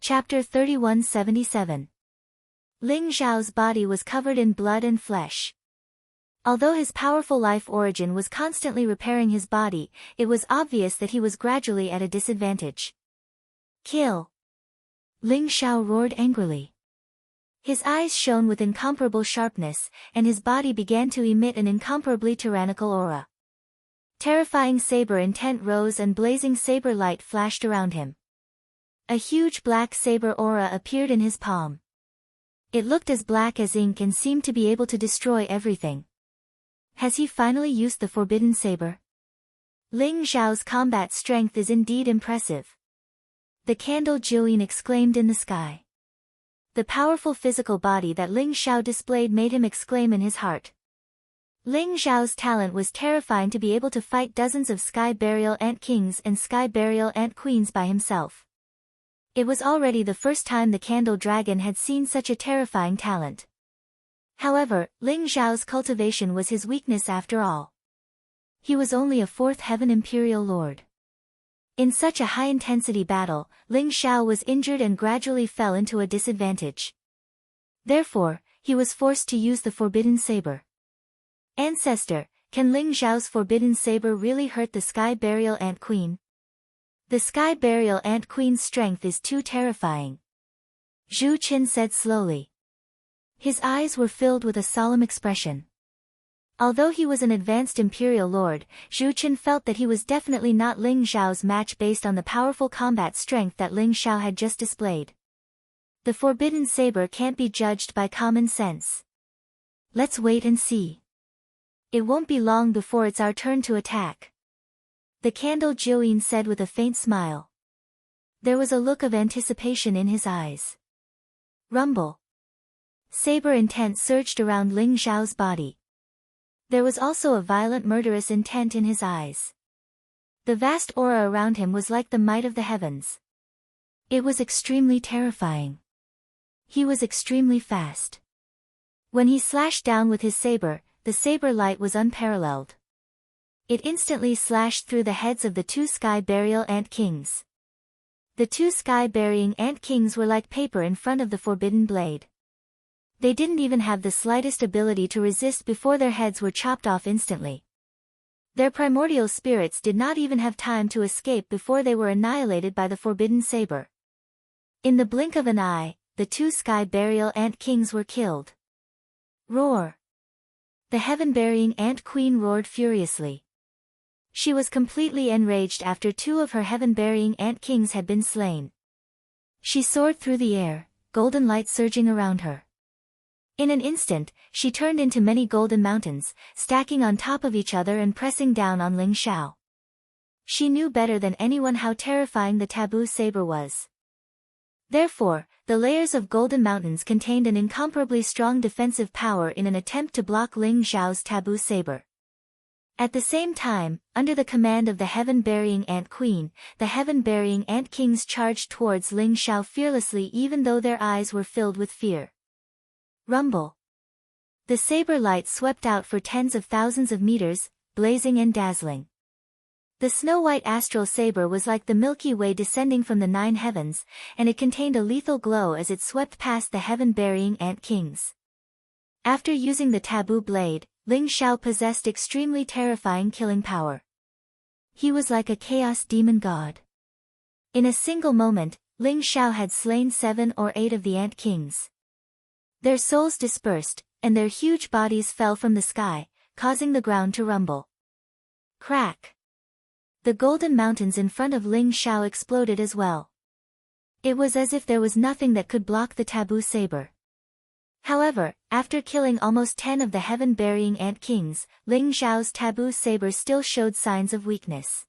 Chapter 3177. Ling Xiao's body was covered in blood and flesh. Although his powerful life origin was constantly repairing his body, it was obvious that he was gradually at a disadvantage. Kill! Ling Xiao roared angrily. His eyes shone with incomparable sharpness, and his body began to emit an incomparably tyrannical aura. Terrifying saber intent rose and blazing saber light flashed around him. A huge black saber aura appeared in his palm. It looked as black as ink and seemed to be able to destroy everything. Has he finally used the forbidden saber? Ling Xiao's combat strength is indeed impressive. The candle Jillian exclaimed in the sky. The powerful physical body that Ling Xiao displayed made him exclaim in his heart. Ling Xiao's talent was terrifying to be able to fight dozens of Sky Burial Ant Kings and Sky Burial Ant Queens by himself. It was already the first time the Candle Dragon had seen such a terrifying talent. However, Ling Xiao's cultivation was his weakness after all. He was only a fourth heaven imperial lord. In such a high-intensity battle, Ling Xiao was injured and gradually fell into a disadvantage. Therefore, he was forced to use the forbidden saber. Ancestor, can Ling Xiao's forbidden saber really hurt the Sky Burial Ant Queen? The Sky Burial Ant Queen's strength is too terrifying. Zhu Qin said slowly. His eyes were filled with a solemn expression. Although he was an advanced imperial lord, Zhu Qin felt that he was definitely not Ling Xiao's match based on the powerful combat strength that Ling Xiao had just displayed. The forbidden saber can't be judged by common sense. Let's wait and see. It won't be long before it's our turn to attack. The candle Jillian said with a faint smile. There was a look of anticipation in his eyes. Rumble. Saber intent surged around Ling Xiao's body. There was also a violent murderous intent in his eyes. The vast aura around him was like the might of the heavens. It was extremely terrifying. He was extremely fast. When he slashed down with his saber, the saber light was unparalleled. It instantly slashed through the heads of the two Sky Burial Ant Kings. The two Sky Burying Ant Kings were like paper in front of the forbidden blade. They didn't even have the slightest ability to resist before their heads were chopped off instantly. Their primordial spirits did not even have time to escape before they were annihilated by the forbidden saber. In the blink of an eye, the two Sky Burial Ant Kings were killed. Roar! The Heaven-Burying Ant Queen roared furiously. She was completely enraged after two of her Heaven-Burying Ant Kings had been slain. She soared through the air, golden light surging around her. In an instant, she turned into many golden mountains, stacking on top of each other and pressing down on Ling Xiao. She knew better than anyone how terrifying the taboo saber was. Therefore, the layers of golden mountains contained an incomparably strong defensive power in an attempt to block Ling Xiao's taboo saber. At the same time, under the command of the Heaven-Burying Ant Queen, the Heaven-Burying Ant Kings charged towards Ling Xiao fearlessly even though their eyes were filled with fear. Rumble. The saber light swept out for tens of thousands of meters, blazing and dazzling. The snow-white astral saber was like the Milky Way descending from the 9 heavens, and it contained a lethal glow as it swept past the Heaven-Burying Ant Kings. After using the taboo blade, Ling Xiao possessed extremely terrifying killing power. He was like a chaos demon god. In a single moment, Ling Xiao had slain 7 or 8 of the Ant Kings. Their souls dispersed, and their huge bodies fell from the sky, causing the ground to rumble. Crack! The golden mountains in front of Ling Xiao exploded as well. It was as if there was nothing that could block the taboo saber. However, after killing almost 10 of the Heaven-Burying Ant Kings, Ling Xiao's taboo saber still showed signs of weakness.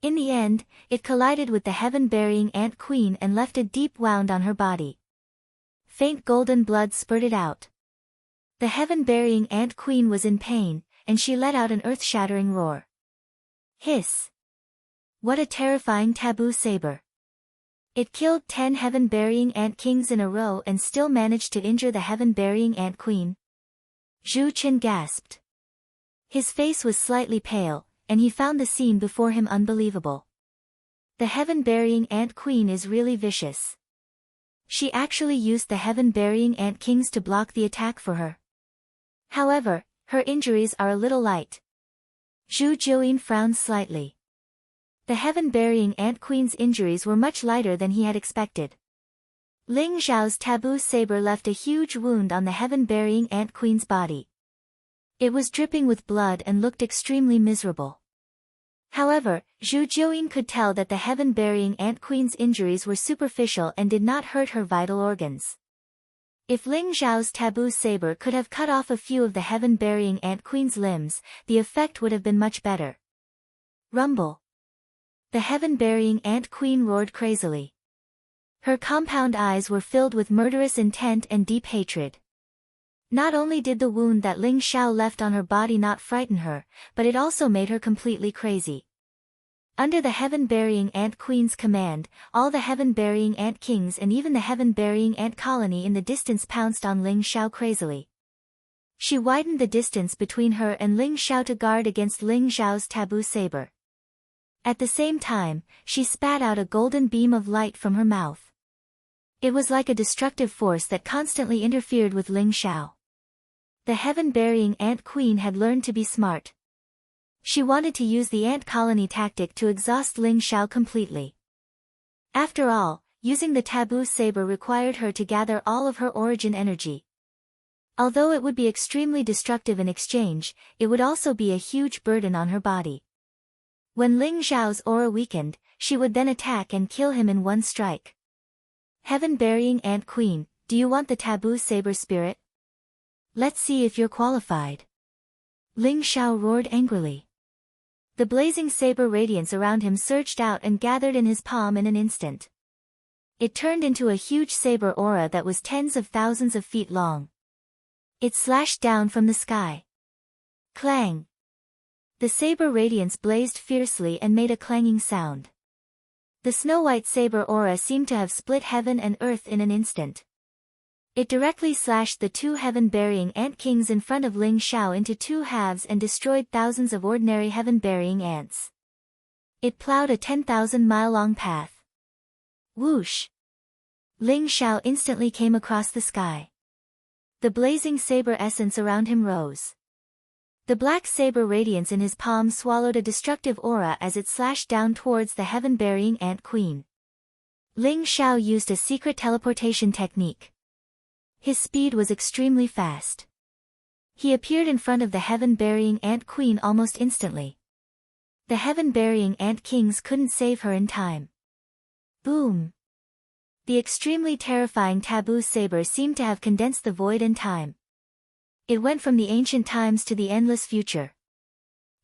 In the end, it collided with the Heaven-Burying Ant Queen and left a deep wound on her body. Faint golden blood spurted out. The Heaven-Burying Ant Queen was in pain, and she let out an earth-shattering roar. Hiss! What a terrifying taboo saber! It killed 10 Heaven-Burying Ant Kings in a row and still managed to injure the Heaven-Burying Ant Queen. Zhu Qin gasped. His face was slightly pale, and he found the scene before him unbelievable. The Heaven-Burying Ant Queen is really vicious. She actually used the heaven-burying ant kings to block the attack for her. However, her injuries are a little light. Zhu Jiuyin frowned slightly. The heaven-burying ant queen's injuries were much lighter than he had expected. Ling Zhao's taboo saber left a huge wound on the heaven-burying ant queen's body. It was dripping with blood and looked extremely miserable. However, Zhu Jiuyin could tell that the heaven-burying ant queen's injuries were superficial and did not hurt her vital organs. If Ling Zhao's taboo saber could have cut off a few of the heaven-burying ant queen's limbs, the effect would have been much better. Rumble. The heaven-burying ant queen roared crazily. Her compound eyes were filled with murderous intent and deep hatred. Not only did the wound that Ling Zhao left on her body not frighten her, but it also made her completely crazy. Under the heaven-burying ant queen's command, all the heaven-burying ant kings and even the heaven-burying ant colony in the distance pounced on Ling Zhao crazily. She widened the distance between her and Ling Zhao to guard against Ling Zhao's taboo saber. At the same time, she spat out a golden beam of light from her mouth. It was like a destructive force that constantly interfered with Ling Zhao. The heaven-burying ant queen had learned to be smart. She wanted to use the ant colony tactic to exhaust Ling Zhao completely. After all, using the taboo saber required her to gather all of her origin energy. Although it would be extremely destructive in exchange, it would also be a huge burden on her body. When Ling Zhao's aura weakened, she would then attack and kill him in one strike. Heaven-burying ant queen, do you want the taboo saber spirit? Let's see if you're qualified. Ling Zhao roared angrily. The blazing saber radiance around him surged out and gathered in his palm in an instant. It turned into a huge saber aura that was tens of thousands of feet long. It slashed down from the sky. Clang! The saber radiance blazed fiercely and made a clanging sound. The snow-white saber aura seemed to have split heaven and earth in an instant. It directly slashed the two heaven-burying ant kings in front of Ling Zhao into two halves and destroyed thousands of ordinary heaven-burying ants. It plowed a 10,000-mile-long path. Whoosh! Ling Zhao instantly came across the sky. The blazing saber essence around him rose. The black saber radiance in his palm swallowed a destructive aura as it slashed down towards the heaven-burying ant queen. Ling Zhao used a secret teleportation technique. His speed was extremely fast. He appeared in front of the heaven-burying ant queen almost instantly. The heaven-burying ant kings couldn't save her in time. Boom! The extremely terrifying taboo saber seemed to have condensed the void in time. It went from the ancient times to the endless future.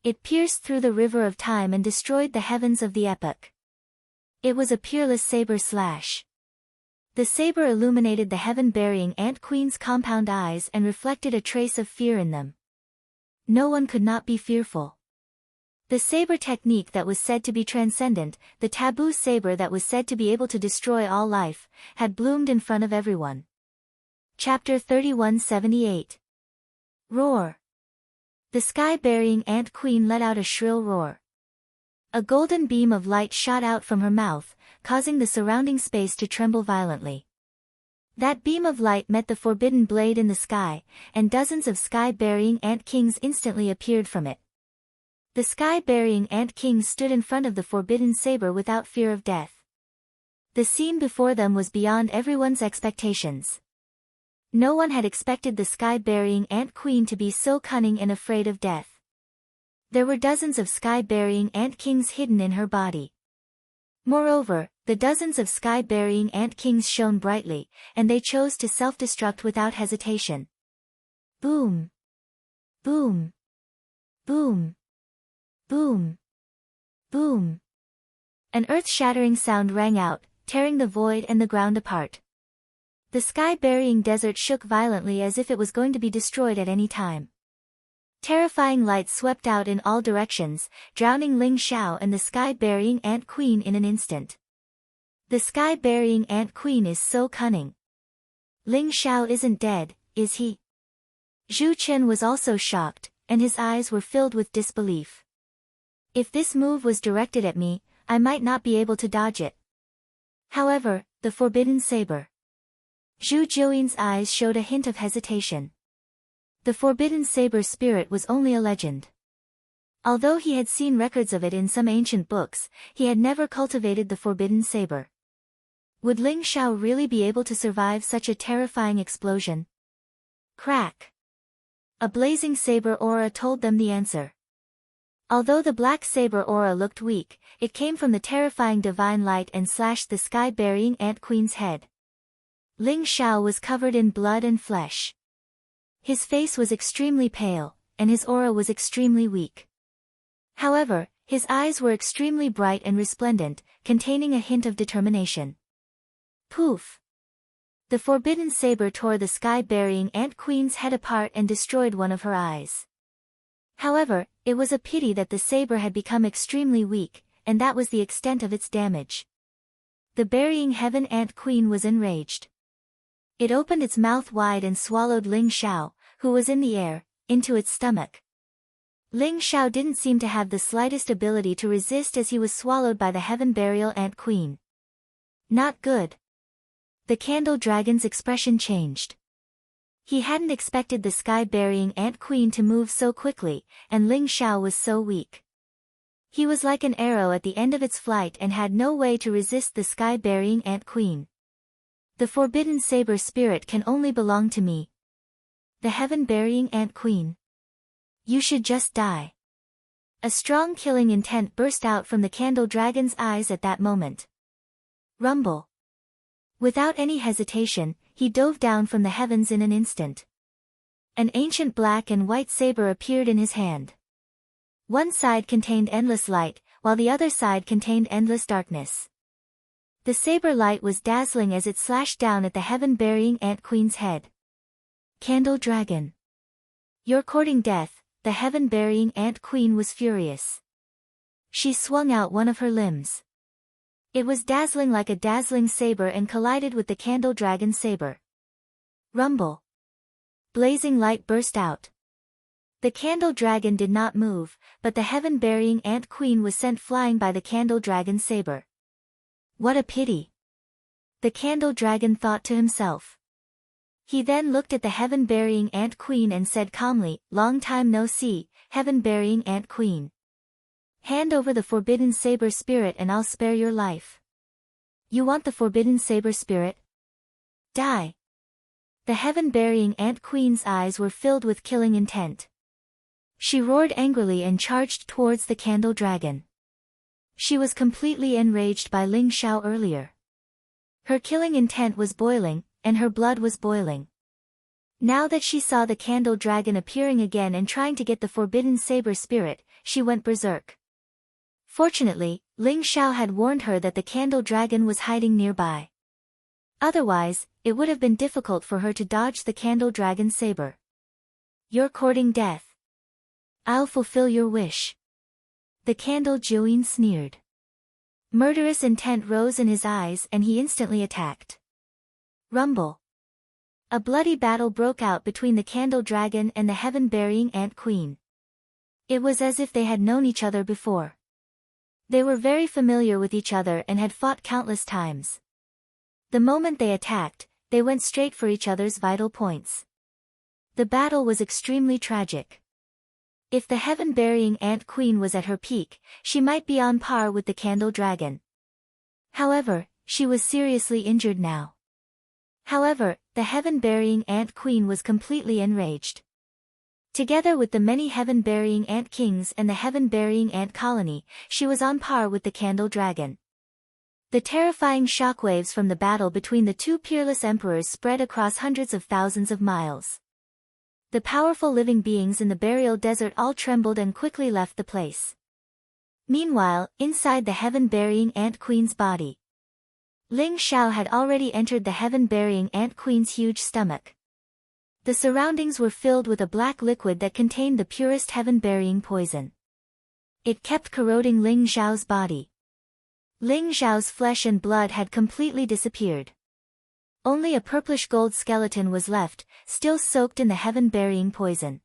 It pierced through the river of time and destroyed the heavens of the epoch. It was a peerless saber slash. The saber illuminated the heaven-burying ant queen's compound eyes and reflected a trace of fear in them. No one could not be fearful. The saber technique that was said to be transcendent, the taboo saber that was said to be able to destroy all life, had bloomed in front of everyone. Chapter 3178. Roar. The sky-burying ant queen let out a shrill roar. A golden beam of light shot out from her mouth, causing the surrounding space to tremble violently. That beam of light met the forbidden blade in the sky, and dozens of sky-burying ant kings instantly appeared from it. The sky-burying ant kings stood in front of the forbidden saber without fear of death. The scene before them was beyond everyone's expectations. No one had expected the sky-burying ant queen to be so cunning and afraid of death. There were dozens of sky-burying ant kings hidden in her body. Moreover, the dozens of sky-burying ant kings shone brightly, and they chose to self-destruct without hesitation. Boom! Boom! Boom! Boom! Boom! An earth-shattering sound rang out, tearing the void and the ground apart. The sky-burying desert shook violently as if it was going to be destroyed at any time. Terrifying light swept out in all directions, drowning Ling Zhao and the sky-burying ant queen in an instant. The sky-burying ant queen is so cunning. Ling Zhao isn't dead, is he? Zhu Chen was also shocked, and his eyes were filled with disbelief. If this move was directed at me, I might not be able to dodge it. However, the forbidden saber. Zhu Jiuyin's eyes showed a hint of hesitation. The forbidden saber spirit was only a legend. Although he had seen records of it in some ancient books, he had never cultivated the forbidden saber. Would Ling Xiao really be able to survive such a terrifying explosion? Crack! A blazing saber aura told them the answer. Although the black saber aura looked weak, it came from the terrifying divine light and slashed the sky-burying Ant Queen's head. Ling Xiao was covered in blood and flesh. His face was extremely pale, and his aura was extremely weak. However, his eyes were extremely bright and resplendent, containing a hint of determination. Poof! The forbidden saber tore the sky-burying Ant Queen's head apart and destroyed one of her eyes. However, it was a pity that the saber had become extremely weak, and that was the extent of its damage. The burying heaven Ant Queen was enraged. It opened its mouth wide and swallowed Ling Xiao, who was in the air, into its stomach. Ling Xiao didn't seem to have the slightest ability to resist as he was swallowed by the heaven burial Ant Queen. Not good. The candle dragon's expression changed. He hadn't expected the sky-burying Ant Queen to move so quickly, and Ling Xiao was so weak. He was like an arrow at the end of its flight and had no way to resist the sky-burying Ant Queen. The forbidden saber spirit can only belong to me. The heaven-burying Ant Queen. You should just die. A strong killing intent burst out from the candle dragon's eyes at that moment. Rumble. Without any hesitation, he dove down from the heavens in an instant. An ancient black and white saber appeared in his hand. One side contained endless light, while the other side contained endless darkness. The saber light was dazzling as it slashed down at the heaven-burying Ant Queen's head. Candle Dragon. You're courting death, the heaven-burying Ant Queen was furious. She swung out one of her limbs. It was dazzling like a dazzling saber and collided with the candle dragon saber. Rumble. Blazing light burst out. The candle dragon did not move, but the heaven-burying Ant Queen was sent flying by the candle dragon saber. What a pity. The candle dragon thought to himself. He then looked at the heaven-burying Ant Queen and said calmly, "Long time no see, heaven-burying Ant Queen. Hand over the forbidden saber spirit and I'll spare your life." You want the forbidden saber spirit? Die. The heaven-burying Ant Queen's eyes were filled with killing intent. She roared angrily and charged towards the candle dragon. She was completely enraged by Ling Xiao earlier. Her killing intent was boiling, and her blood was boiling. Now that she saw the candle dragon appearing again and trying to get the forbidden saber spirit, she went berserk. Fortunately, Ling Xiao had warned her that the candle dragon was hiding nearby. Otherwise, it would have been difficult for her to dodge the candle dragon saber. You're courting death. I'll fulfill your wish. The candle Jiuyin sneered. Murderous intent rose in his eyes and he instantly attacked. Rumble. A bloody battle broke out between the candle dragon and the heaven-burying Ant Queen. It was as if they had known each other before. They were very familiar with each other and had fought countless times. The moment they attacked, they went straight for each other's vital points. The battle was extremely tragic. If the heaven-burying Ant Queen was at her peak, she might be on par with the candle dragon. However, she was seriously injured now. However, the heaven-burying Ant Queen was completely enraged. Together with the many heaven-burying Ant Kings and the heaven-burying Ant Colony, she was on par with the candle dragon. The terrifying shockwaves from the battle between the two peerless emperors spread across hundreds of thousands of miles. The powerful living beings in the burial desert all trembled and quickly left the place. Meanwhile, inside the heaven-burying Ant Queen's body, Ling Xiao had already entered the heaven-burying Ant Queen's huge stomach. The surroundings were filled with a black liquid that contained the purest heaven-burying poison. It kept corroding Ling Xiao's body. Ling Xiao's flesh and blood had completely disappeared. Only a purplish gold skeleton was left, still soaked in the heaven-burying poison.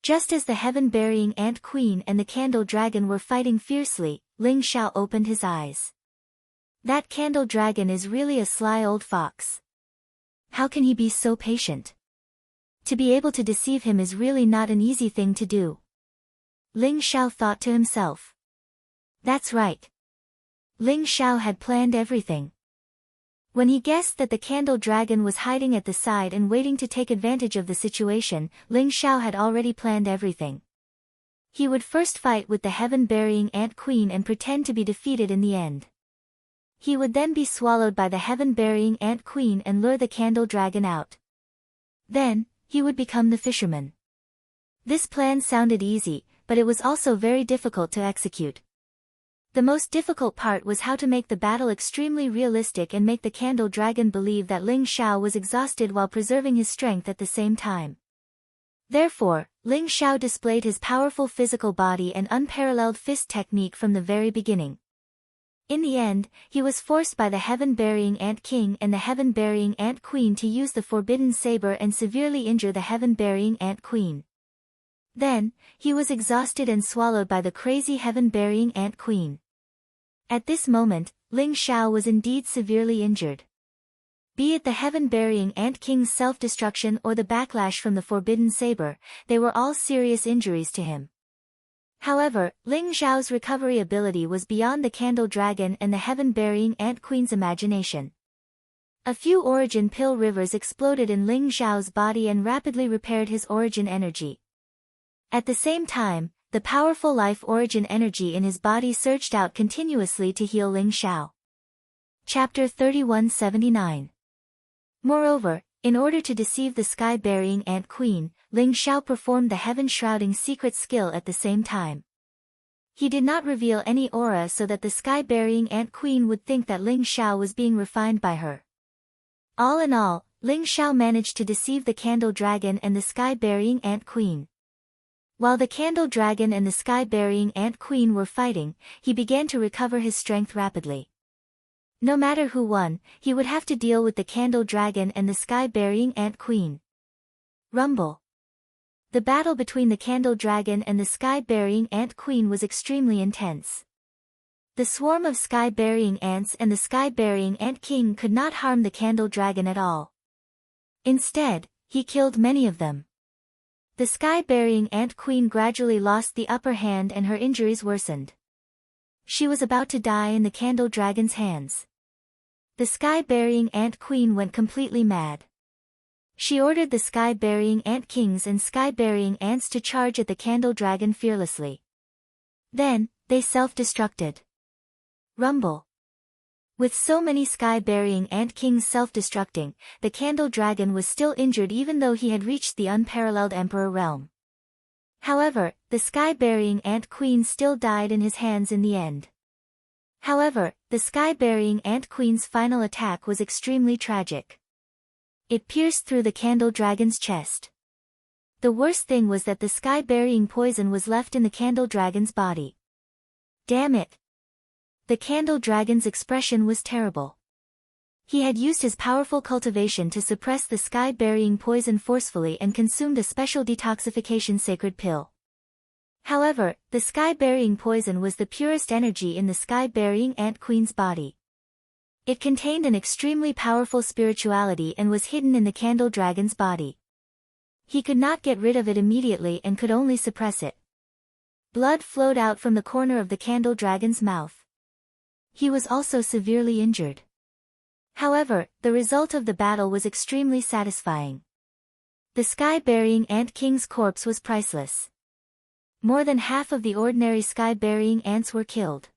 Just as the heaven-burying Ant Queen and the candle dragon were fighting fiercely, Ling Xiao opened his eyes. That candle dragon is really a sly old fox. How can he be so patient? To be able to deceive him is really not an easy thing to do. Ling Xiao thought to himself. That's right. Ling Xiao had planned everything. When he guessed that the candle dragon was hiding at the side and waiting to take advantage of the situation, Ling Xiao had already planned everything. He would first fight with the heaven-burying ant queen and pretend to be defeated in the end. He would then be swallowed by the heaven-burying ant queen and lure the candle dragon out. Then, he would become the fisherman. This plan sounded easy, but it was also very difficult to execute. The most difficult part was how to make the battle extremely realistic and make the candle dragon believe that Ling Xiao was exhausted while preserving his strength at the same time. Therefore, Ling Xiao displayed his powerful physical body and unparalleled fist technique from the very beginning. In the end, he was forced by the heaven-burying ant king and the heaven-burying ant queen to use the forbidden saber and severely injure the heaven-burying ant queen. Then, he was exhausted and swallowed by the crazy heaven-burying ant queen. At this moment, Ling Xiao was indeed severely injured. Be it the heaven-burying ant king's self-destruction or the backlash from the forbidden saber, they were all serious injuries to him. However, Ling Xiao's recovery ability was beyond the candle dragon and the heaven-burying ant queen's imagination. A few origin pill rivers exploded in Ling Xiao's body and rapidly repaired his origin energy. At the same time, the powerful life origin energy in his body surged out continuously to heal Ling Xiao. Chapter 3179. Moreover, in order to deceive the sky-burying ant queen, Ling Xiao performed the heaven-shrouding secret skill at the same time. He did not reveal any aura so that the sky-burying ant queen would think that Ling Xiao was being refined by her. All in all, Ling Xiao managed to deceive the candle dragon and the sky-burying ant queen. While the candle dragon and the sky-burying ant queen were fighting, he began to recover his strength rapidly. No matter who won, he would have to deal with the candle dragon and the sky-burying ant queen. Rumble. The battle between the candle dragon and the sky-burying ant queen was extremely intense. The swarm of sky-burying ants and the sky-burying ant king could not harm the candle dragon at all. Instead, he killed many of them. The sky-burying ant queen gradually lost the upper hand and her injuries worsened. She was about to die in the candle dragon's hands. The sky-burying ant queen went completely mad. She ordered the sky-burying ant kings and sky-burying ants to charge at the candle dragon fearlessly. Then, they self-destructed. Rumble. With so many sky-burying ant kings self-destructing, the candle dragon was still injured even though he had reached the unparalleled emperor realm. However, the sky-burying ant queen still died in his hands in the end. However, the sky-burying ant queen's final attack was extremely tragic. It pierced through the candle dragon's chest. The worst thing was that the sky-burying poison was left in the candle dragon's body. Damn it! The candle dragon's expression was terrible. He had used his powerful cultivation to suppress the sky-burying poison forcefully and consumed a special detoxification sacred pill. However, the sky-burying poison was the purest energy in the sky-burying ant queen's body. It contained an extremely powerful spirituality and was hidden in the candle dragon's body. He could not get rid of it immediately and could only suppress it. Blood flowed out from the corner of the candle dragon's mouth. He was also severely injured. However, the result of the battle was extremely satisfying. The sky-burying ant king's corpse was priceless. More than half of the ordinary sky-burying ants were killed.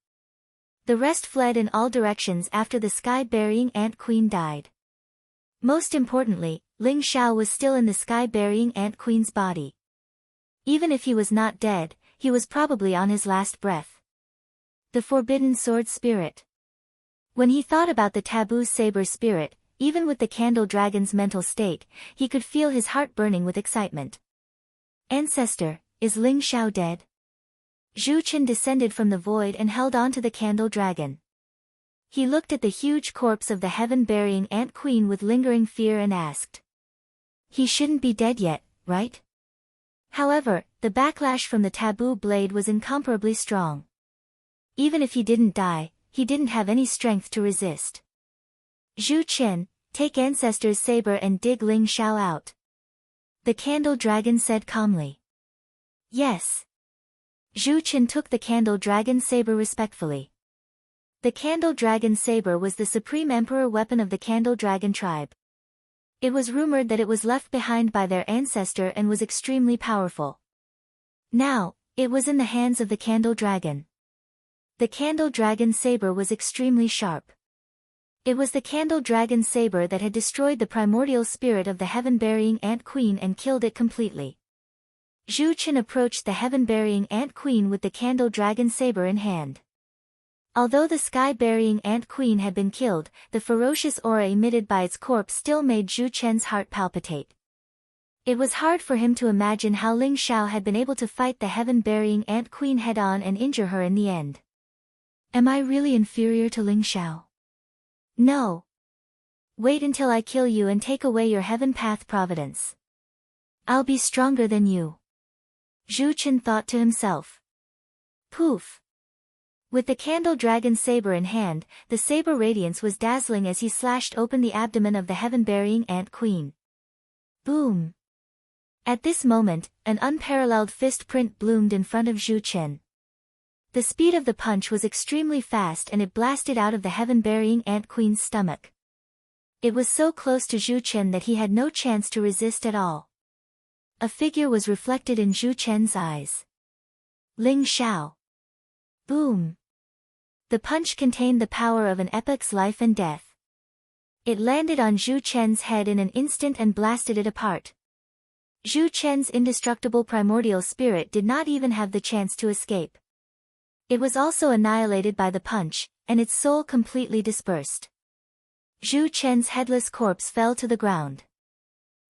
The rest fled in all directions after the sky-burying ant queen died. Most importantly, Ling Xiao was still in the sky-burying ant queen's body. Even if he was not dead, he was probably on his last breath. The Forbidden Sword Spirit. When he thought about the taboo saber spirit, even with the candle dragon's mental state, he could feel his heart burning with excitement. Ancestor, is Ling Xiao dead? Zhu Chen descended from the void and held on to the candle dragon. He looked at the huge corpse of the heaven-burying ant queen with lingering fear and asked. He shouldn't be dead yet, right? However, the backlash from the taboo blade was incomparably strong. Even if he didn't die, he didn't have any strength to resist. Zhu Chen, Take Ancestor's saber and dig Ling Xiao out. The candle dragon said calmly. Yes. Zhu Chen took the candle dragon saber respectfully. The candle dragon saber was the supreme emperor weapon of the candle dragon tribe. It was rumored that it was left behind by their ancestor and was extremely powerful. Now, it was in the hands of the candle dragon. The candle dragon saber was extremely sharp. It was the candle dragon saber that had destroyed the primordial spirit of the heaven-burying ant queen and killed it completely. Zhu Chen approached the heaven-burying ant queen with the candle dragon saber in hand. Although the sky-burying ant queen had been killed, the ferocious aura emitted by its corpse still made Zhu Chen's heart palpitate. It was hard for him to imagine how Ling Xiao had been able to fight the heaven-burying ant queen head-on and injure her in the end. Am I really inferior to Ling Xiao? No. Wait until I kill you and take away your heaven path providence. I'll be stronger than you. Zhu Chen thought to himself. Poof. With the candle dragon saber in hand, the saber radiance was dazzling as he slashed open the abdomen of the heaven-burying ant queen. Boom. At this moment, an unparalleled fist print bloomed in front of Zhu Chen. The speed of the punch was extremely fast and it blasted out of the heaven-burying ant queen's stomach. It was so close to Zhu Chen that he had no chance to resist at all. A figure was reflected in Zhu Chen's eyes. Ling Xiao. Boom. The punch contained the power of an epic's life and death. It landed on Zhu Chen's head in an instant and blasted it apart. Zhu Chen's indestructible primordial spirit did not even have the chance to escape. It was also annihilated by the punch, and its soul completely dispersed. Zhu Chen's headless corpse fell to the ground.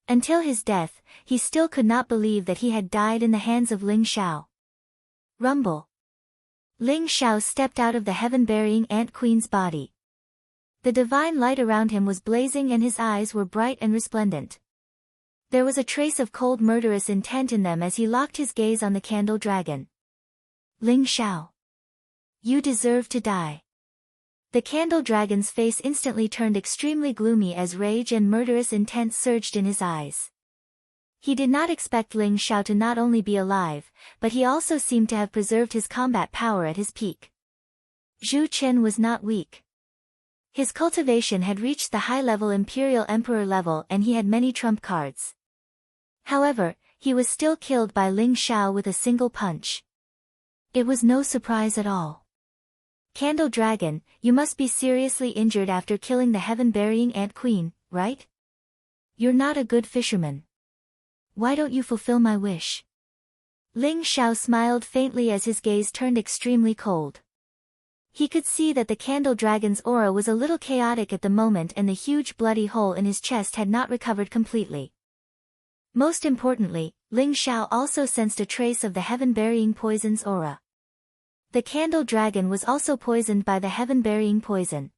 Until his death, he still could not believe that he had died in the hands of Ling Xiao. Rumble. Ling Xiao stepped out of the heaven-burying ant queen's body. The divine light around him was blazing and his eyes were bright and resplendent. There was a trace of cold murderous intent in them as he locked his gaze on the candle dragon. Ling Xiao. You deserve to die. The candle dragon's face instantly turned extremely gloomy as rage and murderous intent surged in his eyes. He did not expect Ling Xiao to not only be alive, but he also seemed to have preserved his combat power at his peak. Zhu Chen was not weak. His cultivation had reached the high-level Imperial Emperor level and he had many trump cards. However, he was still killed by Ling Xiao with a single punch. It was no surprise at all. Candle Dragon, you must be seriously injured after killing the heaven-burying ant queen, right? You're not a good fisherman. Why don't you fulfill my wish? Ling Xiao smiled faintly as his gaze turned extremely cold. He could see that the candle dragon's aura was a little chaotic at the moment and the huge bloody hole in his chest had not recovered completely. Most importantly, Ling Xiao also sensed a trace of the heaven-burying poison's aura. The candle dragon was also poisoned by the heaven-burying poison.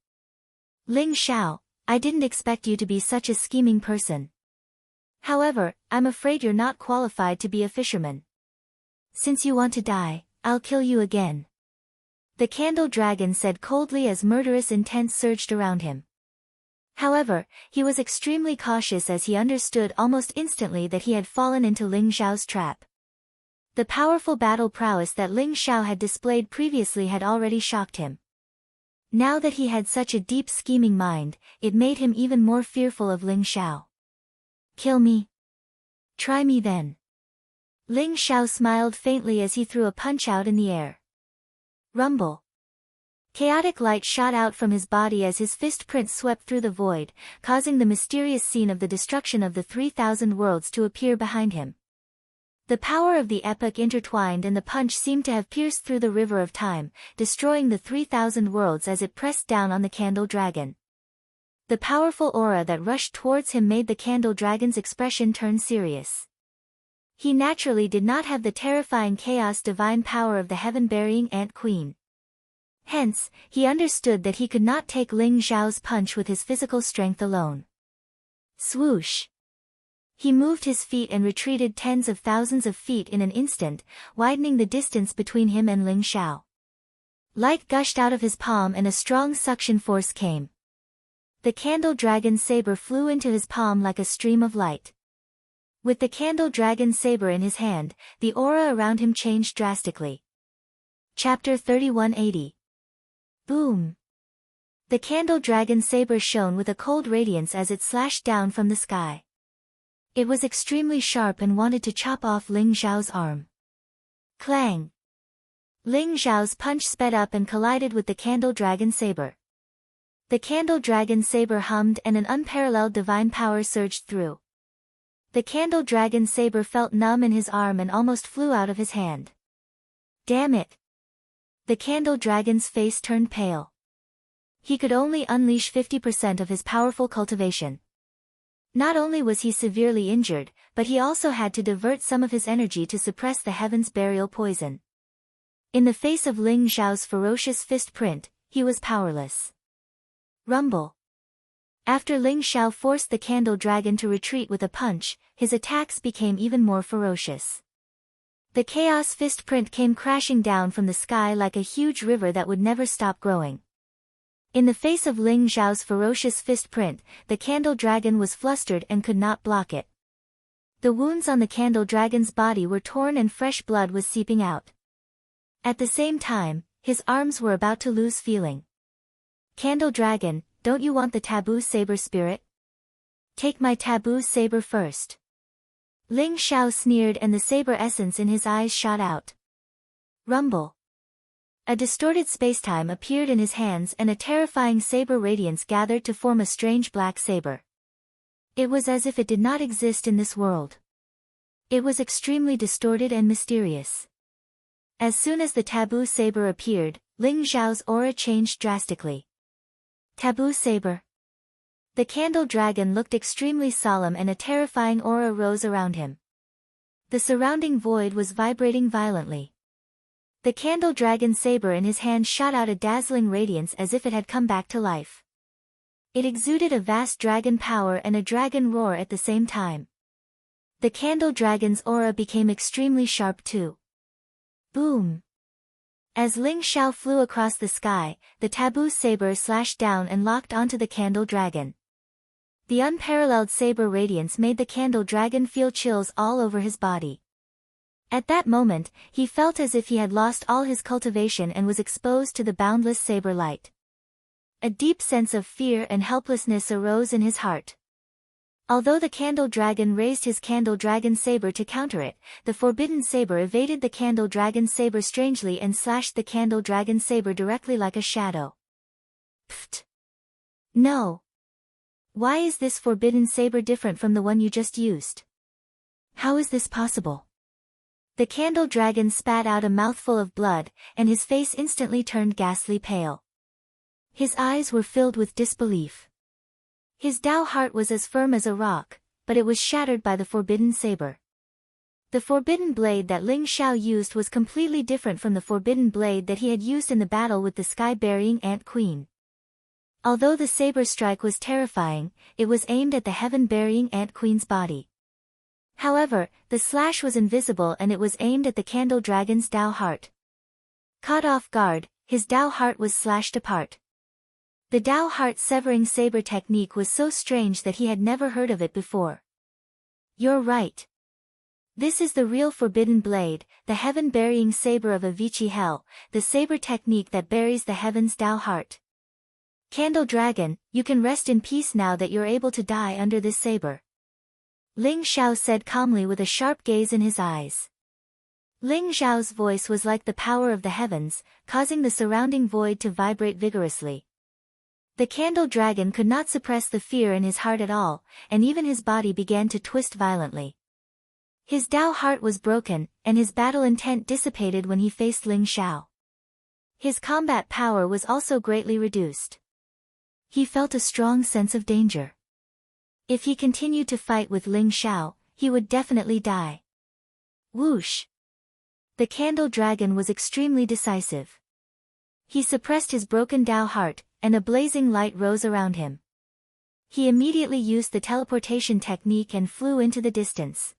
Ling Xiao, I didn't expect you to be such a scheming person. However, I'm afraid you're not qualified to be a fisherman. Since you want to die, I'll kill you again. The candle dragon said coldly as murderous intent surged around him. However, he was extremely cautious as he understood almost instantly that he had fallen into Ling Xiao's trap. The powerful battle prowess that Ling Xiao had displayed previously had already shocked him. Now that he had such a deep scheming mind, it made him even more fearful of Ling Xiao. Kill me? Try me then. Ling Xiao smiled faintly as he threw a punch out in the air. Rumble. Chaotic light shot out from his body as his fist print swept through the void, causing the mysterious scene of the destruction of the 3,000 worlds to appear behind him. The power of the epic intertwined and the punch seemed to have pierced through the river of time, destroying the 3,000 worlds as it pressed down on the candle dragon. The powerful aura that rushed towards him made the candle dragon's expression turn serious. He naturally did not have the terrifying chaos divine power of the heaven-burying ant queen. Hence, he understood that he could not take Ling Xiao's punch with his physical strength alone. Swoosh! He moved his feet and retreated tens of thousands of feet in an instant, widening the distance between him and Ling Xiao. Light gushed out of his palm and a strong suction force came. The candle dragon's saber flew into his palm like a stream of light. With the candle dragon's saber in his hand, the aura around him changed drastically. Chapter 3180. Boom! The candle dragon's saber shone with a cold radiance as it slashed down from the sky. It was extremely sharp and wanted to chop off Ling Xiao's arm. Clang! Ling Xiao's punch sped up and collided with the candle dragon's saber. The candle dragon's saber hummed and an unparalleled divine power surged through. The candle dragon's saber felt numb in his arm and almost flew out of his hand. Damn it! The candle dragon's face turned pale. He could only unleash 50% of his powerful cultivation. Not only was he severely injured, but he also had to divert some of his energy to suppress the heaven's burial poison. In the face of Ling Xiao's ferocious fist print, he was powerless. Rumble. After Ling Xiao forced the candle dragon to retreat with a punch, his attacks became even more ferocious. The chaos fist print came crashing down from the sky like a huge river that would never stop growing. In the face of Ling Xiao's ferocious fist print, the candle dragon was flustered and could not block it. The wounds on the candle dragon's body were torn and fresh blood was seeping out. At the same time, his arms were about to lose feeling. Candle dragon, don't you want the taboo saber spirit? Take my taboo saber first. Ling Xiao sneered and the saber essence in his eyes shot out. Rumble. A distorted spacetime appeared in his hands and a terrifying saber radiance gathered to form a strange black saber. It was as if it did not exist in this world. It was extremely distorted and mysterious. As soon as the taboo saber appeared, Ling Xiao's aura changed drastically. Taboo saber. The candle dragon looked extremely solemn and a terrifying aura rose around him. The surrounding void was vibrating violently. The candle dragon saber in his hand shot out a dazzling radiance as if it had come back to life. It exuded a vast dragon power and a dragon roar at the same time. The candle dragon's aura became extremely sharp too. Boom! As Ling Xiao flew across the sky, the taboo saber slashed down and locked onto the candle dragon. The unparalleled saber radiance made the candle dragon feel chills all over his body. At that moment, he felt as if he had lost all his cultivation and was exposed to the boundless saber light. A deep sense of fear and helplessness arose in his heart. Although the candle dragon raised his candle dragon saber to counter it, the forbidden saber evaded the candle dragon saber strangely and slashed the candle dragon saber directly like a shadow. Pfft! No! Why is this forbidden saber different from the one you just used? How is this possible? The candle dragon spat out a mouthful of blood, and his face instantly turned ghastly pale. His eyes were filled with disbelief. His Tao heart was as firm as a rock, but it was shattered by the forbidden saber. The forbidden blade that Ling Xiao used was completely different from the forbidden blade that he had used in the battle with the sky-burying Ant Queen. Although the saber strike was terrifying, it was aimed at the heaven-burying Ant Queen's body. However, the slash was invisible and it was aimed at the candle dragon's Tao heart. Caught off guard, his Tao heart was slashed apart. The Tao heart severing saber technique was so strange that he had never heard of it before. You're right. This is the real forbidden blade, the heaven-burying saber of Avicii Hell, the saber technique that buries the heaven's Tao heart. Candle dragon, you can rest in peace now that you're able to die under this saber. Ling Xiao said calmly with a sharp gaze in his eyes. Ling Xiao's voice was like the power of the heavens, causing the surrounding void to vibrate vigorously. The candle dragon could not suppress the fear in his heart at all, and even his body began to twist violently. His Tao heart was broken, and his battle intent dissipated when he faced Ling Xiao. His combat power was also greatly reduced. He felt a strong sense of danger. If he continued to fight with Ling Xiao, he would definitely die. Whoosh! The candle dragon was extremely decisive. He suppressed his broken Tao heart, and a blazing light rose around him. He immediately used the teleportation technique and flew into the distance.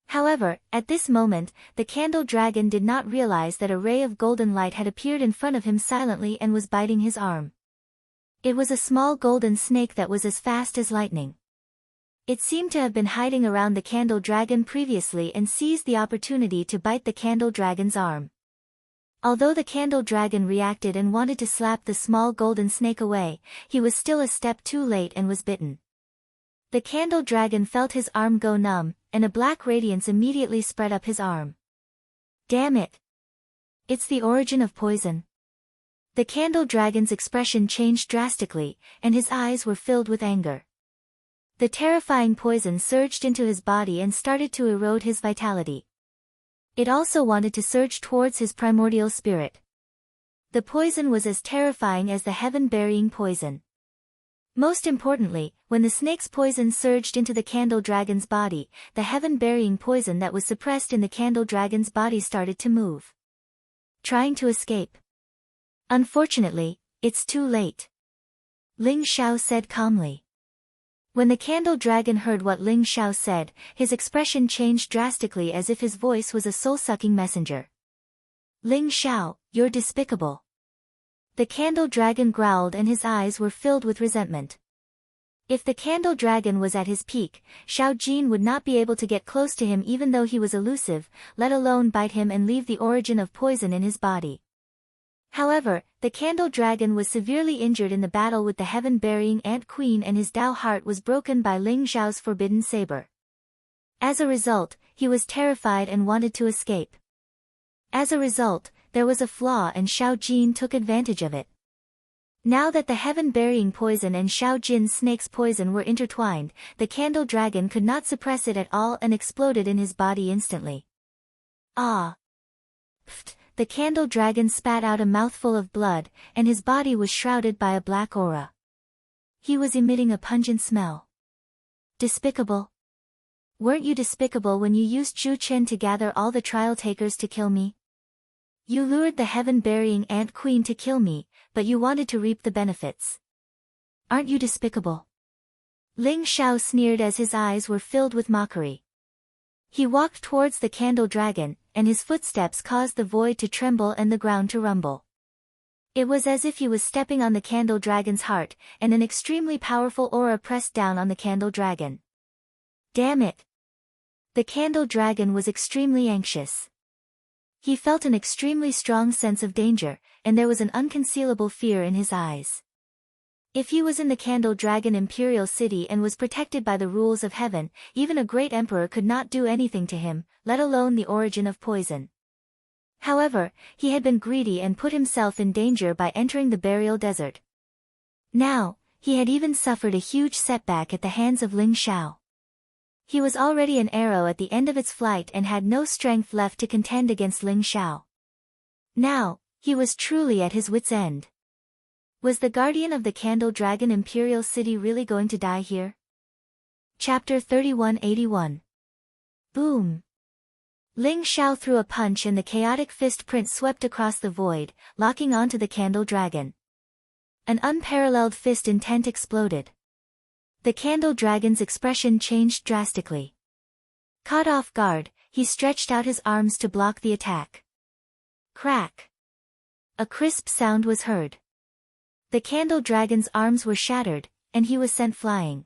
However, at this moment, the candle dragon did not realize that a ray of golden light had appeared in front of him silently and was biting his arm. It was a small golden snake that was as fast as lightning. It seemed to have been hiding around the candle dragon previously and seized the opportunity to bite the candle dragon's arm. Although the candle dragon reacted and wanted to slap the small golden snake away, he was still a step too late and was bitten. The candle dragon felt his arm go numb, and a black radiance immediately spread up his arm. Damn it! It's the origin of poison. The candle dragon's expression changed drastically, and his eyes were filled with anger. The terrifying poison surged into his body and started to erode his vitality. It also wanted to surge towards his primordial spirit. The poison was as terrifying as the heaven-burying poison. Most importantly, when the snake's poison surged into the candle dragon's body, the heaven-burying poison that was suppressed in the candle dragon's body started to move, trying to escape. Unfortunately, it's too late, Ling Xiao said calmly. When the candle dragon heard what Ling Xiao said, his expression changed drastically as if his voice was a soul-sucking messenger. Ling Xiao, you're despicable. The candle dragon growled and his eyes were filled with resentment. If the candle dragon was at his peak, Xiao Jin would not be able to get close to him even though he was elusive, let alone bite him and leave the origin of poison in his body. However, the candle dragon was severely injured in the battle with the heaven-burying ant queen and his Dao heart was broken by Ling Xiao's forbidden saber. As a result, he was terrified and wanted to escape. As a result, there was a flaw and Xiao Jin took advantage of it. Now that the heaven-burying poison and Xiao Jin's snake's poison were intertwined, the candle dragon could not suppress it at all and exploded in his body instantly. Ah! Pfft! The candle dragon spat out a mouthful of blood, and his body was shrouded by a black aura. He was emitting a pungent smell. Despicable. Weren't you despicable when you used Zhu Chen to gather all the trial takers to kill me? You lured the heaven-burying ant queen to kill me, but you wanted to reap the benefits. Aren't you despicable? Ling Xiao sneered as his eyes were filled with mockery. He walked towards the candle dragon, and his footsteps caused the void to tremble and the ground to rumble. It was as if he was stepping on the candle dragon's heart, and an extremely powerful aura pressed down on the candle dragon. Damn it! The candle dragon was extremely anxious. He felt an extremely strong sense of danger, and there was an unconcealable fear in his eyes. If he was in the Candle Dragon Imperial City and was protected by the rules of heaven, even a great emperor could not do anything to him, let alone the origin of poison. However, he had been greedy and put himself in danger by entering the burial desert. Now, he had even suffered a huge setback at the hands of Ling Xiao. He was already an arrow at the end of its flight and had no strength left to contend against Ling Xiao. Now, he was truly at his wit's end. Was the guardian of the Candle Dragon Imperial City really going to die here? Chapter 3181. Boom! Ling Xiao threw a punch and the chaotic fist print swept across the void, locking onto the Candle Dragon. An unparalleled fist intent exploded. The Candle Dragon's expression changed drastically. Caught off guard, he stretched out his arms to block the attack. Crack! A crisp sound was heard. The Candle Dragon's arms were shattered, and he was sent flying.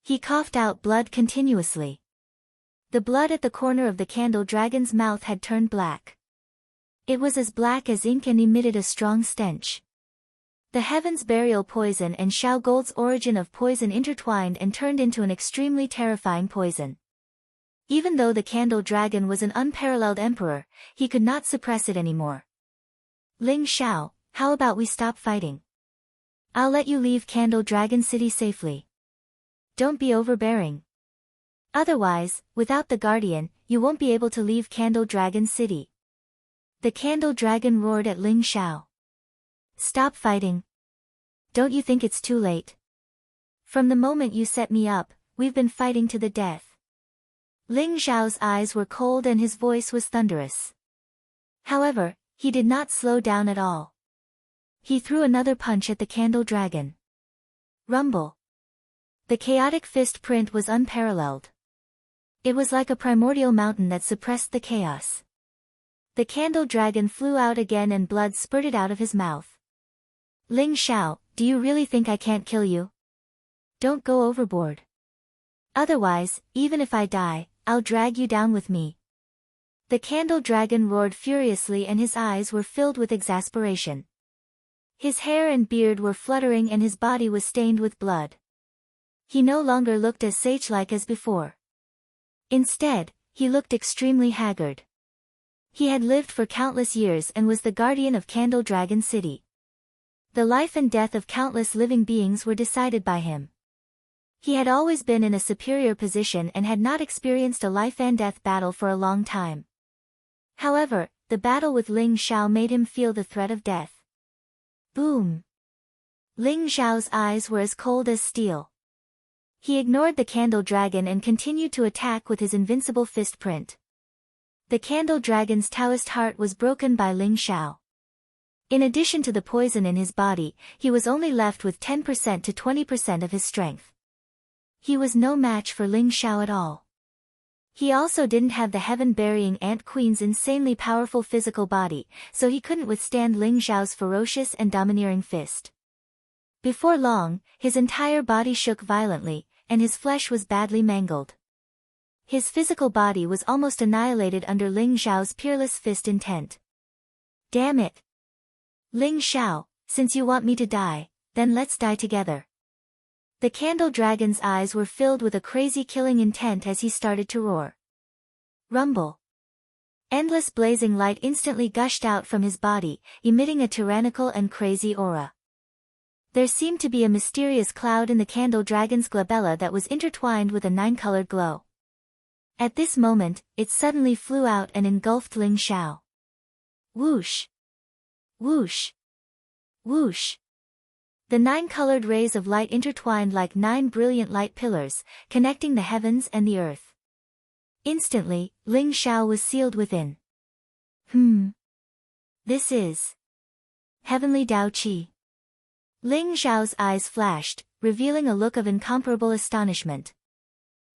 He coughed out blood continuously. The blood at the corner of the Candle Dragon's mouth had turned black. It was as black as ink and emitted a strong stench. The Heaven's Burial Poison and Xiao Gold's origin of poison intertwined and turned into an extremely terrifying poison. Even though the Candle Dragon was an unparalleled emperor, he could not suppress it anymore. Ling Xiao, how about we stop fighting? I'll let you leave Candle Dragon City safely. Don't be overbearing. Otherwise, without the Guardian, you won't be able to leave Candle Dragon City. The Candle Dragon roared at Ling Xiao. Stop fighting. Don't you think it's too late? From the moment you set me up, we've been fighting to the death. Ling Xiao's eyes were cold and his voice was thunderous. However, he did not slow down at all. He threw another punch at the Candle Dragon. Rumble. The chaotic fist print was unparalleled. It was like a primordial mountain that suppressed the chaos. The Candle Dragon flew out again and blood spurted out of his mouth. Ling Xiao, do you really think I can't kill you? Don't go overboard. Otherwise, even if I die, I'll drag you down with me. The candle dragon roared furiously and his eyes were filled with exasperation. His hair and beard were fluttering and his body was stained with blood. He no longer looked as sage-like as before. Instead, he looked extremely haggard. He had lived for countless years and was the guardian of Candle Dragon City. The life and death of countless living beings were decided by him. He had always been in a superior position and had not experienced a life-and-death battle for a long time. However, the battle with Ling Xiao made him feel the threat of death. Boom! Ling Xiao's eyes were as cold as steel. He ignored the candle dragon and continued to attack with his invincible fist print. The candle dragon's Taoist heart was broken by Ling Xiao. In addition to the poison in his body, he was only left with 10% to 20% of his strength. He was no match for Ling Xiao at all. He also didn't have the heaven-burying Ant Queen's insanely powerful physical body, so he couldn't withstand Ling Xiao's ferocious and domineering fist. Before long, his entire body shook violently, and his flesh was badly mangled. His physical body was almost annihilated under Ling Xiao's peerless fist intent. Damn it! Ling Xiao, since you want me to die, then let's die together. The candle dragon's eyes were filled with a crazy killing intent as he started to roar. Rumble! Endless blazing light instantly gushed out from his body, emitting a tyrannical and crazy aura. There seemed to be a mysterious cloud in the candle dragon's glabella that was intertwined with a 9-colored glow. At this moment, it suddenly flew out and engulfed Ling Xiao. Whoosh! Whoosh! Whoosh! The 9-colored rays of light intertwined like 9 brilliant light pillars, connecting the heavens and the earth. Instantly, Ling Xiao was sealed within. This is Heavenly Dao Qi. Ling Xiao's eyes flashed, revealing a look of incomparable astonishment.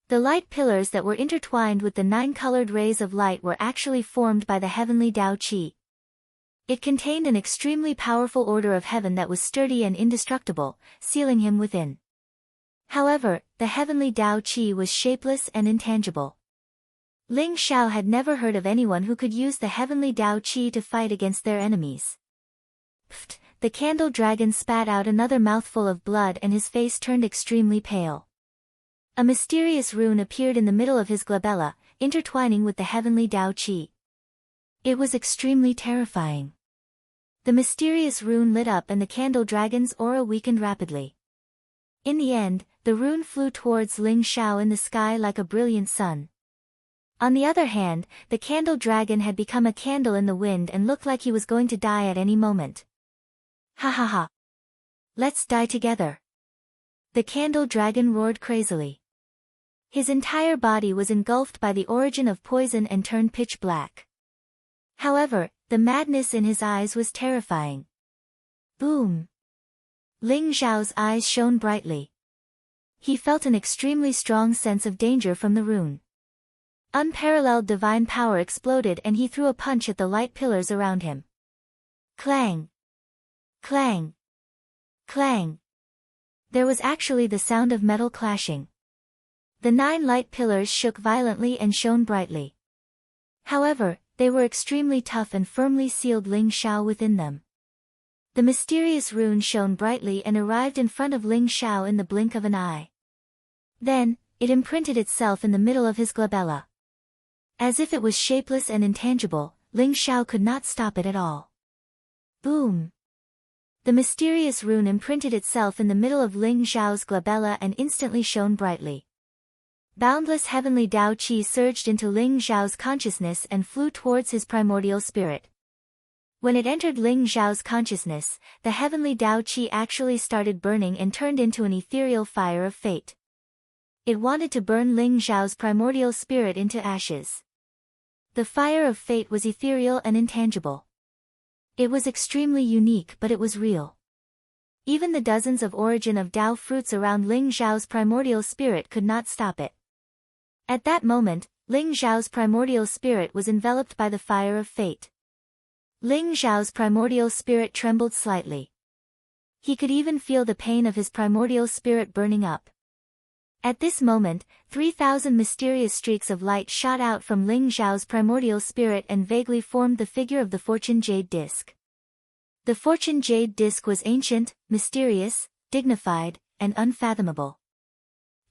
The light pillars that were intertwined with the 9-colored rays of light were actually formed by the Heavenly Dao Qi. It contained an extremely powerful order of heaven that was sturdy and indestructible, sealing him within. However, the Heavenly Dao Qi was shapeless and intangible. Ling Xiao had never heard of anyone who could use the Heavenly Dao Qi to fight against their enemies. Pfft! The candle dragon spat out another mouthful of blood and his face turned extremely pale. A mysterious rune appeared in the middle of his glabella, intertwining with the Heavenly Dao Qi. It was extremely terrifying. The mysterious rune lit up and the candle dragon's aura weakened rapidly. In the end, the rune flew towards Ling Xiao in the sky like a brilliant sun. On the other hand, the candle dragon had become a candle in the wind and looked like he was going to die at any moment. Ha ha ha! Let's die together! The candle dragon roared crazily. His entire body was engulfed by the origin of poison and turned pitch black. However, the madness in his eyes was terrifying. Boom! Ling Xiao's eyes shone brightly. He felt an extremely strong sense of danger from the rune. Unparalleled divine power exploded and he threw a punch at the light pillars around him. Clang! Clang! Clang! There was actually the sound of metal clashing. The 9 light pillars shook violently and shone brightly. However, they were extremely tough and firmly sealed Ling Xiao within them. The mysterious rune shone brightly and arrived in front of Ling Xiao in the blink of an eye. Then, it imprinted itself in the middle of his glabella. As if it was shapeless and intangible, Ling Xiao could not stop it at all. Boom! The mysterious rune imprinted itself in the middle of Ling Xiao's glabella and instantly shone brightly. Boundless heavenly Dao Qi surged into Ling Xiao's consciousness and flew towards his primordial spirit. When it entered Ling Xiao's consciousness, the heavenly Dao Qi actually started burning and turned into an ethereal fire of fate. It wanted to burn Ling Xiao's primordial spirit into ashes. The fire of fate was ethereal and intangible. It was extremely unique, but it was real. Even the dozens of origin of Dao fruits around Ling Xiao's primordial spirit could not stop it. At that moment, Ling Xiao's primordial spirit was enveloped by the fire of fate. Ling Xiao's primordial spirit trembled slightly. He could even feel the pain of his primordial spirit burning up. At this moment, 3,000 mysterious streaks of light shot out from Ling Xiao's primordial spirit and vaguely formed the figure of the Fortune Jade Disc. The Fortune Jade Disc was ancient, mysterious, dignified, and unfathomable.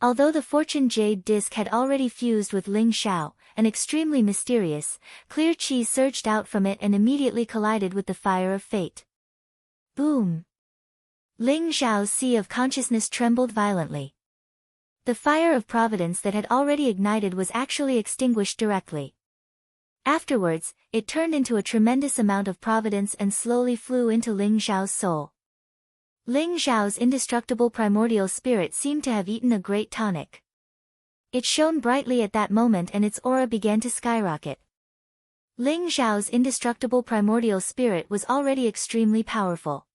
Although the Fortune Jade Disc had already fused with Ling Xiao, an extremely mysterious, clear chi surged out from it and immediately collided with the fire of fate. Boom! Ling Xiao's sea of consciousness trembled violently. The fire of providence that had already ignited was actually extinguished directly. Afterwards, it turned into a tremendous amount of providence and slowly flew into Ling Xiao's soul. Ling Xiao's indestructible primordial spirit seemed to have eaten a great tonic. It shone brightly at that moment and its aura began to skyrocket. Ling Xiao's indestructible primordial spirit was already extremely powerful.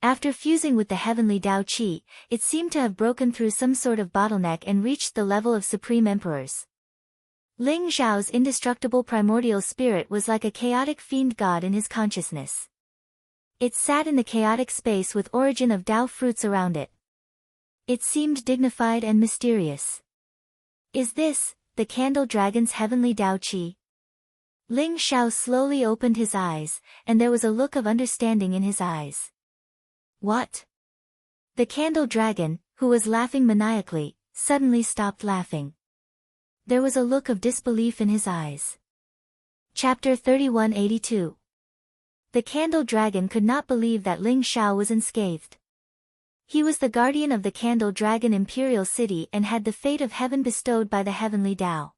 After fusing with the heavenly Dao Qi, it seemed to have broken through some sort of bottleneck and reached the level of supreme emperors. Ling Xiao's indestructible primordial spirit was like a chaotic fiend god in his consciousness. It sat in the chaotic space with origin of Dao fruits around it. It seemed dignified and mysterious. Is this, the candle dragon's heavenly Dao Qi? Ling Xiao slowly opened his eyes, and there was a look of understanding in his eyes. What? The candle dragon, who was laughing maniacally, suddenly stopped laughing. There was a look of disbelief in his eyes. Chapter 3182. The candle dragon could not believe that Ling Xiao was unscathed. He was the guardian of the candle dragon imperial city and had the fate of heaven bestowed by the heavenly Dao.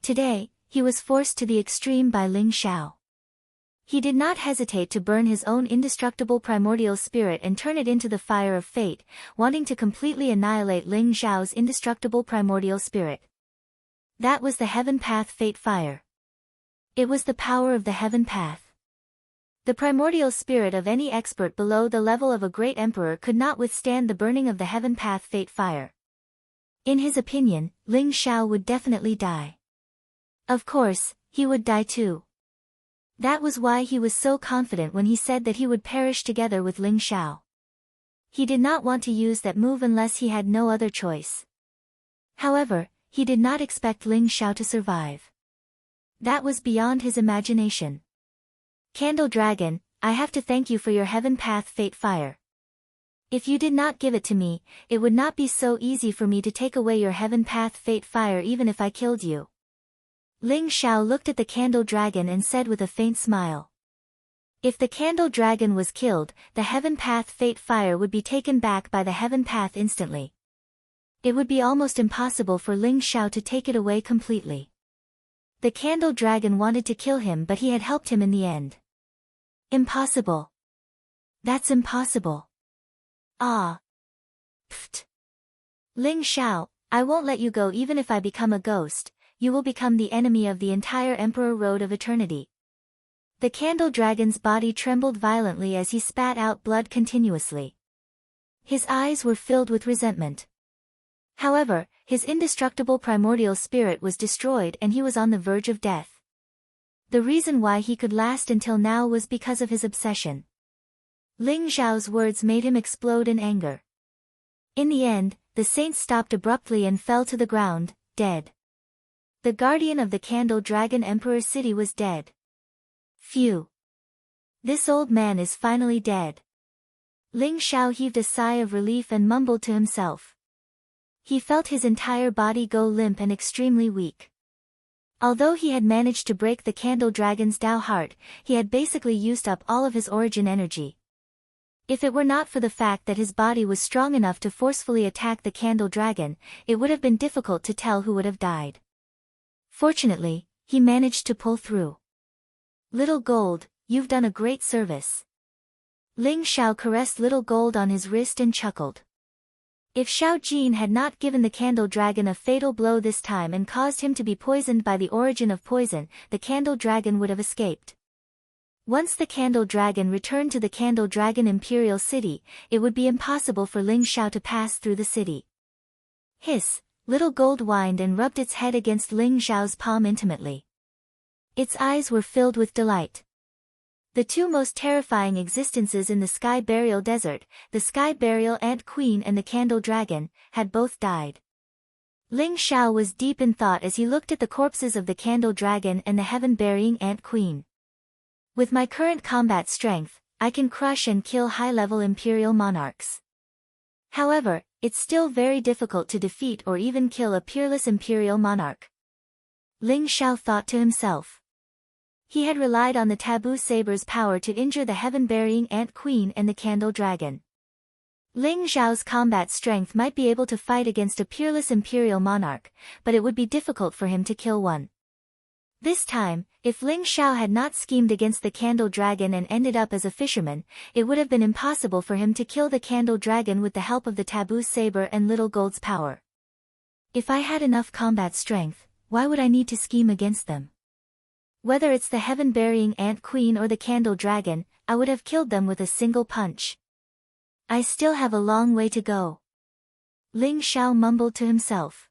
Today, he was forced to the extreme by Ling Xiao. He did not hesitate to burn his own indestructible primordial spirit and turn it into the fire of fate, wanting to completely annihilate Ling Xiao's indestructible primordial spirit. That was the Heaven Path Fate Fire. It was the power of the Heaven Path. The primordial spirit of any expert below the level of a great emperor could not withstand the burning of the Heaven Path Fate Fire. In his opinion, Ling Xiao would definitely die. Of course, he would die too. That was why he was so confident when he said that he would perish together with Ling Xiao. He did not want to use that move unless he had no other choice. However, he did not expect Ling Xiao to survive. That was beyond his imagination. Candle Dragon, I have to thank you for your Heaven Path Fate Fire. If you did not give it to me, it would not be so easy for me to take away your Heaven Path Fate Fire even if I killed you. Ling Xiao looked at the candle dragon and said with a faint smile. If the candle dragon was killed, the Heaven Path Fate Fire would be taken back by the Heaven Path instantly. It would be almost impossible for Ling Xiao to take it away completely. The candle dragon wanted to kill him but he had helped him in the end. Impossible. That's impossible. Ah. Pfft. Ling Xiao, I won't let you go even if I become a ghost. You will become the enemy of the entire Emperor Road of Eternity. The candle dragon's body trembled violently as he spat out blood continuously. His eyes were filled with resentment. However, his indestructible primordial spirit was destroyed and he was on the verge of death. The reason why he could last until now was because of his obsession. Ling Xiao's words made him explode in anger. In the end, the saint stopped abruptly and fell to the ground, dead. The guardian of the Candle Dragon Emperor City was dead. Phew. This old man is finally dead. Ling Xiao heaved a sigh of relief and mumbled to himself. He felt his entire body go limp and extremely weak. Although he had managed to break the Candle Dragon's Dao heart, he had basically used up all of his origin energy. If it were not for the fact that his body was strong enough to forcefully attack the Candle Dragon, it would have been difficult to tell who would have died. Fortunately, he managed to pull through. Little Gold, you've done a great service. Ling Xiao caressed Little Gold on his wrist and chuckled. If Xiao Jin had not given the Candle Dragon a fatal blow this time and caused him to be poisoned by the origin of poison, the Candle Dragon would have escaped. Once the Candle Dragon returned to the Candle Dragon Imperial City, it would be impossible for Ling Xiao to pass through the city. Hiss. Little Gold whined and rubbed its head against Ling Xiao's palm intimately. Its eyes were filled with delight. The two most terrifying existences in the Sky Burial Desert, the Sky Burial Ant Queen and the Candle Dragon, had both died. Ling Xiao was deep in thought as he looked at the corpses of the Candle Dragon and the Heaven-Burying Ant Queen. With my current combat strength, I can crush and kill high-level Imperial monarchs. However, it's still very difficult to defeat or even kill a peerless Imperial monarch. Ling Xiao thought to himself. He had relied on the taboo saber's power to injure the Heaven-Burying Ant Queen and the Candle Dragon. Ling Xiao's combat strength might be able to fight against a peerless Imperial monarch, but it would be difficult for him to kill one. This time, if Ling Xiao had not schemed against the Candle Dragon and ended up as a fisherman, it would have been impossible for him to kill the Candle Dragon with the help of the taboo saber and Little Gold's power. If I had enough combat strength, why would I need to scheme against them? Whether it's the Heaven-Burying Ant Queen or the Candle Dragon, I would have killed them with a single punch. I still have a long way to go. Ling Xiao mumbled to himself.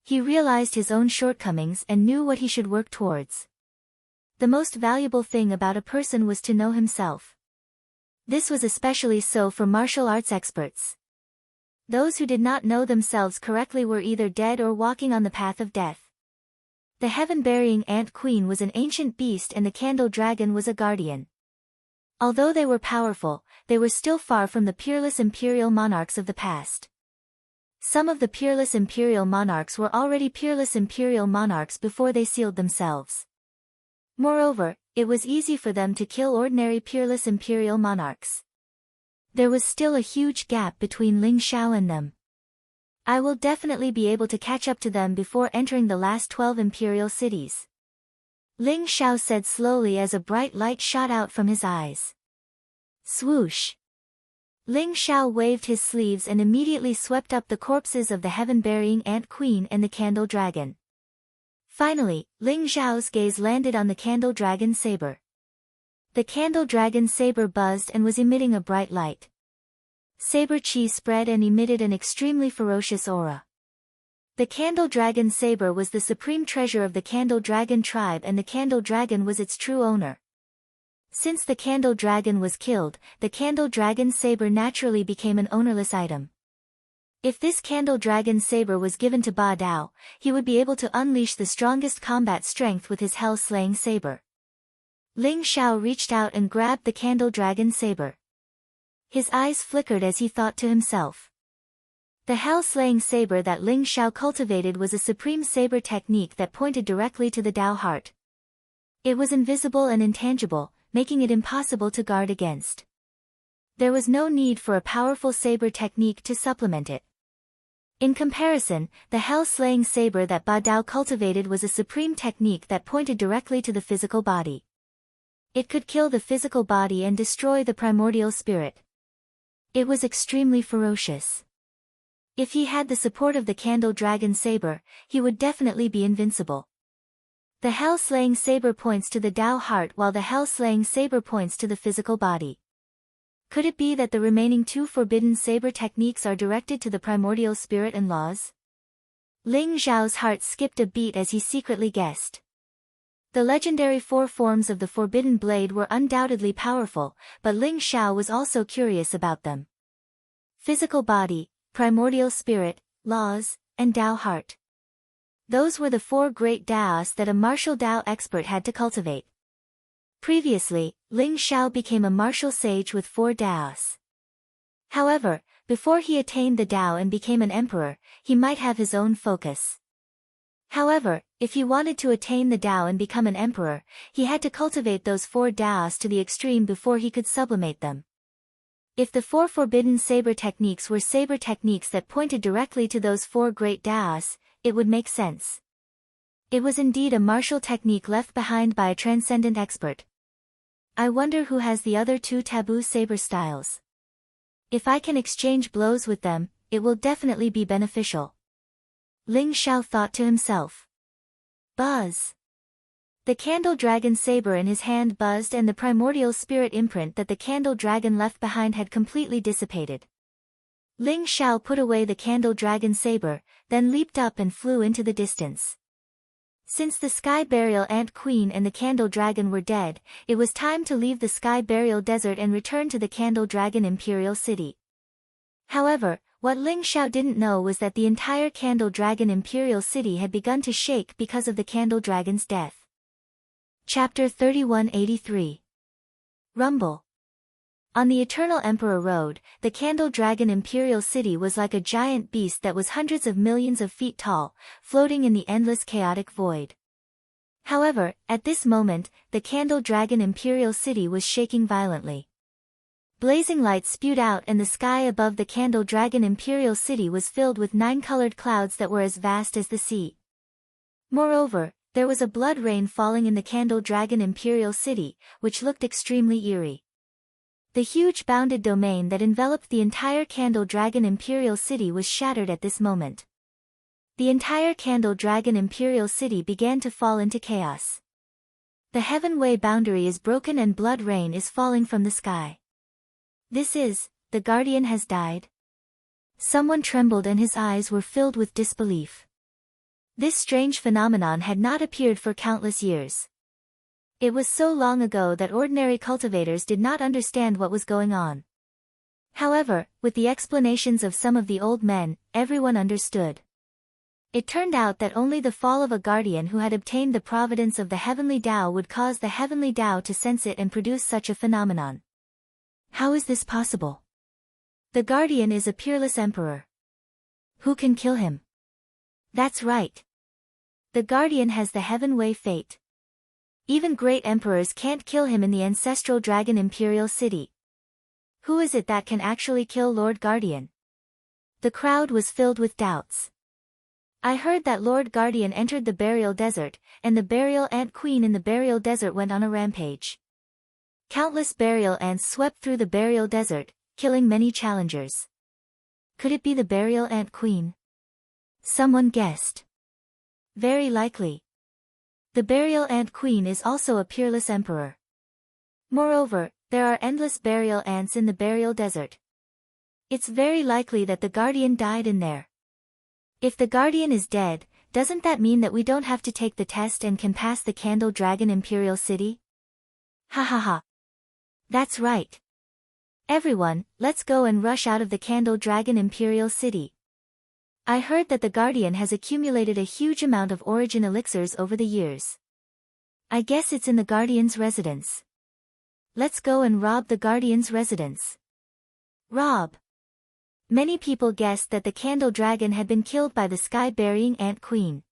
He realized his own shortcomings and knew what he should work towards. The most valuable thing about a person was to know himself. This was especially so for martial arts experts. Those who did not know themselves correctly were either dead or walking on the path of death. The Heaven-Burying Ant Queen was an ancient beast and the Candle Dragon was a guardian. Although they were powerful, they were still far from the peerless imperial monarchs of the past. Some of the peerless imperial monarchs were already peerless imperial monarchs before they sealed themselves. Moreover, it was easy for them to kill ordinary peerless imperial monarchs. There was still a huge gap between Ling Xiao and them. I will definitely be able to catch up to them before entering the last 12 imperial cities. Ling Xiao said slowly as a bright light shot out from his eyes. Swoosh! Ling Xiao waved his sleeves and immediately swept up the corpses of the Heaven-Burying Ant Queen and the Candle Dragon. Finally, Ling Xiao's gaze landed on the Candle Dragon saber. The Candle Dragon saber buzzed and was emitting a bright light. Saber chi spread and emitted an extremely ferocious aura. The Candle Dragon saber was the supreme treasure of the Candle Dragon tribe and the Candle Dragon was its true owner. Since the Candle Dragon was killed, the Candle Dragon saber naturally became an ownerless item. If this Candle Dragon saber was given to Ba Dao, he would be able to unleash the strongest combat strength with his hell-slaying saber. Ling Xiao reached out and grabbed the Candle Dragon saber. His eyes flickered as he thought to himself. The hell-slaying saber that Ling Xiao cultivated was a supreme saber technique that pointed directly to the Dao heart. It was invisible and intangible, making it impossible to guard against. There was no need for a powerful saber technique to supplement it. In comparison, the hell-slaying saber that Ba Dao cultivated was a supreme technique that pointed directly to the physical body. It could kill the physical body and destroy the primordial spirit. It was extremely ferocious. If he had the support of the Candle Dragon saber, he would definitely be invincible. The hell-slaying saber points to the Dao heart while the hell-slaying saber points to the physical body. Could it be that the remaining two forbidden saber techniques are directed to the primordial spirit and laws? Ling Xiao's heart skipped a beat as he secretly guessed. The legendary 4 forms of the Forbidden Blade were undoubtedly powerful, but Ling Xiao was also curious about them. Physical body, primordial spirit, laws, and Dao heart. Those were the 4 great Daos that a martial Dao expert had to cultivate. Previously, Ling Xiao became a martial sage with 4 Daos. However, before he attained the Dao and became an emperor, he might have his own focus. However, if he wanted to attain the Dao and become an emperor, he had to cultivate those 4 Daos to the extreme before he could sublimate them. If the 4 forbidden saber techniques were saber techniques that pointed directly to those 4 great Daos, it would make sense. It was indeed a martial technique left behind by a transcendent expert. I wonder who has the other 2 taboo saber styles. If I can exchange blows with them, it will definitely be beneficial. Ling Xiao thought to himself. Buzz! The Candle Dragon saber in his hand buzzed and the primordial spirit imprint that the Candle Dragon left behind had completely dissipated. Ling Xiao put away the Candle Dragon saber, then leaped up and flew into the distance. Since the Sky Burial Ant Queen and the Candle Dragon were dead, it was time to leave the Sky Burial Desert and return to the Candle Dragon Imperial City. However, what Ling Xiao didn't know was that the entire Candle Dragon Imperial City had begun to shake because of the Candle Dragon's death. Chapter 3183. Rumble. On the Eternal Emperor Road, the Candle Dragon Imperial City was like a giant beast that was hundreds of millions of feet tall, floating in the endless chaotic void. However, at this moment, the Candle Dragon Imperial City was shaking violently. Blazing lights spewed out and the sky above the Candle Dragon Imperial City was filled with 9-colored clouds that were as vast as the sea. Moreover, there was a blood rain falling in the Candle Dragon Imperial City, which looked extremely eerie. The huge bounded domain that enveloped the entire Candle Dragon Imperial City was shattered at this moment. The entire Candle Dragon Imperial City began to fall into chaos. The heaven-way boundary is broken and blood rain is falling from the sky. The Guardian has died? Someone trembled and his eyes were filled with disbelief. This strange phenomenon had not appeared for countless years. It was so long ago that ordinary cultivators did not understand what was going on. However, with the explanations of some of the old men, everyone understood. It turned out that only the fall of a guardian who had obtained the providence of the heavenly Tao would cause the heavenly Tao to sense it and produce such a phenomenon. How is this possible? The guardian is a peerless emperor. Who can kill him? That's right. The guardian has the heaven-way fate. Even great emperors can't kill him in the ancestral Dragon Imperial City. Who is it that can actually kill Lord Guardian? The crowd was filled with doubts. I heard that Lord Guardian entered the Burial Desert, and the Burial Ant Queen in the Burial Desert went on a rampage. Countless burial ants swept through the Burial Desert, killing many challengers. Could it be the Burial Ant Queen? Someone guessed. Very likely. The Burial Ant Queen is also a peerless emperor. Moreover, there are endless burial ants in the Burial Desert. It's very likely that the Guardian died in there. If the Guardian is dead, doesn't that mean that we don't have to take the test and can pass the Candle Dragon Imperial City? Ha ha ha. That's right. Everyone, let's go and rush out of the Candle Dragon Imperial City. I heard that the Guardian has accumulated a huge amount of origin elixirs over the years. I guess it's in the Guardian's residence. Let's go and rob the Guardian's residence. Rob. Many people guessed that the Candle Dragon had been killed by the sky-burying Ant Queen.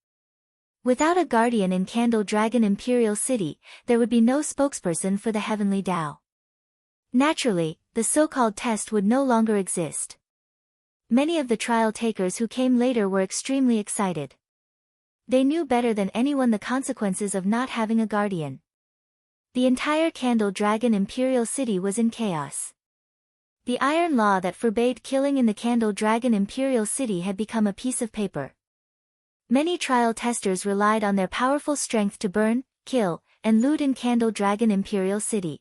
Without a Guardian in Candle Dragon Imperial City, there would be no spokesperson for the Heavenly Tao. Naturally, the so-called test would no longer exist. Many of the trial takers who came later were extremely excited. They knew better than anyone the consequences of not having a guardian. The entire Candle Dragon Imperial City was in chaos. The iron law that forbade killing in the Candle Dragon Imperial City had become a piece of paper. Many trial testers relied on their powerful strength to burn, kill, and loot in Candle Dragon Imperial City.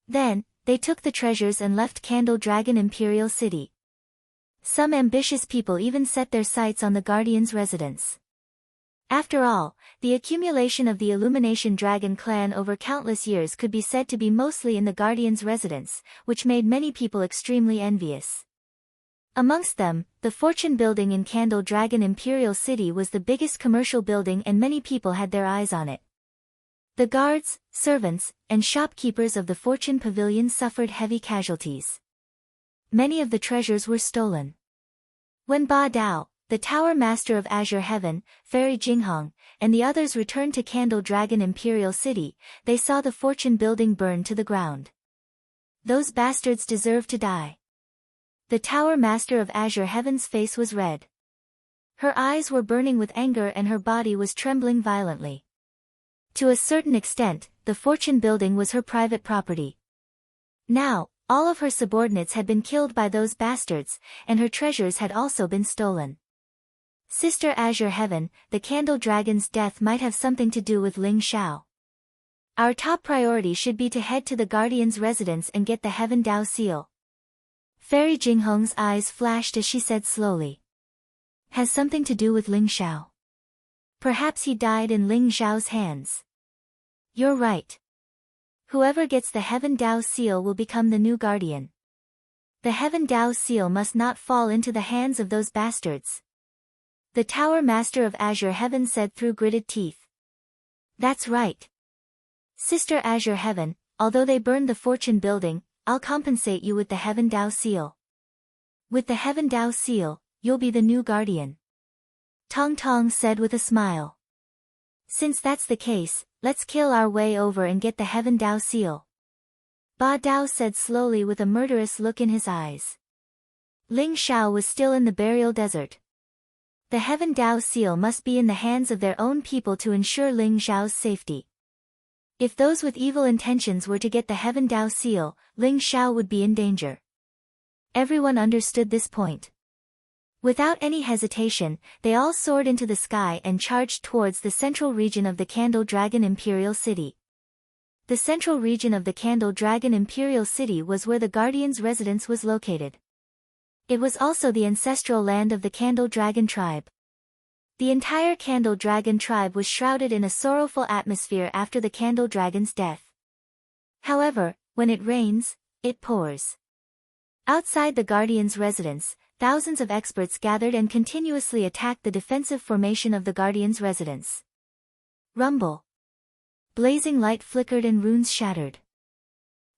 Then, they took the treasures and left Candle Dragon Imperial City. Some ambitious people even set their sights on the Guardian's residence. After all, the accumulation of the Illumination Dragon clan over countless years could be said to be mostly in the Guardian's residence, which made many people extremely envious. Amongst them, the Fortune Building in Candle Dragon Imperial City was the biggest commercial building and many people had their eyes on it. The guards, servants, and shopkeepers of the Fortune Pavilion suffered heavy casualties. Many of the treasures were stolen. When Ba Dao, the Tower Master of Azure Heaven, Fairy Jinghong, and the others returned to Candle Dragon Imperial City, they saw the Fortune Building burn to the ground. Those bastards deserve to die. The Tower Master of Azure Heaven's face was red. Her eyes were burning with anger and her body was trembling violently. To a certain extent, the Fortune Building was her private property. Now, all of her subordinates had been killed by those bastards, and her treasures had also been stolen. Sister Azure Heaven, the Candle Dragon's death might have something to do with Ling Xiao. Our top priority should be to head to the Guardian's residence and get the Heaven Dao seal. Fairy Jinghong's eyes flashed as she said slowly. Has something to do with Ling Xiao? Perhaps he died in Ling Xiao's hands. You're right. Whoever gets the Heaven Dao seal will become the new guardian. The Heaven Dao seal must not fall into the hands of those bastards. The Tower Master of Azure Heaven said through gritted teeth. That's right. Sister Azure Heaven, although they burned the fortune building, I'll compensate you with the Heaven Dao seal. With the Heaven Dao seal, you'll be the new guardian. Tong Tong said with a smile. Since that's the case, let's kill our way over and get the Heaven Dao seal. Ba Dao said slowly with a murderous look in his eyes. Ling Xiao was still in the burial desert. The Heaven Dao seal must be in the hands of their own people to ensure Ling Xiao's safety. If those with evil intentions were to get the Heaven Dao seal, Ling Xiao would be in danger. Everyone understood this point. Without any hesitation, they all soared into the sky and charged towards the central region of the Candle Dragon Imperial City. The central region of the Candle Dragon Imperial City was where the Guardian's residence was located. It was also the ancestral land of the Candle Dragon tribe. The entire Candle Dragon tribe was shrouded in a sorrowful atmosphere after the Candle Dragon's death. However, when it rains, it pours. Outside the Guardian's residence, thousands of experts gathered and continuously attacked the defensive formation of the Guardian's residence. Rumble. Blazing light flickered and runes shattered.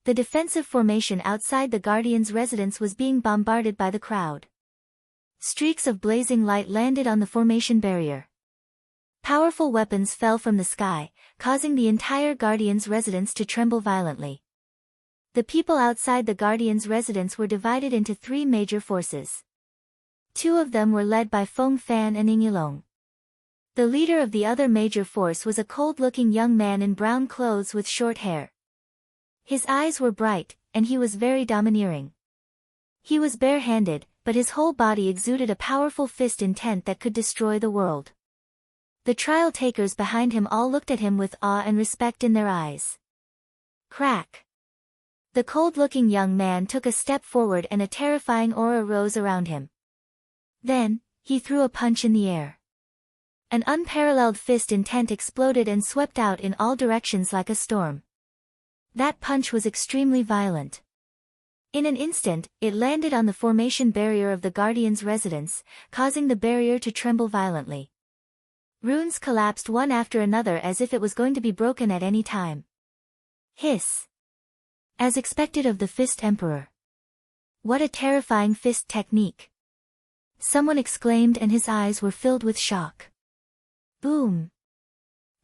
The defensive formation outside the Guardian's residence was being bombarded by the crowd. Streaks of blazing light landed on the formation barrier. Powerful weapons fell from the sky, causing the entire Guardian's residence to tremble violently. The people outside the Guardian's residence were divided into three major forces. Two of them were led by Feng Fan and Ying Yilong. The leader of the other major force was a cold-looking young man in brown clothes with short hair. His eyes were bright, and he was very domineering. He was bare-handed, but his whole body exuded a powerful fist intent that could destroy the world. The trial takers behind him all looked at him with awe and respect in their eyes. Crack! The cold-looking young man took a step forward and a terrifying aura rose around him. Then, he threw a punch in the air. An unparalleled fist intent exploded and swept out in all directions like a storm. That punch was extremely violent. In an instant, it landed on the formation barrier of the Guardian's residence, causing the barrier to tremble violently. Runes collapsed one after another as if it was going to be broken at any time. Hiss! As expected of the Fist Emperor. What a terrifying fist technique! Someone exclaimed and his eyes were filled with shock. Boom!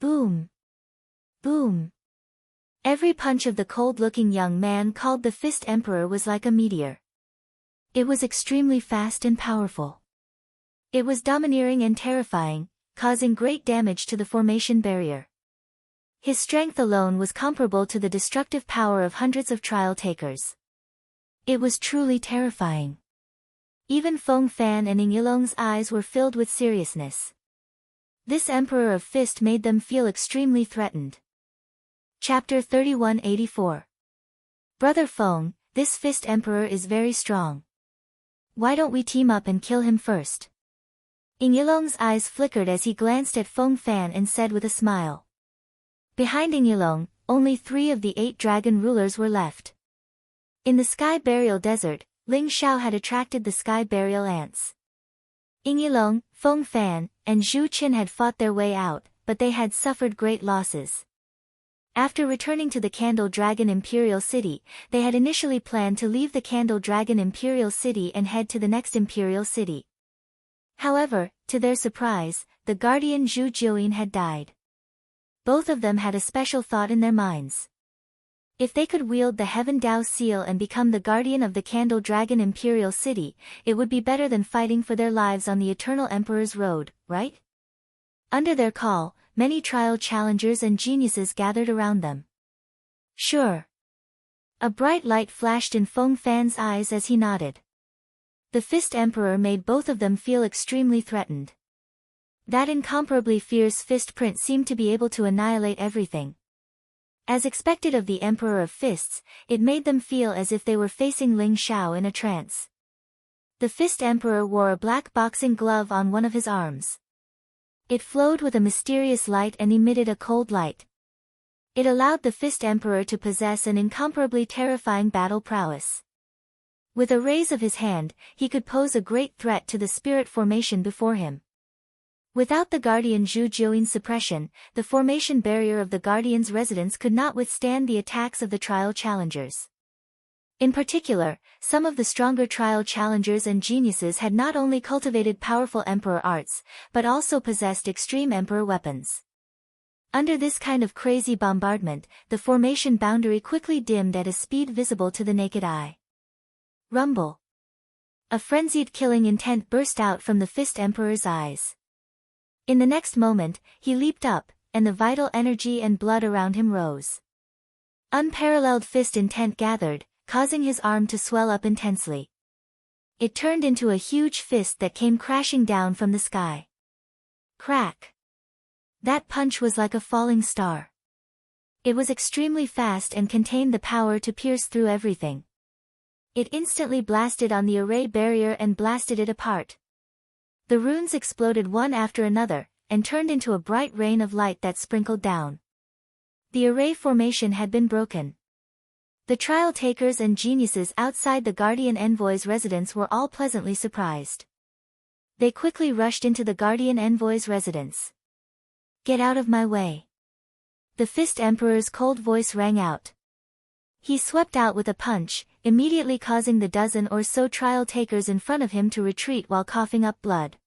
Boom! Boom! Every punch of the cold-looking young man called the Fist Emperor was like a meteor. It was extremely fast and powerful. It was domineering and terrifying, causing great damage to the formation barrier. His strength alone was comparable to the destructive power of hundreds of trial takers. It was truly terrifying. Even Feng Fan and Ying Yilong's eyes were filled with seriousness. This Emperor of Fist made them feel extremely threatened. Chapter 3184. Brother Feng, this Fist Emperor is very strong. Why don't we team up and kill him first? Ying Yilong's eyes flickered as he glanced at Feng Fan and said with a smile. Behind Ying Yilong, only 3 of the 8 dragon rulers were left. In the Sky Burial Desert, Ling Xiao had attracted the Sky Burial Ants. Ying Yilong, Feng Fan, and Zhu Qin had fought their way out, but they had suffered great losses. After returning to the Candle Dragon Imperial City, they had initially planned to leave the Candle Dragon Imperial City and head to the next Imperial City. However, to their surprise, the guardian Zhu Jiuyin had died. Both of them had a special thought in their minds. If they could wield the Heaven Dao seal and become the guardian of the Candle Dragon Imperial City, it would be better than fighting for their lives on the Eternal Emperor's road, right? Under their call, many trial challengers and geniuses gathered around them. Sure. A bright light flashed in Feng Fan's eyes as he nodded. The Fist Emperor made both of them feel extremely threatened. That incomparably fierce fist print seemed to be able to annihilate everything. As expected of the Emperor of Fists, it made them feel as if they were facing Ling Xiao in a trance. The Fist Emperor wore a black boxing glove on one of his arms. It flowed with a mysterious light and emitted a cold light. It allowed the Fist Emperor to possess an incomparably terrifying battle prowess. With a raise of his hand, he could pose a great threat to the spirit formation before him. Without the Guardian Zhu Jiuyin's suppression, the formation barrier of the Guardian's residence could not withstand the attacks of the trial challengers. In particular, some of the stronger trial challengers and geniuses had not only cultivated powerful emperor arts, but also possessed extreme emperor weapons. Under this kind of crazy bombardment, the formation boundary quickly dimmed at a speed visible to the naked eye. Rumble. A frenzied killing intent burst out from the Fist Emperor's eyes. In the next moment, he leaped up, and the vital energy and blood around him rose. Unparalleled fist intent gathered, causing his arm to swell up intensely. It turned into a huge fist that came crashing down from the sky. Crack! That punch was like a falling star. It was extremely fast and contained the power to pierce through everything. It instantly blasted on the array barrier and blasted it apart. The runes exploded one after another, and turned into a bright rain of light that sprinkled down. The array formation had been broken. The trial takers and geniuses outside the Guardian Envoy's residence were all pleasantly surprised. They quickly rushed into the Guardian Envoy's residence. "Get out of my way!" The Fist Emperor's cold voice rang out. He swept out with a punch, immediately causing the dozen or so trial takers in front of him to retreat while coughing up blood.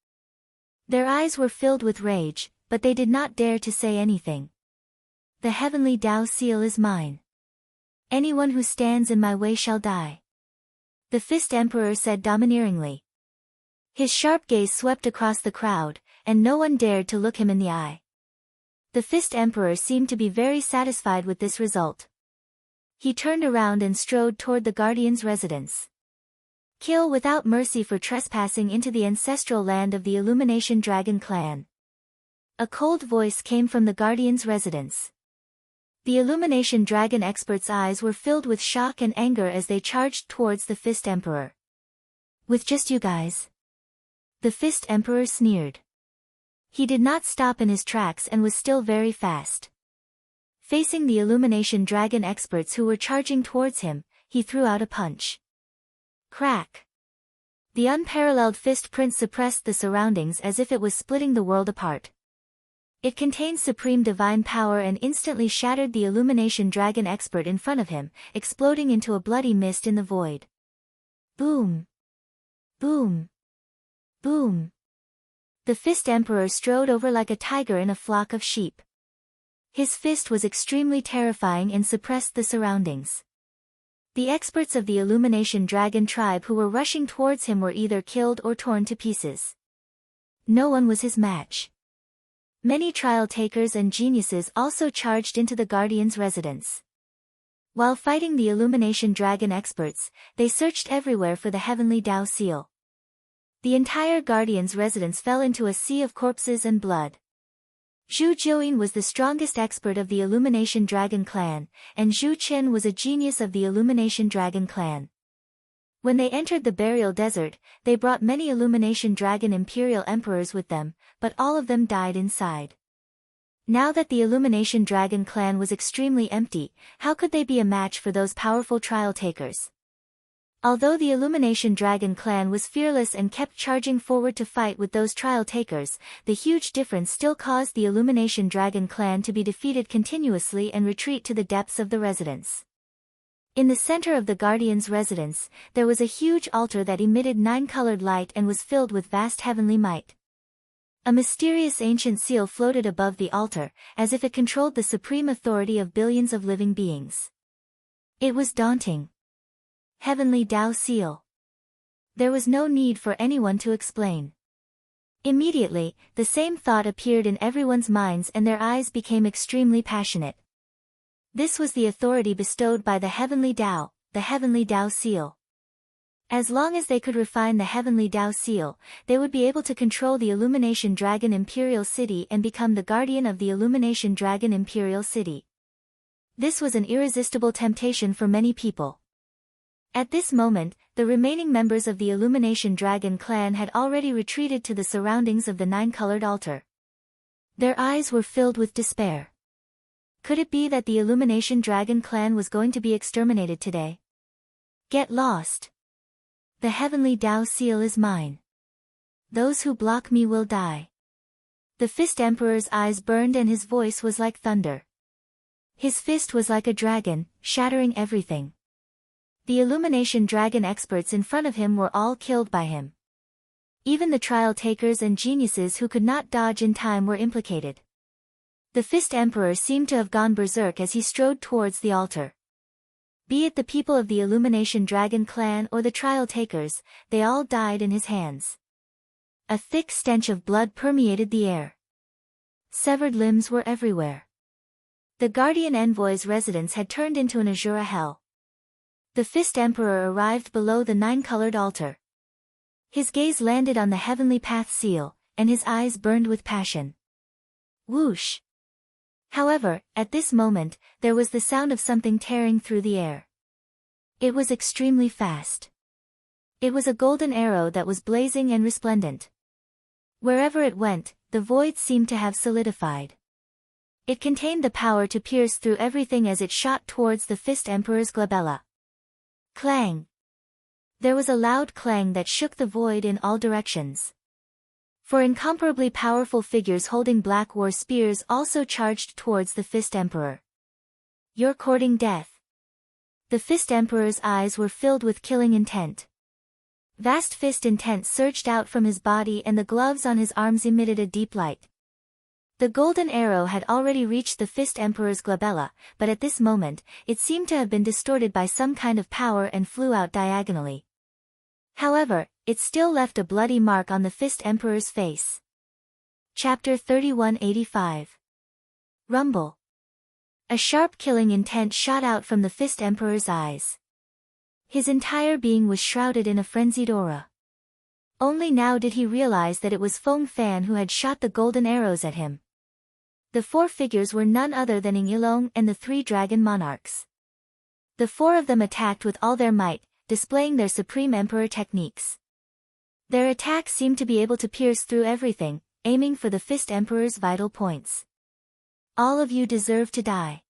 Their eyes were filled with rage, but they did not dare to say anything. "The heavenly Tao seal is mine. Anyone who stands in my way shall die," the Fist Emperor said domineeringly. His sharp gaze swept across the crowd, and no one dared to look him in the eye. The Fist Emperor seemed to be very satisfied with this result. He turned around and strode toward the Guardian's residence. "Kill without mercy for trespassing into the ancestral land of the Illumination Dragon clan." A cold voice came from the Guardian's residence. The Illumination Dragon experts' eyes were filled with shock and anger as they charged towards the Fist Emperor. "With just you guys?" The Fist Emperor sneered. He did not stop in his tracks and was still very fast. Facing the Illumination Dragon experts who were charging towards him, he threw out a punch. Crack! The unparalleled fist print suppressed the surroundings as if it was splitting the world apart. It contained supreme divine power and instantly shattered the Illumination Dragon expert in front of him, exploding into a bloody mist in the void. Boom! Boom! Boom! The Fist Emperor strode over like a tiger in a flock of sheep. His fist was extremely terrifying and suppressed the surroundings. The experts of the Illumination Dragon tribe who were rushing towards him were either killed or torn to pieces. No one was his match. Many trial takers and geniuses also charged into the Guardian's residence. While fighting the Illumination Dragon experts, they searched everywhere for the Heavenly Tao seal. The entire Guardian's residence fell into a sea of corpses and blood. Zhu Jiuyin was the strongest expert of the Illumination Dragon clan, and Zhu Qin was a genius of the Illumination Dragon clan. When they entered the burial desert, they brought many Illumination Dragon Imperial Emperors with them, but all of them died inside. Now that the Illumination Dragon clan was extremely empty, how could they be a match for those powerful trial takers? Although the Illumination Dragon clan was fearless and kept charging forward to fight with those trial takers, the huge difference still caused the Illumination Dragon clan to be defeated continuously and retreat to the depths of the residence. In the center of the Guardian's residence, there was a huge altar that emitted 9-colored light and was filled with vast heavenly might. A mysterious ancient seal floated above the altar, as if it controlled the supreme authority of billions of living beings. It was daunting. Heavenly Tao seal. There was no need for anyone to explain. Immediately, the same thought appeared in everyone's minds and their eyes became extremely passionate. This was the authority bestowed by the Heavenly Tao, the Heavenly Tao seal. As long as they could refine the Heavenly Tao seal, they would be able to control the Illumination Dragon Imperial City and become the guardian of the Illumination Dragon Imperial City. This was an irresistible temptation for many people. At this moment, the remaining members of the Illumination Dragon clan had already retreated to the surroundings of the 9-colored altar. Their eyes were filled with despair. Could it be that the Illumination Dragon clan was going to be exterminated today? Get lost. The heavenly Tao seal is mine. Those who block me will die. The Fist Emperor's eyes burned and his voice was like thunder. His fist was like a dragon, shattering everything. The Illumination Dragon experts in front of him were all killed by him. Even the trial takers and geniuses who could not dodge in time were implicated. The Fist Emperor seemed to have gone berserk as he strode towards the altar. Be it the people of the Illumination Dragon clan or the trial takers, they all died in his hands. A thick stench of blood permeated the air. Severed limbs were everywhere. The Guardian Envoy's residence had turned into an Azura hell. The Fist Emperor arrived below the nine-colored altar. His gaze landed on the Heavenly Path seal, and his eyes burned with passion. Whoosh! However, at this moment, there was the sound of something tearing through the air. It was extremely fast. It was a golden arrow that was blazing and resplendent. Wherever it went, the void seemed to have solidified. It contained the power to pierce through everything as it shot towards the Fist Emperor's glabella. Clang! There was a loud clang that shook the void in all directions. Four incomparably powerful figures holding black war spears also charged towards the Fist Emperor. You're courting death. The Fist Emperor's eyes were filled with killing intent. Vast fist intent surged out from his body and the gloves on his arms emitted a deep light. The golden arrow had already reached the Fist Emperor's glabella, but at this moment, it seemed to have been distorted by some kind of power and flew out diagonally. However, it still left a bloody mark on the Fist Emperor's face. Chapter 3185. Rumble. A sharp killing intent shot out from the Fist Emperor's eyes. His entire being was shrouded in a frenzied aura. Only now did he realize that it was Feng Fan who had shot the golden arrows at him. The four figures were none other than Ying Yilong and the three dragon monarchs. The four of them attacked with all their might, displaying their Supreme Emperor techniques. Their attack seemed to be able to pierce through everything, aiming for the Fist Emperor's vital points. All of you deserve to die.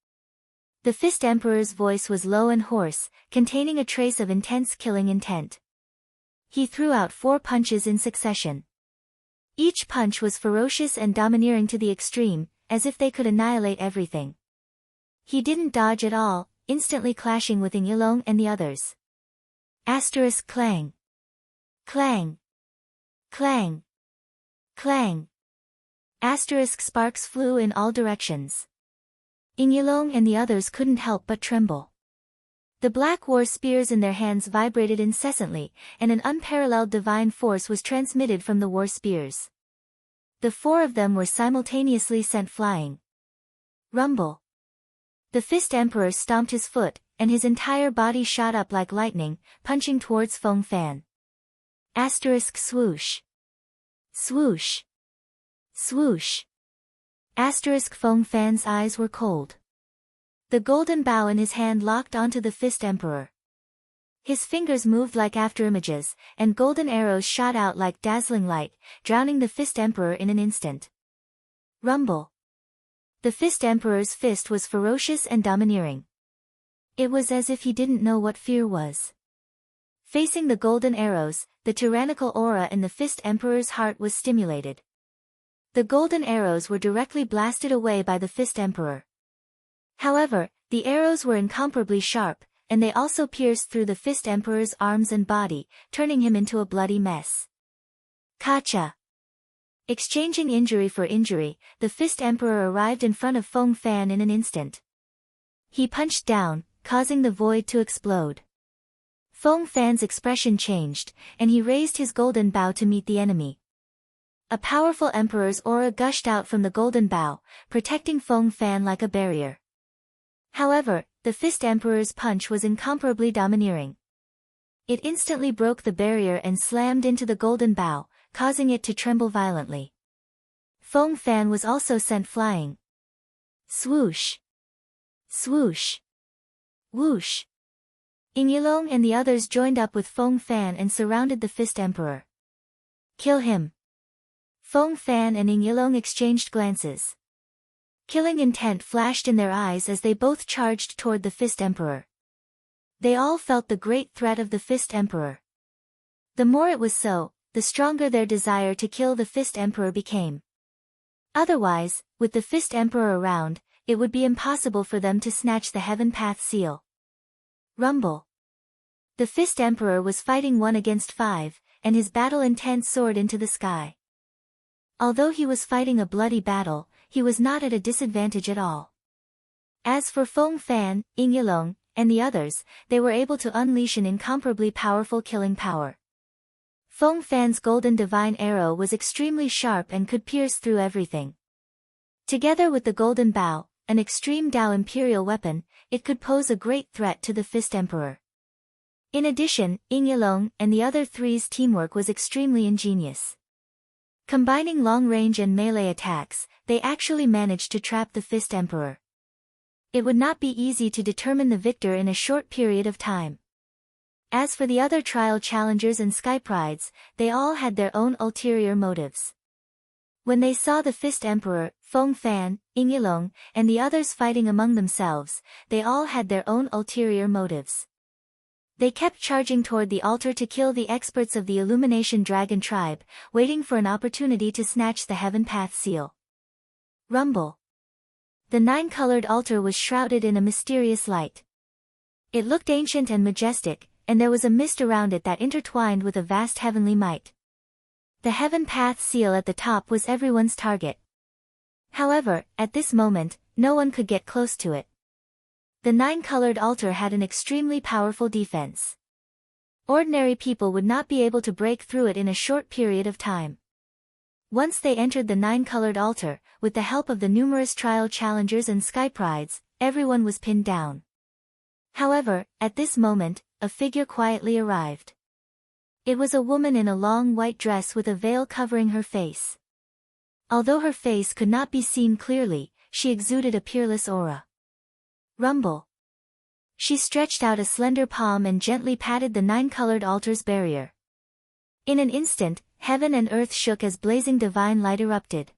The Fist Emperor's voice was low and hoarse, containing a trace of intense killing intent. He threw out 4 punches in succession. Each punch was ferocious and domineering to the extreme, as if they could annihilate everything. He didn't dodge at all, instantly clashing with Ying Yilong and the others. Asterisk clang. Clang. Clang. Clang. Asterisk sparks flew in all directions. Ying Yilong and the others couldn't help but tremble. The black war spears in their hands vibrated incessantly, and an unparalleled divine force was transmitted from the war spears. The 4 of them were simultaneously sent flying. Rumble. The Fist Emperor stomped his foot, and his entire body shot up like lightning, punching towards Feng Fan. Asterisk swoosh. Swoosh. Swoosh. Asterisk Feng Fan's eyes were cold. The golden bow in his hand locked onto the Fist Emperor. His fingers moved like afterimages, and golden arrows shot out like dazzling light, drowning the Fist Emperor in an instant. Rumble. The Fist Emperor's fist was ferocious and domineering. It was as if he didn't know what fear was. Facing the golden arrows, the tyrannical aura in the Fist Emperor's heart was stimulated. The golden arrows were directly blasted away by the Fist Emperor. However, the arrows were incomparably sharp, and they also pierced through the Fist Emperor's arms and body, turning him into a bloody mess. Kacha! Exchanging injury for injury, the Fist Emperor arrived in front of Feng Fan in an instant. He punched down, causing the void to explode. Feng Fan's expression changed, and he raised his golden bow to meet the enemy. A powerful Emperor's aura gushed out from the golden bow, protecting Feng Fan like a barrier. However, the Fist Emperor's punch was incomparably domineering. It instantly broke the barrier and slammed into the golden bow, causing it to tremble violently. Feng Fan was also sent flying. Swoosh! Swoosh! Whoosh! Ying Yilong and the others joined up with Feng Fan and surrounded the Fist Emperor. Kill him! Feng Fan and Ying Yilong exchanged glances. Killing intent flashed in their eyes as they both charged toward the Fist Emperor. They all felt the great threat of the Fist Emperor. The more it was so, the stronger their desire to kill the Fist Emperor became. Otherwise, with the Fist Emperor around, it would be impossible for them to snatch the Heaven Path Seal. Rumble. The Fist Emperor was fighting 1 against 5, and his battle intent soared into the sky. Although he was fighting a bloody battle, he was not at a disadvantage at all. As for Feng Fan, Ying Yilong, and the others, they were able to unleash an incomparably powerful killing power. Feng Fan's golden divine arrow was extremely sharp and could pierce through everything. Together with the golden bow, an extreme Dao imperial weapon, it could pose a great threat to the Fist Emperor. In addition, Ying Yilong and the other three's teamwork was extremely ingenious. Combining long-range and melee attacks, they actually managed to trap the Fist Emperor. It would not be easy to determine the victor in a short period of time. As for the other trial challengers and Sky Prides, they all had their own ulterior motives. When they saw the Fist Emperor, Feng Fan, Ying Yilong, and the others fighting among themselves, they all had their own ulterior motives. They kept charging toward the altar to kill the experts of the Illumination Dragon tribe, waiting for an opportunity to snatch the Heaven Path Seal. Rumble. The 9-colored altar was shrouded in a mysterious light. It looked ancient and majestic, and there was a mist around it that intertwined with a vast heavenly might. The Heaven Path Seal at the top was everyone's target. However, at this moment, no one could get close to it. The 9-colored altar had an extremely powerful defense. Ordinary people would not be able to break through it in a short period of time. Once they entered the 9-colored altar, with the help of the numerous trial challengers and Sky Prides, everyone was pinned down. However, at this moment, a figure quietly arrived. It was a woman in a long white dress with a veil covering her face. Although her face could not be seen clearly, she exuded a peerless aura. Rumble. She stretched out a slender palm and gently patted the 9-colored altar's barrier. In an instant, heaven and earth shook as blazing divine light erupted.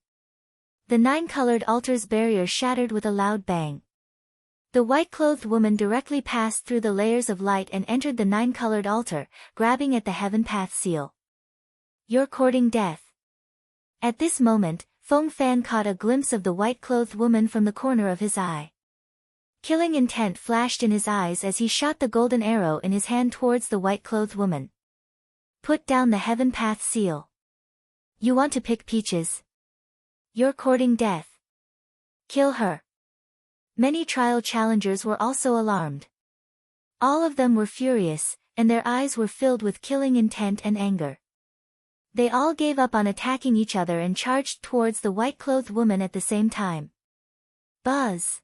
The 9-colored altar's barrier shattered with a loud bang. The white-clothed woman directly passed through the layers of light and entered the 9-colored altar, grabbing at the Heaven Path Seal. "You're courting death." At this moment, Feng Fan caught a glimpse of the white-clothed woman from the corner of his eye. Killing intent flashed in his eyes as he shot the golden arrow in his hand towards the white-clothed woman. "Put down the Heaven Path Seal. You want to pick peaches? You're courting death. Kill her." Many trial challengers were also alarmed. All of them were furious, and their eyes were filled with killing intent and anger. They all gave up on attacking each other and charged towards the white-clothed woman at the same time. Buzz!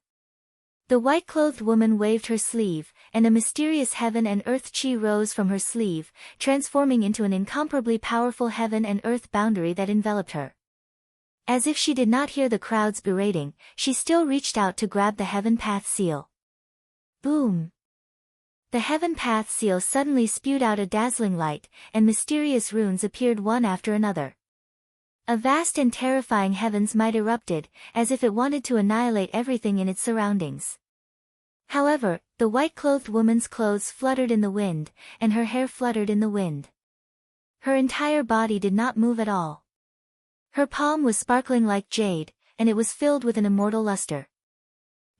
The white-clothed woman waved her sleeve, and a mysterious heaven and earth chi rose from her sleeve, transforming into an incomparably powerful heaven and earth boundary that enveloped her. As if she did not hear the crowd's berating, she still reached out to grab the Heaven Path Seal. Boom! The Heaven Path Seal suddenly spewed out a dazzling light, and mysterious runes appeared one after another. A vast and terrifying heaven's might erupted, as if it wanted to annihilate everything in its surroundings. However, the white-clothed woman's clothes fluttered in the wind, and her hair fluttered in the wind. Her entire body did not move at all. Her palm was sparkling like jade, and it was filled with an immortal luster.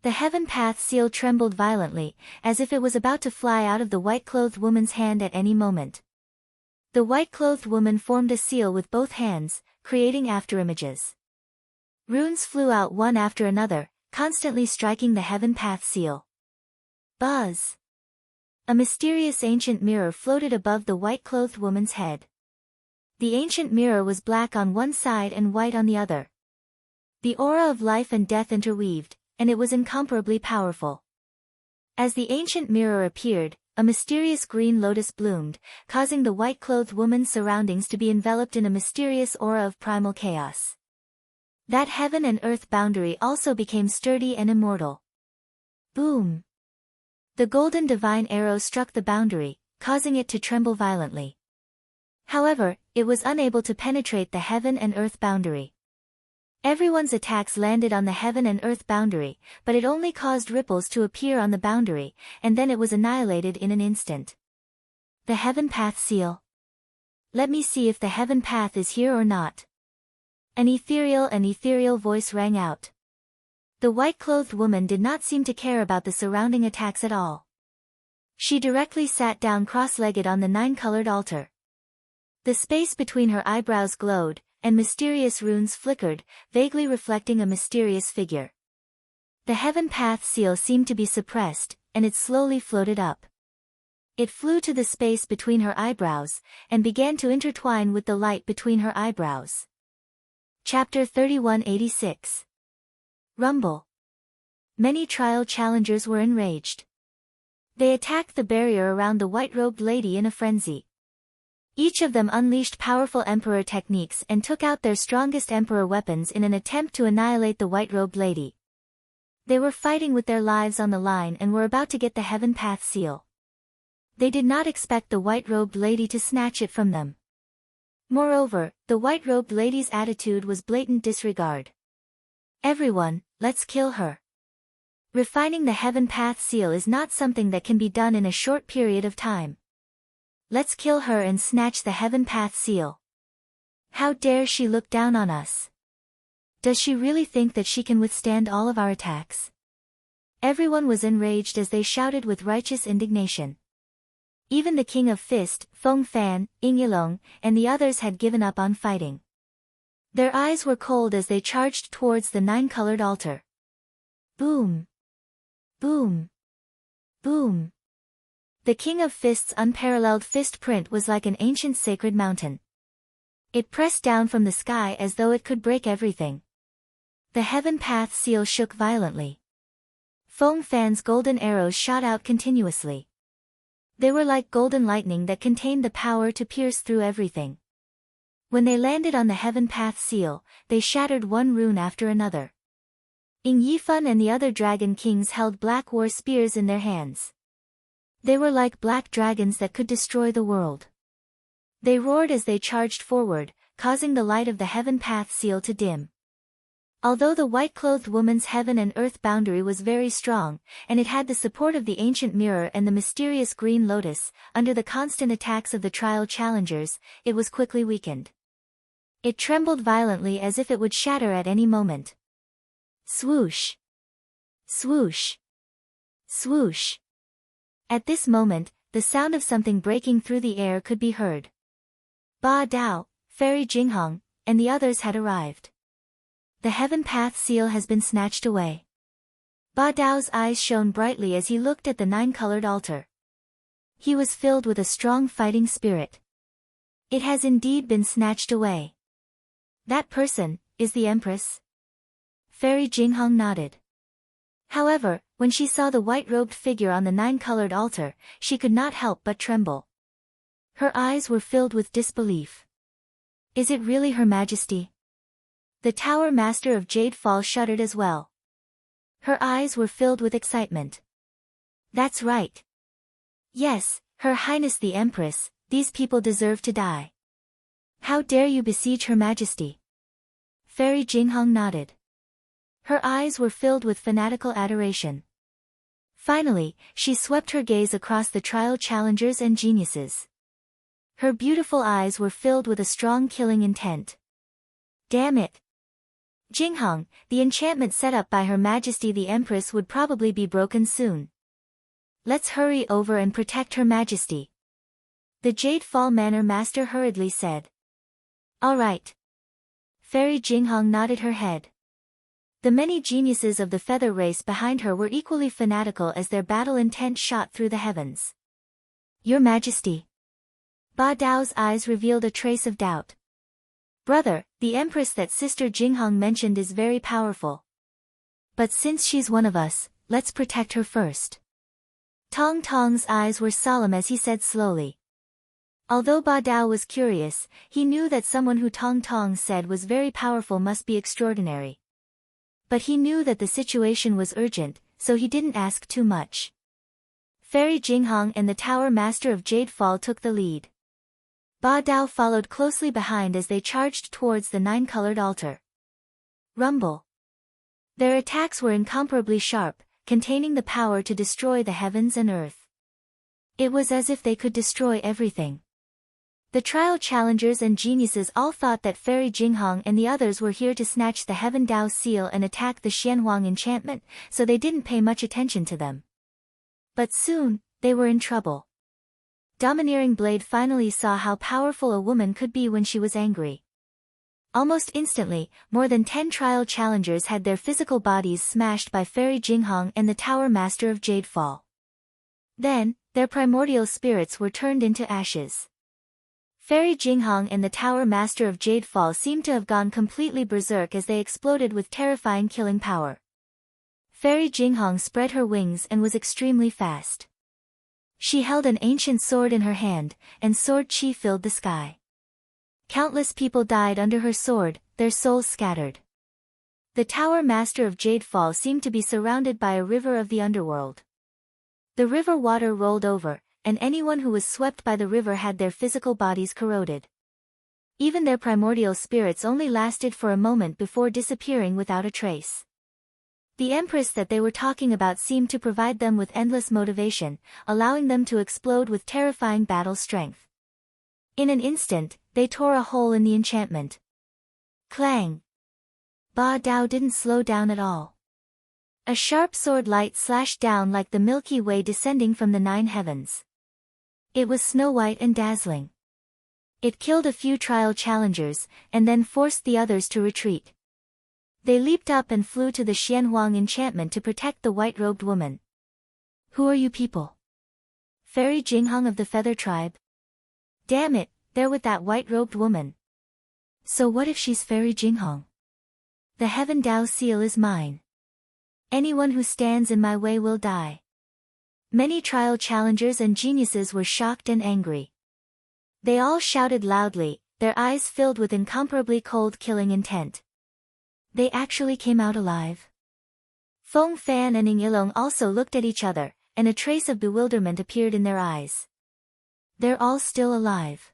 The Heaven Path Seal trembled violently, as if it was about to fly out of the white-clothed woman's hand at any moment. The white-clothed woman formed a seal with both hands, creating afterimages. Runes flew out one after another, constantly striking the Heaven Path Seal. Buzz! A mysterious ancient mirror floated above the white-clothed woman's head. The ancient mirror was black on one side and white on the other. The aura of life and death interweaved, and it was incomparably powerful. As the ancient mirror appeared, a mysterious green lotus bloomed, causing the white-clothed woman's surroundings to be enveloped in a mysterious aura of primal chaos. That heaven and earth boundary also became sturdy and immortal. Boom! The golden divine arrow struck the boundary, causing it to tremble violently. However, it was unable to penetrate the heaven and earth boundary. Everyone's attacks landed on the heaven and earth boundary, but it only caused ripples to appear on the boundary, and then it was annihilated in an instant. The Heaven Path Seal. Let me see if the Heaven Path is here or not. An ethereal voice rang out. The white-clothed woman did not seem to care about the surrounding attacks at all. She directly sat down cross-legged on the nine-colored altar. The space between her eyebrows glowed, and mysterious runes flickered, vaguely reflecting a mysterious figure. The Heaven Path Seal seemed to be suppressed, and it slowly floated up. It flew to the space between her eyebrows, and began to intertwine with the light between her eyebrows. Chapter 3186. Rumble. Many trial challengers were enraged. They attacked the barrier around the white-robed lady in a frenzy. Each of them unleashed powerful emperor techniques and took out their strongest emperor weapons in an attempt to annihilate the white-robed lady. They were fighting with their lives on the line and were about to get the Heaven Path Seal. They did not expect the white-robed lady to snatch it from them. Moreover, the white-robed lady's attitude was blatant disregard. Everyone, let's kill her. Refining the Heaven Path Seal is not something that can be done in a short period of time. Let's kill her and snatch the Heaven Path Seal. How dare she look down on us? Does she really think that she can withstand all of our attacks? Everyone was enraged as they shouted with righteous indignation. Even the King of Fist, Feng Fan, Ying Yilong, and the others had given up on fighting. Their eyes were cold as they charged towards the nine-colored altar. Boom! Boom! Boom! The King of Fist's unparalleled fist print was like an ancient sacred mountain. It pressed down from the sky as though it could break everything. The Heaven Path Seal shook violently. Feng Fan's golden arrows shot out continuously. They were like golden lightning that contained the power to pierce through everything. When they landed on the Heaven Path Seal, they shattered one rune after another. Ying Yifan and the other dragon kings held black war spears in their hands. They were like black dragons that could destroy the world. They roared as they charged forward, causing the light of the Heaven Path Seal to dim. Although the white-clothed woman's heaven and earth boundary was very strong, and it had the support of the ancient mirror and the mysterious green lotus, under the constant attacks of the trial challengers, it was quickly weakened. It trembled violently as if it would shatter at any moment. Swoosh! Swoosh! Swoosh! At this moment, the sound of something breaking through the air could be heard. Ba Dao, Fairy Jinghong, and the others had arrived. The Heaven Path Seal has been snatched away. Ba Dao's eyes shone brightly as he looked at the nine-colored altar. He was filled with a strong fighting spirit. It has indeed been snatched away. That person is the Empress? Fairy Jinghong nodded. However, when she saw the white-robed figure on the nine-colored altar, she could not help but tremble. Her eyes were filled with disbelief. Is it really Her Majesty? The Tower Master of Jade Fall shuddered as well. Her eyes were filled with excitement. That's right. Yes, Her Highness the Empress, these people deserve to die. How dare you besiege Her Majesty? Fairy Jinghong nodded. Her eyes were filled with fanatical adoration. Finally, she swept her gaze across the trial challengers and geniuses. Her beautiful eyes were filled with a strong killing intent. Damn it! Jinghong, the enchantment set up by Her Majesty the Empress would probably be broken soon. Let's hurry over and protect Her Majesty. The Jade Fall Manor Master hurriedly said. All right. Fairy Jinghong nodded her head. The many geniuses of the feather race behind her were equally fanatical as their battle intent shot through the heavens. Your Majesty. Ba Dao's eyes revealed a trace of doubt. Brother, the Empress that Sister Jinghong mentioned is very powerful. But since she's one of us, let's protect her first. Tong Tong's eyes were solemn as he said slowly. Although Ba Dao was curious, he knew that someone who Tong Tong said was very powerful must be extraordinary. But he knew that the situation was urgent, so he didn't ask too much. Fairy Jinghong and the Tower Master of Jade Fall took the lead. Ba Dao followed closely behind as they charged towards the nine-colored altar. Rumble. Their attacks were incomparably sharp, containing the power to destroy the heavens and earth. It was as if they could destroy everything. The trial challengers and geniuses all thought that Fairy Jinghong and the others were here to snatch the Heaven Dao seal and attack the Xianhuang enchantment, so they didn't pay much attention to them. But soon, they were in trouble. Domineering Blade finally saw how powerful a woman could be when she was angry. Almost instantly, more than 10 trial challengers had their physical bodies smashed by Fairy Jinghong and the Tower Master of Jadefall. Then, their primordial spirits were turned into ashes. Fairy Jinghong and the Tower Master of Jadefall seemed to have gone completely berserk as they exploded with terrifying killing power. Fairy Jinghong spread her wings and was extremely fast. She held an ancient sword in her hand, and sword chi filled the sky. Countless people died under her sword, their souls scattered. The Tower Master of Jadefall seemed to be surrounded by a river of the underworld. The river water rolled over, and anyone who was swept by the river had their physical bodies corroded. Even their primordial spirits only lasted for a moment before disappearing without a trace. The Empress that they were talking about seemed to provide them with endless motivation, allowing them to explode with terrifying battle strength. In an instant, they tore a hole in the enchantment. Clang! Ba Dao didn't slow down at all. A sharp sword light slashed down like the Milky Way descending from the 9 heavens. It was snow-white and dazzling. It killed a few trial challengers, and then forced the others to retreat. They leaped up and flew to the Xianhuang enchantment to protect the white-robed woman. Who are you people? Fairy Jinghong of the Feather Tribe? Damn it, they're with that white-robed woman. So what if she's Fairy Jinghong? The Heaven Dao seal is mine. Anyone who stands in my way will die. Many trial challengers and geniuses were shocked and angry. They all shouted loudly, their eyes filled with incomparably cold killing intent. They actually came out alive. Feng Fan and Ning Yilong also looked at each other, and a trace of bewilderment appeared in their eyes. They're all still alive.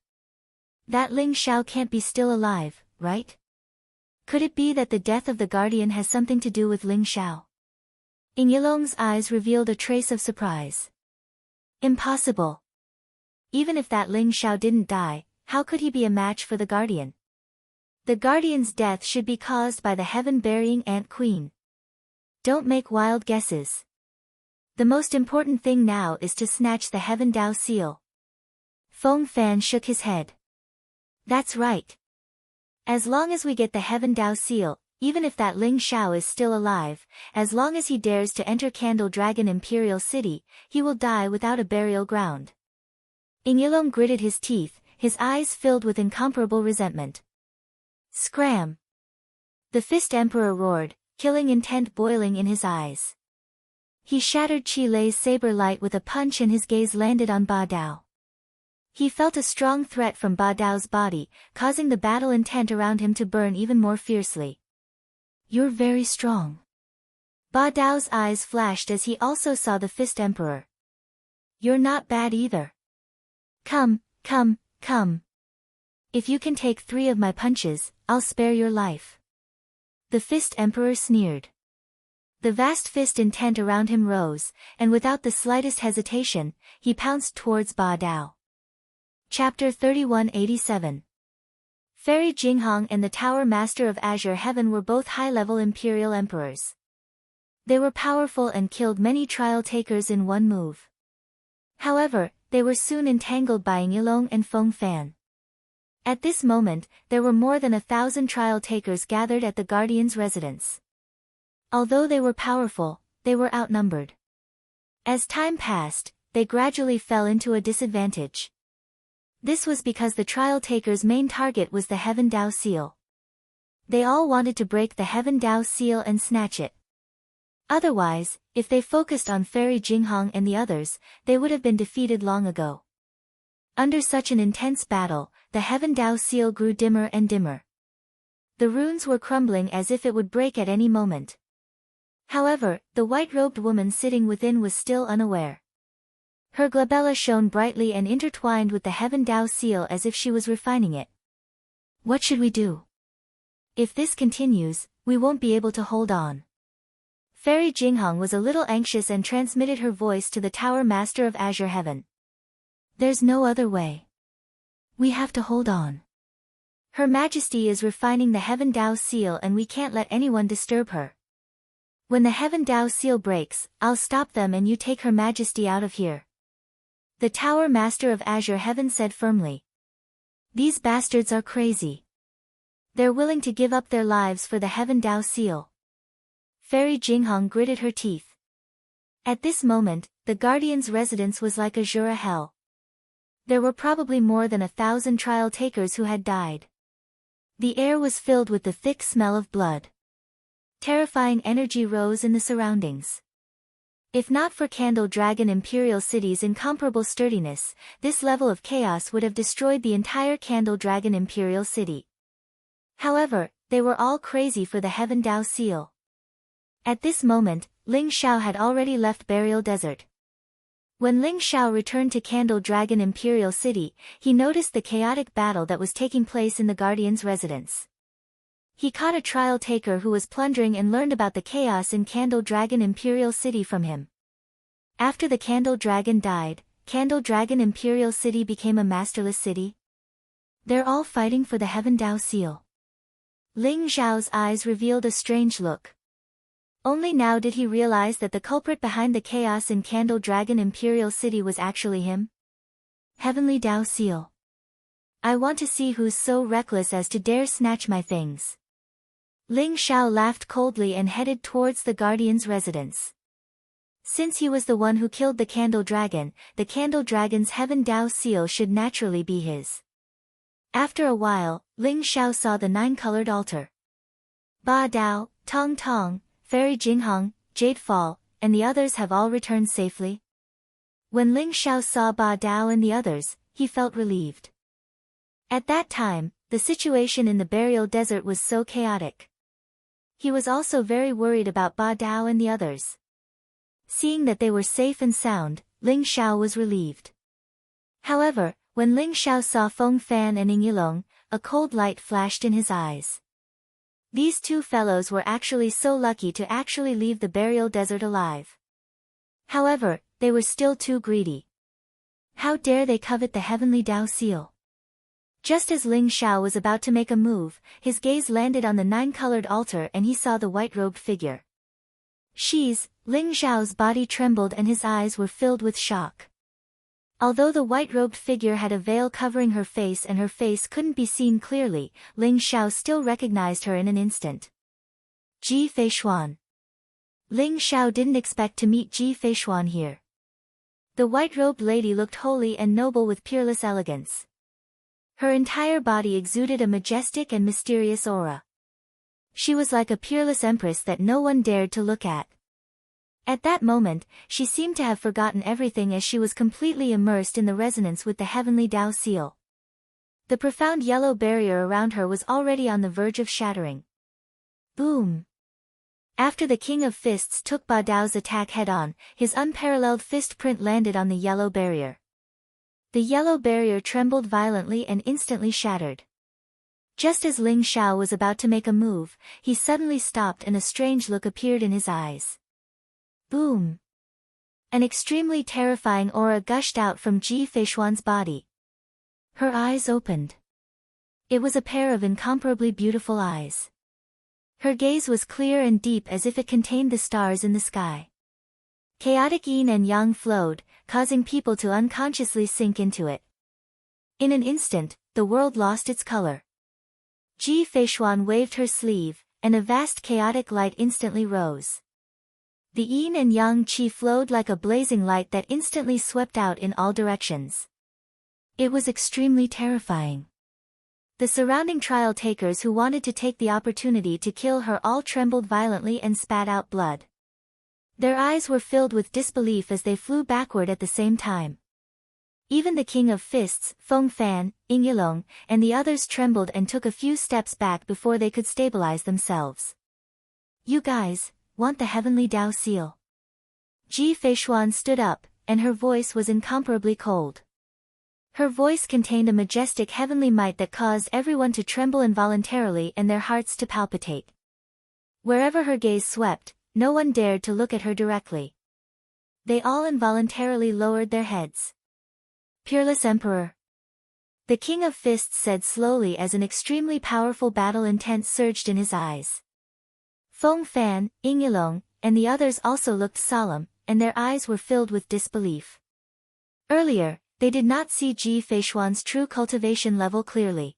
That Ling Xiao can't be still alive, right? Could it be that the death of the Guardian has something to do with Ling Xiao? Ning Yilong's eyes revealed a trace of surprise. Impossible. Even if that Ling Xiao didn't die, how could he be a match for the Guardian? The Guardian's death should be caused by the heaven-burying Ant Queen. Don't make wild guesses. The most important thing now is to snatch the Heaven Dao seal. Feng Fan shook his head. That's right. As long as we get the Heaven Dao seal, even if that Ling Xiao is still alive, as long as he dares to enter Candle Dragon Imperial City, he will die without a burial ground. Ning Yilong gritted his teeth, his eyes filled with incomparable resentment. Scram! The Fist Emperor roared, killing intent boiling in his eyes. He shattered Qi Lei's saber light with a punch and his gaze landed on Ba Dao. He felt a strong threat from Ba Dao's body, causing the battle intent around him to burn even more fiercely. You're very strong. Ba Dao's eyes flashed as he also saw the Fist Emperor. You're not bad either. Come, come, come. If you can take 3 of my punches, I'll spare your life. The Fist Emperor sneered. The vast fist intent around him rose, and without the slightest hesitation, he pounced towards Ba Dao. Chapter 3187. Fairy Jinghong and the Tower Master of Azure Heaven were both high-level imperial emperors. They were powerful and killed many trial takers in one move. However, they were soon entangled by Ning Yilong and Feng Fan. At this moment, there were more than 1,000 trial takers gathered at the Guardian's residence. Although they were powerful, they were outnumbered. As time passed, they gradually fell into a disadvantage. This was because the trial takers' main target was the Heaven Dao seal. They all wanted to break the Heaven Dao seal and snatch it. Otherwise, if they focused on Fairy Jinghong and the others, they would have been defeated long ago. Under such an intense battle, the Heaven Dao seal grew dimmer and dimmer. The runes were crumbling as if it would break at any moment. However, the white-robed woman sitting within was still unaware. Her glabella shone brightly and intertwined with the Heaven Dao seal as if she was refining it. What should we do? If this continues, we won't be able to hold on. Fairy Jinghong was a little anxious and transmitted her voice to the Tower Master of Azure Heaven. There's no other way. We have to hold on. Her Majesty is refining the Heaven Dao seal and we can't let anyone disturb her. When the Heaven Dao seal breaks, I'll stop them and you take Her Majesty out of here. The Tower Master of Azure Heaven said firmly. These bastards are crazy. They're willing to give up their lives for the Heaven Dao seal. Fairy Jinghong gritted her teeth. At this moment, the Guardian's residence was like a Jura hell. There were probably more than 1,000 trial takers who had died. The air was filled with the thick smell of blood. Terrifying energy rose in the surroundings. If not for Candle Dragon Imperial City's incomparable sturdiness, this level of chaos would have destroyed the entire Candle Dragon Imperial City. However, they were all crazy for the Heaven Dao seal. At this moment, Ling Xiao had already left Burial Desert. When Ling Xiao returned to Candle Dragon Imperial City, he noticed the chaotic battle that was taking place in the Guardian's residence. He caught a trial taker who was plundering and learned about the chaos in Candle Dragon Imperial City from him. After the Candle Dragon died, Candle Dragon Imperial City became a masterless city. They're all fighting for the Heaven Dao seal. Ling Xiao's eyes revealed a strange look. Only now did he realize that the culprit behind the chaos in Candle Dragon Imperial City was actually him. Heavenly Dao seal. I want to see who's so reckless as to dare snatch my things. Ling Xiao laughed coldly and headed towards the Guardian's residence. Since he was the one who killed the Candle Dragon's Heaven Dao seal should naturally be his. After a while, Ling Xiao saw the 9-colored altar. Ba Dao, Tong Tong, Fairy Jinghong, Jade Fall, and the others have all returned safely. When Ling Xiao saw Ba Dao and the others, he felt relieved. At that time, the situation in the Burial Desert was so chaotic. He was also very worried about Ba Dao and the others. Seeing that they were safe and sound, Ling Xiao was relieved. However, when Ling Xiao saw Feng Fan and Ying Yilong, a cold light flashed in his eyes. These two fellows were actually so lucky to actually leave the Burial Desert alive. However, they were still too greedy. How dare they covet the Heavenly Dao seal? Just as Ling Xiao was about to make a move, his gaze landed on the 9-colored altar and he saw the white-robed figure. Ling Xiao's body trembled and his eyes were filled with shock. Although the white-robed figure had a veil covering her face and her face couldn't be seen clearly, Ling Xiao still recognized her in an instant. Ji Feishuan. Ling Xiao didn't expect to meet Ji Feishuan here. The white-robed lady looked holy and noble with peerless elegance. Her entire body exuded a majestic and mysterious aura. She was like a peerless empress that no one dared to look at. At that moment, she seemed to have forgotten everything as she was completely immersed in the resonance with the Heavenly Dao seal. The profound yellow barrier around her was already on the verge of shattering. Boom! After the King of Fists took Ba Dao's attack head-on, his unparalleled fist print landed on the yellow barrier. The yellow barrier trembled violently and instantly shattered. Just as Ling Xiao was about to make a move, he suddenly stopped and a strange look appeared in his eyes. Boom! An extremely terrifying aura gushed out from Ji Feishuan's body. Her eyes opened. It was a pair of incomparably beautiful eyes. Her gaze was clear and deep as if it contained the stars in the sky. Chaotic yin and yang flowed, causing people to unconsciously sink into it. In an instant, the world lost its color. Ji Feishuan waved her sleeve, and a vast chaotic light instantly rose. The yin and yang qi flowed like a blazing light that instantly swept out in all directions. It was extremely terrifying. The surrounding trial takers who wanted to take the opportunity to kill her all trembled violently and spat out blood. Their eyes were filled with disbelief as they flew backward at the same time. Even the King of Fists, Feng Fan, Ying Yilong, and the others trembled and took a few steps back before they could stabilize themselves. You guys want the Heavenly Dao seal? Ji Feishuan stood up, and her voice was incomparably cold. Her voice contained a majestic heavenly might that caused everyone to tremble involuntarily and their hearts to palpitate. Wherever her gaze swept, no one dared to look at her directly. They all involuntarily lowered their heads. Peerless Emperor. The King of Fists said slowly as an extremely powerful battle intent surged in his eyes. Feng Fan, Ying Yilong, and the others also looked solemn, and their eyes were filled with disbelief. Earlier, they did not see Ji Feishuan's true cultivation level clearly.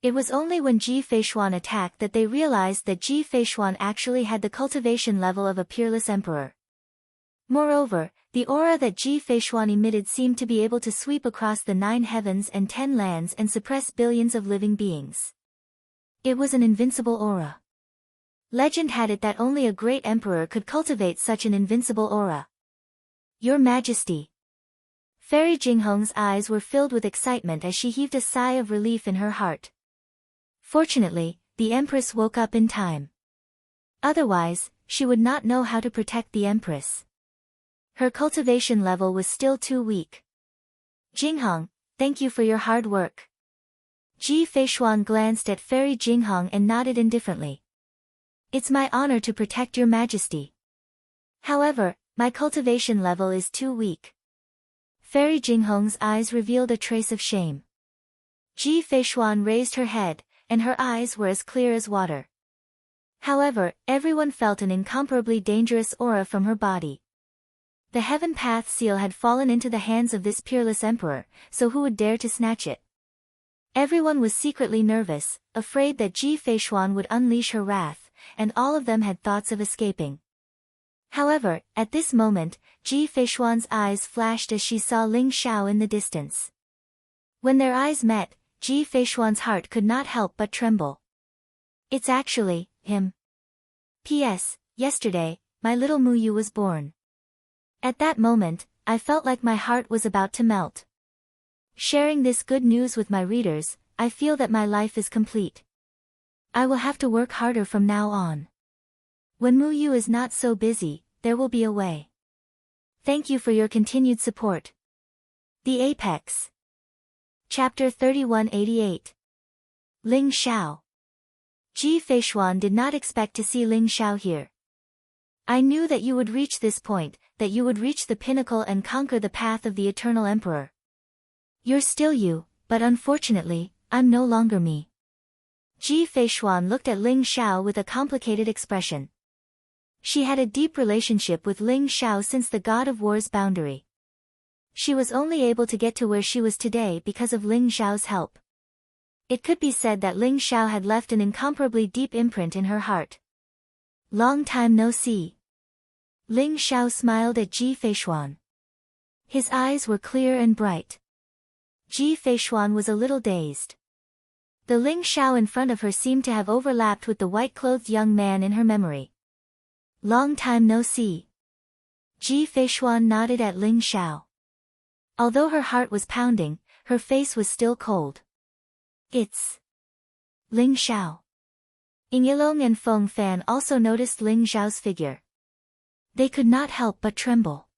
It was only when Ji Feishuan attacked that they realized that Ji Feishuan actually had the cultivation level of a peerless emperor. Moreover, the aura that Ji Feishuan emitted seemed to be able to sweep across the 9 heavens and 10 lands and suppress billions of living beings. It was an invincible aura. Legend had it that only a great emperor could cultivate such an invincible aura. Your Majesty. Fairy Jinghong's eyes were filled with excitement as she heaved a sigh of relief in her heart. Fortunately, the Empress woke up in time. Otherwise, she would not know how to protect the Empress. Her cultivation level was still too weak. Jinghong, thank you for your hard work. Ji Feishuan glanced at Fairy Jinghong and nodded indifferently. It's my honor to protect your Majesty. However, my cultivation level is too weak. Fairy Jinghong's eyes revealed a trace of shame. Ji Feishuan raised her head, and her eyes were as clear as water. However, everyone felt an incomparably dangerous aura from her body. The Heaven Path seal had fallen into the hands of this peerless emperor, so who would dare to snatch it? Everyone was secretly nervous, afraid that Ji Feishuan would unleash her wrath, and all of them had thoughts of escaping. However, at this moment, Ji Feishuan's eyes flashed as she saw Ling Xiao in the distance. When their eyes met, Ji Feishuan's heart could not help but tremble. It's actually him. P.S. Yesterday, my little Muyu was born. At that moment, I felt like my heart was about to melt. Sharing this good news with my readers, I feel that my life is complete. I will have to work harder from now on. When Muyu is not so busy, there will be a way. Thank you for your continued support. The Apex. Chapter 3188. Ling Xiao. Ji Feishuan did not expect to see Ling Xiao here. I knew that you would reach this point, that you would reach the pinnacle and conquer the path of the Eternal Emperor. You're still you, but unfortunately, I'm no longer me. Ji Feishuan looked at Ling Xiao with a complicated expression. She had a deep relationship with Ling Xiao since the God of War's boundary. She was only able to get to where she was today because of Ling Xiao's help. It could be said that Ling Xiao had left an incomparably deep imprint in her heart. Long time no see. Ling Xiao smiled at Ji Feishuan. His eyes were clear and bright. Ji Feishuan was a little dazed. The Ling Xiao in front of her seemed to have overlapped with the white-clothed young man in her memory. Long time no see. Ji Feishuan nodded at Ling Xiao. Although her heart was pounding, her face was still cold. It's Ling Xiao. Ying Yilong and Feng Fan also noticed Ling Xiao's figure. They could not help but tremble.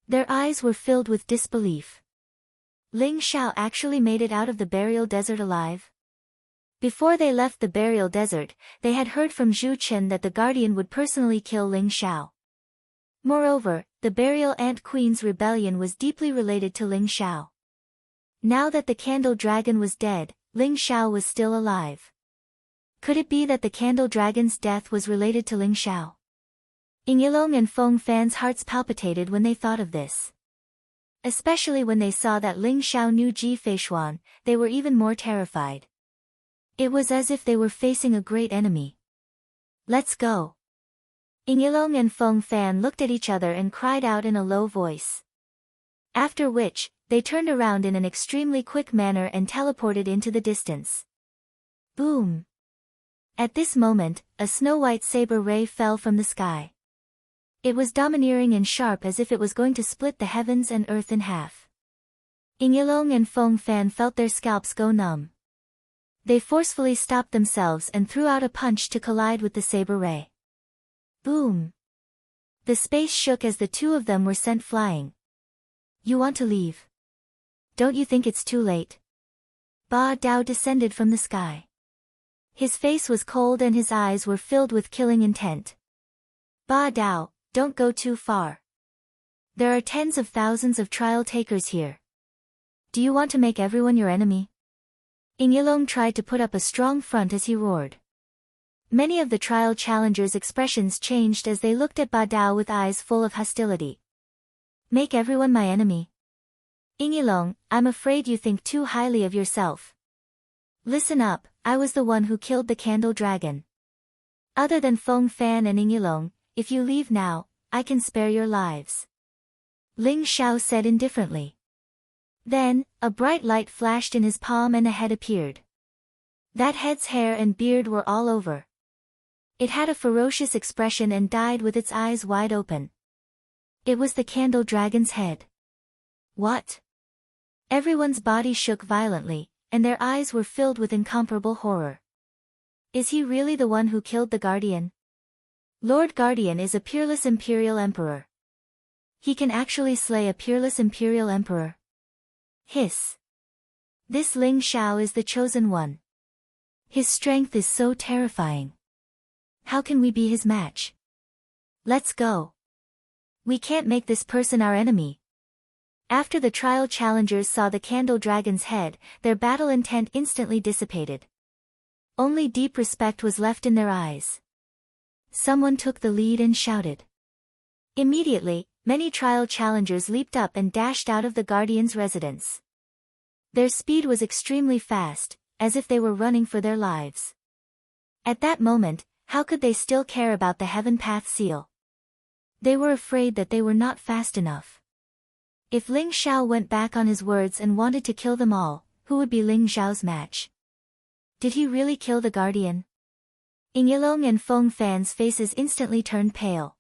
Their eyes were filled with disbelief. Ling Xiao actually made it out of the burial desert alive? Before they left the burial desert, they had heard from Zhu Chen that the guardian would personally kill Ling Xiao. Moreover, the burial ant queen's rebellion was deeply related to Ling Xiao. Now that the candle dragon was dead, Ling Xiao was still alive. Could it be that the candle dragon's death was related to Ling Xiao? Ying Yilong and Feng Fan's hearts palpitated when they thought of this. Especially when they saw that Ling Xiao knew Ji Feishuan, they were even more terrified. It was as if they were facing a great enemy. Let's go. Ying Yilong and Feng Fan looked at each other and cried out in a low voice. After which, they turned around in an extremely quick manner and teleported into the distance. Boom! At this moment, a snow-white saber ray fell from the sky. It was domineering and sharp as if it was going to split the heavens and earth in half. Ying Yilong and Feng Fan felt their scalps go numb. They forcefully stopped themselves and threw out a punch to collide with the saber ray. Boom! The space shook as the two of them were sent flying, You want to leave? Don't you think it's too late? Ba Dao descended from the sky. His face was cold and his eyes were filled with killing intent. Ba Dao, don't go too far. There are tens of thousands of trial takers here. Do you want to make everyone your enemy? Yilong tried to put up a strong front as he roared. Many of the trial challengers' expressions changed as they looked at Ba Dao with eyes full of hostility. Make everyone my enemy? Yilong, I'm afraid you think too highly of yourself. Listen up, I was the one who killed the candle dragon. Other than Feng Fan and Yilong, if you leave now, I can spare your lives. Ling Xiao said indifferently. Then, a bright light flashed in his palm and a head appeared. That head's hair and beard were all over. It had a ferocious expression and died with its eyes wide open. It was the candle dragon's head. What? Everyone's body shook violently, and their eyes were filled with incomparable horror. Is he really the one who killed the Guardian? Lord Guardian is a peerless imperial emperor. He can actually slay a peerless imperial emperor. Hiss. This Ling Xiao is the chosen one. His strength is so terrifying. How can we be his match? Let's go. We can't make this person our enemy. After the trial challengers saw the candle dragon's head, their battle intent instantly dissipated. Only deep respect was left in their eyes. Someone took the lead and shouted. Immediately, many trial challengers leaped up and dashed out of the Guardian's residence. Their speed was extremely fast, as if they were running for their lives. At that moment, how could they still care about the Heaven Path seal? They were afraid that they were not fast enough. If Ling Xiao went back on his words and wanted to kill them all, who would be Ling Xiao's match? Did he really kill the Guardian? Yilong and Feng Fan's faces instantly turned pale.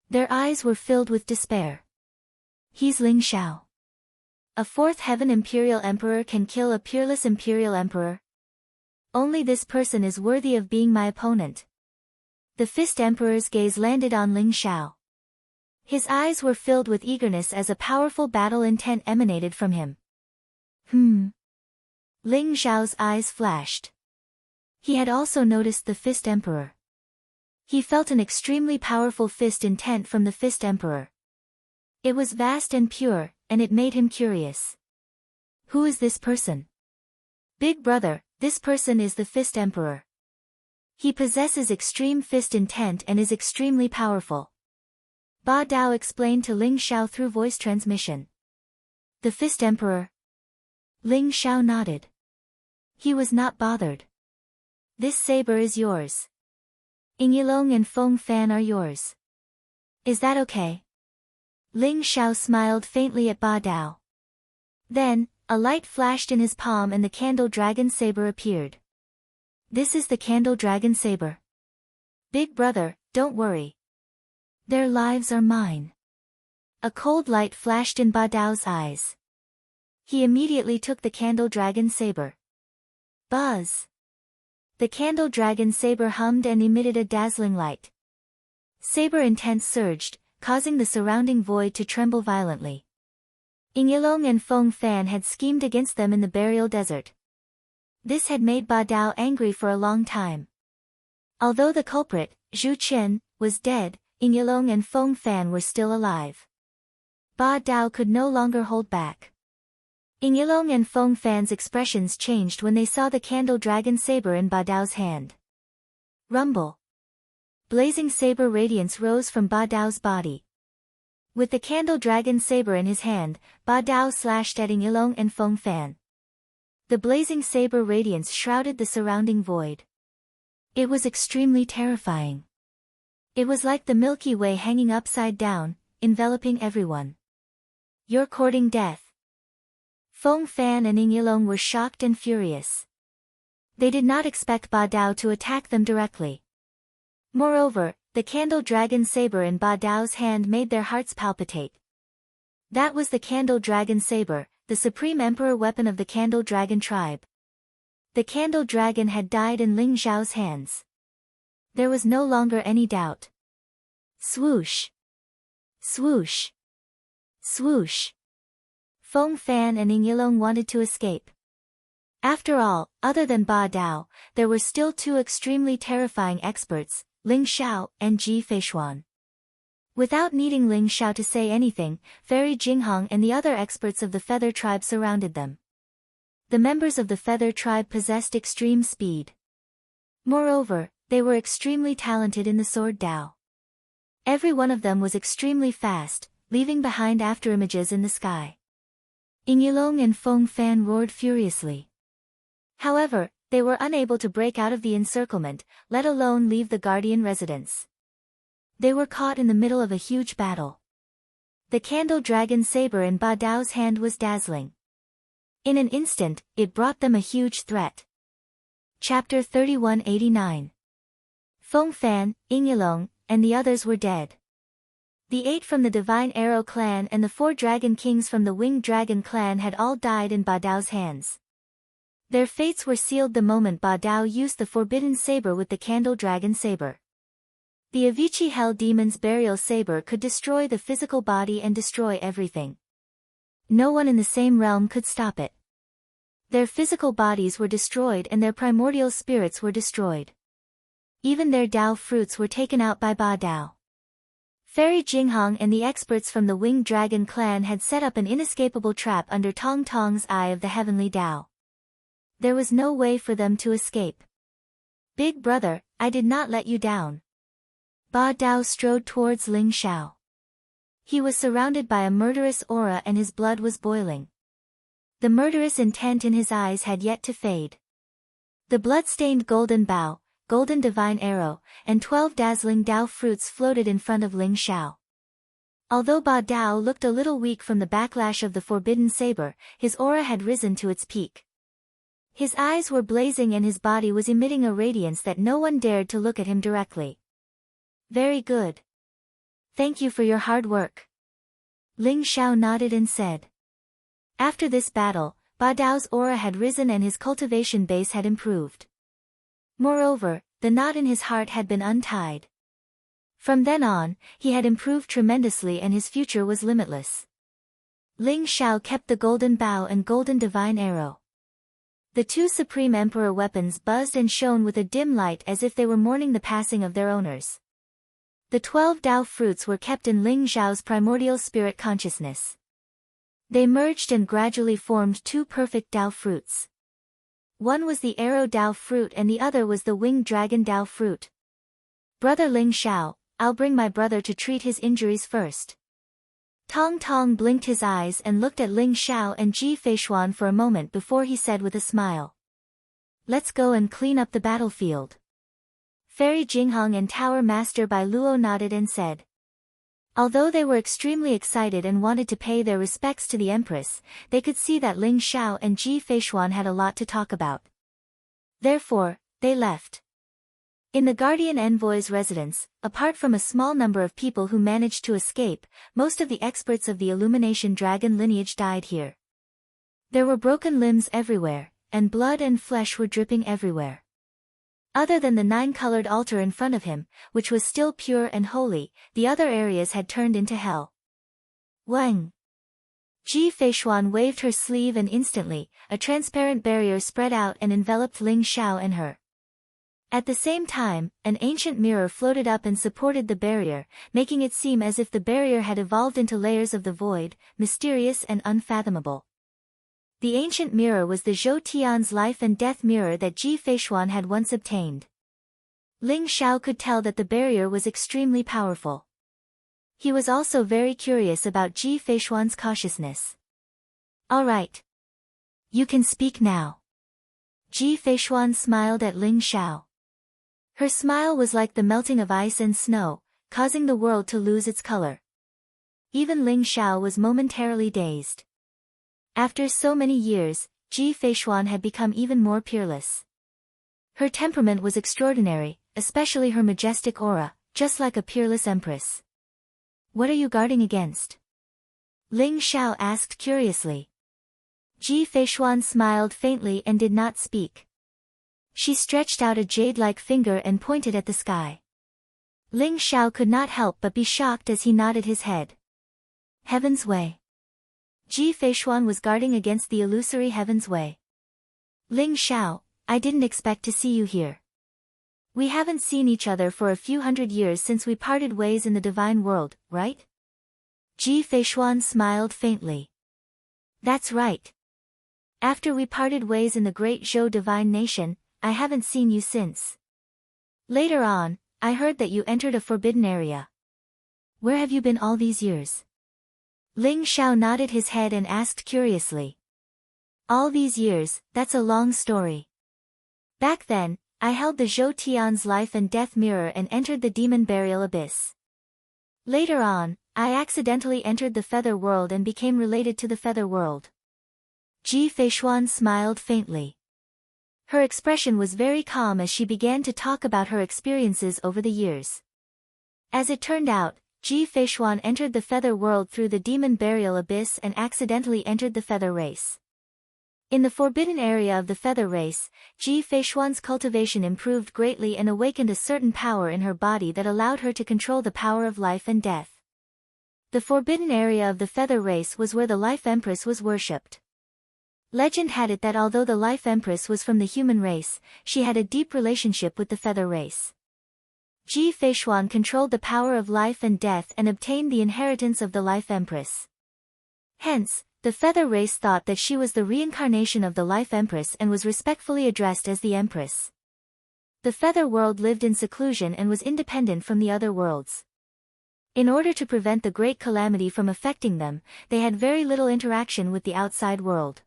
Their eyes were filled with despair. He's Ling Xiao. A fourth heaven imperial emperor can kill a peerless imperial emperor? Only this person is worthy of being my opponent. The fist emperor's gaze landed on Ling Xiao. His eyes were filled with eagerness as a powerful battle intent emanated from him. Ling Xiao's eyes flashed. He had also noticed the fist emperor. He felt an extremely powerful fist intent from the fist emperor. It was vast and pure, and it made him curious. Who is this person? Big brother, this person is the fist emperor. He possesses extreme fist intent and is extremely powerful. Ba Dao explained to Ling Xiao through voice transmission. The fist emperor? Ling Xiao nodded. He was not bothered. This saber is yours. Yilong and Feng Fan are yours. Is that okay? Ling Xiao smiled faintly at Ba Dao. Then, a light flashed in his palm and the candle dragon saber appeared. This is the candle dragon saber. Big brother, don't worry. Their lives are mine. A cold light flashed in Ba Dao's eyes. He immediately took the candle dragon saber. Buzz! The candle dragon saber hummed and emitted a dazzling light. Saber intent surged, causing the surrounding void to tremble violently. Yilong and Feng Fan had schemed against them in the burial desert. This had made Ba Dao angry for a long time. Although the culprit, Zhu Chen, was dead, Yilong and Feng Fan were still alive. Ba Dao could no longer hold back. Yilong and Feng Fan's expressions changed when they saw the candle dragon saber in Ba Dao's hand. Rumble. Blazing saber radiance rose from Ba Dao's body. With the candle dragon saber in his hand, Ba Dao slashed at Yilong and Feng Fan. The blazing saber radiance shrouded the surrounding void. It was extremely terrifying. It was like the Milky Way hanging upside down, enveloping everyone. You're courting death. Feng Fan and Yilong were shocked and furious. They did not expect Ba Dao to attack them directly. Moreover, the candle dragon saber in Ba Dao's hand made their hearts palpitate. That was the candle dragon saber, the supreme emperor weapon of the candle dragon tribe. The candle dragon had died in Ling Xiao's hands. There was no longer any doubt. Swoosh! Swoosh! Swoosh! Feng Fan and Ying Yilong wanted to escape. After all, other than Ba Dao, there were still two extremely terrifying experts, Ling Xiao and Ji Feishuan. Without needing Ling Xiao to say anything, Fairy Jinghong and the other experts of the Feather Tribe surrounded them. The members of the Feather Tribe possessed extreme speed. Moreover, they were extremely talented in the Sword Dao. Every one of them was extremely fast, leaving behind afterimages in the sky. Ying Yilong and Feng Fan roared furiously. However, they were unable to break out of the encirclement, let alone leave the Guardian residence. They were caught in the middle of a huge battle. The candle dragon saber in Ba Dao's hand was dazzling. In an instant, it brought them a huge threat. Chapter 3189. Feng Fan, Ying Yilong, and the others were dead. The 8 from the Divine Arrow clan and the 4 Dragon Kings from the Winged Dragon clan had all died in Ba Dao's hands. Their fates were sealed the moment Ba Dao used the Forbidden Saber with the Candle Dragon Saber. The Avicii Hell Demon's Burial Saber could destroy the physical body and destroy everything. No one in the same realm could stop it. Their physical bodies were destroyed and their primordial spirits were destroyed. Even their Dao fruits were taken out by Ba Dao. Fairy Jinghong and the experts from the Winged Dragon clan had set up an inescapable trap under Tong Tong's Eye of the Heavenly Dao. There was no way for them to escape. Big brother, I did not let you down. Ba Dao strode towards Ling Xiao. He was surrounded by a murderous aura and his blood was boiling. The murderous intent in his eyes had yet to fade. The blood-stained golden bow, golden divine arrow, and 12 dazzling Dao fruits floated in front of Ling Xiao. Although Ba Dao looked a little weak from the backlash of the forbidden saber, his aura had risen to its peak. His eyes were blazing and his body was emitting a radiance that no one dared to look at him directly. Very good. Thank you for your hard work. Ling Xiao nodded and said. After this battle, Ba Dao's aura had risen and his cultivation base had improved. Moreover, the knot in his heart had been untied. From then on, he had improved tremendously and his future was limitless. Ling Xiao kept the golden bow and golden divine arrow. The 2 Supreme Emperor weapons buzzed and shone with a dim light as if they were mourning the passing of their owners. The 12 Dao fruits were kept in Ling Xiao's primordial spirit consciousness. They merged and gradually formed 2 perfect Dao fruits. One was the Arrow Dao fruit and the other was the Winged Dragon Dao fruit. Brother Ling Xiao, I'll bring my brother to treat his injuries first. Tong Tong blinked his eyes and looked at Ling Xiao and Ji Feishuan for a moment before he said with a smile. Let's go and clean up the battlefield. Fairy Jinghong and Tower Master Bai Luo nodded and said. Although they were extremely excited and wanted to pay their respects to the Empress, they could see that Ling Xiao and Ji Feishuan had a lot to talk about. Therefore, they left. In the Guardian Envoy's residence, apart from a small number of people who managed to escape, most of the experts of the Illumination Dragon lineage died here. There were broken limbs everywhere, and blood and flesh were dripping everywhere. Other than the 9-colored altar in front of him, which was still pure and holy, the other areas had turned into hell. Wang! Ji Feishuan waved her sleeve and instantly, a transparent barrier spread out and enveloped Ling Xiao and her. At the same time, an ancient mirror floated up and supported the barrier, making it seem as if the barrier had evolved into layers of the void, mysterious and unfathomable. The ancient mirror was the Zhou Tian's life and death mirror that Ji Feishuan had once obtained. Ling Xiao could tell that the barrier was extremely powerful. He was also very curious about Ji Feishuan's cautiousness. All right. You can speak now. Ji Feishuan smiled at Ling Xiao. Her smile was like the melting of ice and snow, causing the world to lose its color. Even Ling Xiao was momentarily dazed. After so many years, Ji Feishuan had become even more peerless. Her temperament was extraordinary, especially her majestic aura, just like a peerless empress. What are you guarding against? Ling Xiao asked curiously. Ji Feishuan smiled faintly and did not speak. She stretched out a jade-like finger and pointed at the sky. Ling Xiao could not help but be shocked as he nodded his head. Heaven's way. Ji Feishuan was guarding against the illusory heaven's way. Ling Xiao, I didn't expect to see you here. We haven't seen each other for a few hundred years since we parted ways in the divine world, right? Ji Feishuan smiled faintly. That's right. After we parted ways in the great Zhou divine nation, I haven't seen you since. Later on, I heard that you entered a forbidden area. Where have you been all these years? Ling Xiao nodded his head and asked curiously. All these years, that's a long story. Back then, I held the Zhou Tian's life and death mirror and entered the demon burial abyss. Later on, I accidentally entered the feather world and became related to the feather world. Ji Feishuan smiled faintly. Her expression was very calm as she began to talk about her experiences over the years. As it turned out, Ji Feishuan entered the feather world through the demon burial abyss and accidentally entered the feather race. In the forbidden area of the feather race, Ji Feishuan's cultivation improved greatly and awakened a certain power in her body that allowed her to control the power of life and death. The forbidden area of the feather race was where the Life Empress was worshipped. Legend had it that although the Life Empress was from the human race, she had a deep relationship with the feather race. Ji Feishuan controlled the power of life and death and obtained the inheritance of the Life Empress. Hence, the feather race thought that she was the reincarnation of the Life Empress and was respectfully addressed as the Empress. The feather world lived in seclusion and was independent from the other worlds. In order to prevent the great calamity from affecting them, they had very little interaction with the outside world.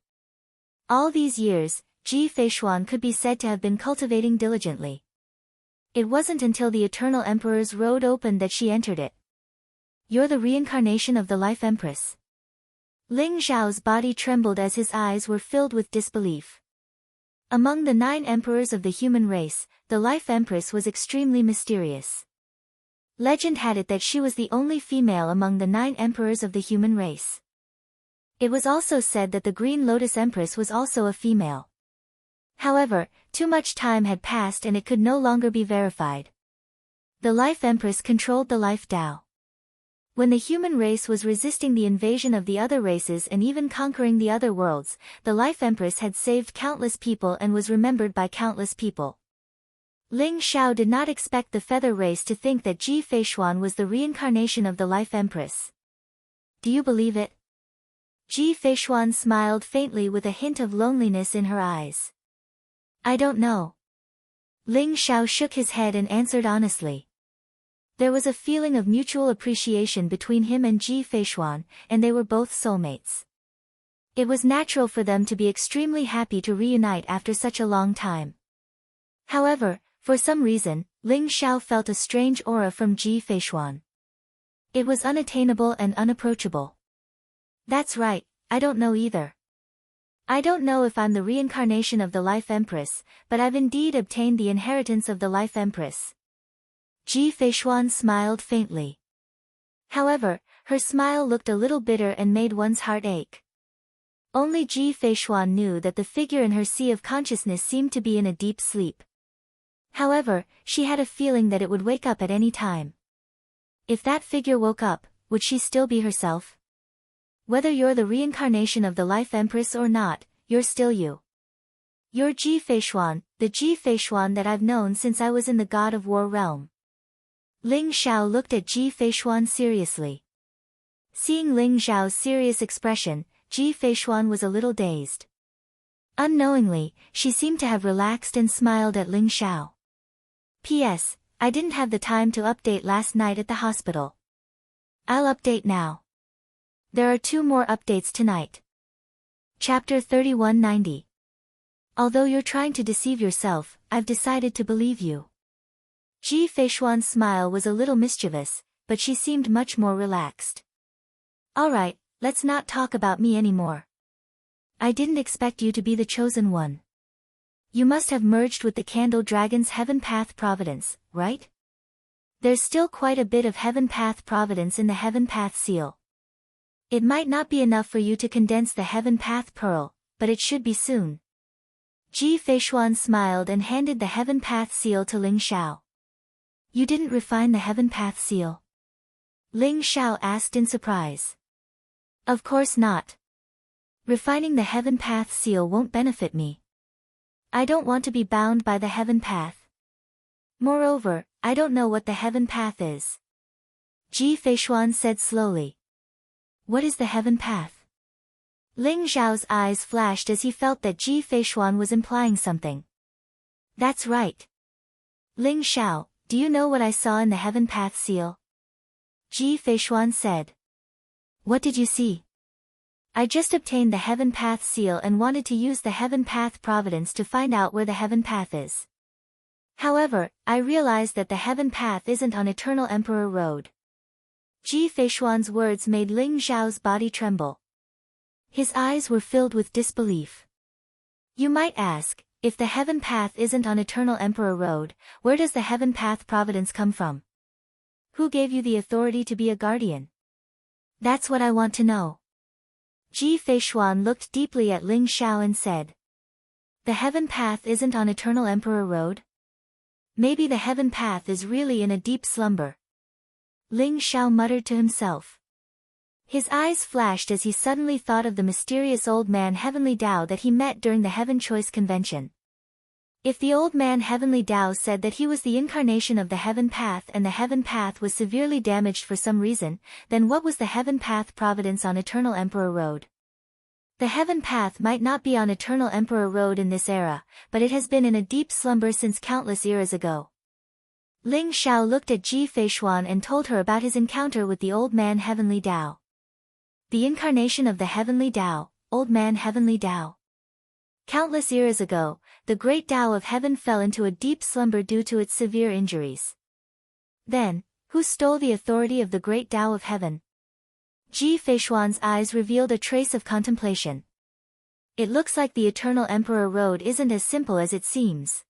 All these years, Ji Feishuan could be said to have been cultivating diligently. It wasn't until the Eternal Emperor's road opened that she entered it. You're the reincarnation of the Life Empress. Ling Xiao's body trembled as his eyes were filled with disbelief. Among the 9 emperors of the human race, the Life Empress was extremely mysterious. Legend had it that she was the only female among the 9 emperors of the human race. It was also said that the Green Lotus Empress was also a female. However, too much time had passed and it could no longer be verified. The Life Empress controlled the Life Tao. When the human race was resisting the invasion of the other races and even conquering the other worlds, the Life Empress had saved countless people and was remembered by countless people. Ling Xiao did not expect the feather race to think that Ji Feishuan was the reincarnation of the Life Empress. Do you believe it? Ji Feishuan smiled faintly with a hint of loneliness in her eyes. I don't know. Ling Xiao shook his head and answered honestly. There was a feeling of mutual appreciation between him and Ji Feishuan, and they were both soulmates. It was natural for them to be extremely happy to reunite after such a long time. However, for some reason, Ling Xiao felt a strange aura from Ji Feishuan. It was unattainable and unapproachable. That's right, I don't know either. I don't know if I'm the reincarnation of the Life Empress, but I've indeed obtained the inheritance of the Life Empress. Ji Feishuan smiled faintly. However, her smile looked a little bitter and made one's heart ache. Only Ji Feishuan knew that the figure in her sea of consciousness seemed to be in a deep sleep. However, she had a feeling that it would wake up at any time. If that figure woke up, would she still be herself? Whether you're the reincarnation of the Life Empress or not, you're still you. You're Ji Feishuan, the Ji Feishuan that I've known since I was in the God of War realm. Ling Xiao looked at Ji Feishuan seriously. Seeing Ling Xiao's serious expression, Ji Feishuan was a little dazed. Unknowingly, she seemed to have relaxed and smiled at Ling Xiao. P.S. I didn't have the time to update last night at the hospital. I'll update now. There are 2 more updates tonight. Chapter 3190. Although you're trying to deceive yourself, I've decided to believe you. Ji Feishuan's smile was a little mischievous, but she seemed much more relaxed. Alright, let's not talk about me anymore. I didn't expect you to be the chosen one. You must have merged with the Candle Dragon's Heaven Path Providence, right? There's still quite a bit of Heaven Path Providence in the Heaven Path Seal. It might not be enough for you to condense the Heaven Path Pearl, but it should be soon. Ji Feishuan smiled and handed the Heaven Path Seal to Ling Xiao. You didn't refine the Heaven Path Seal? Ling Xiao asked in surprise. Of course not. Refining the Heaven Path seal won't benefit me. I don't want to be bound by the Heaven Path. Moreover, I don't know what the Heaven Path is. Ji Feishuan said slowly. What is the Heaven Path? Ling Zhao's eyes flashed as he felt that Ji Feishuan was implying something. That's right. Ling Xiao, do you know what I saw in the Heaven Path seal? Ji Feishuan said. What did you see? I just obtained the Heaven Path seal and wanted to use the Heaven Path providence to find out where the Heaven Path is. However, I realized that the Heaven Path isn't on Eternal Emperor Road. Ji Feishuan's words made Ling Zhao's body tremble. His eyes were filled with disbelief. You might ask, if the Heaven Path isn't on Eternal Emperor Road, where does the Heaven Path providence come from? Who gave you the authority to be a guardian? That's what I want to know. Ji Feishuan looked deeply at Ling Xiao and said. The Heaven Path isn't on Eternal Emperor Road? Maybe the Heaven Path is really in a deep slumber. Ling Xiao muttered to himself. His eyes flashed as he suddenly thought of the mysterious old man Heavenly Tao that he met during the Heaven Choice Convention. If the old man Heavenly Tao said that he was the incarnation of the Heaven Path and the Heaven Path was severely damaged for some reason, then what was the Heaven Path providence on Eternal Emperor Road? The Heaven Path might not be on Eternal Emperor Road in this era, but it has been in a deep slumber since countless eras ago. Ling Xiao looked at Ji Feishuan and told her about his encounter with the old man Heavenly Tao. The incarnation of the Heavenly Tao, old man Heavenly Tao. Countless eras ago, the great Tao of heaven fell into a deep slumber due to its severe injuries. Then, who stole the authority of the great Tao of heaven? Ji Feishuan's eyes revealed a trace of contemplation. It looks like the Eternal Emperor Road isn't as simple as it seems.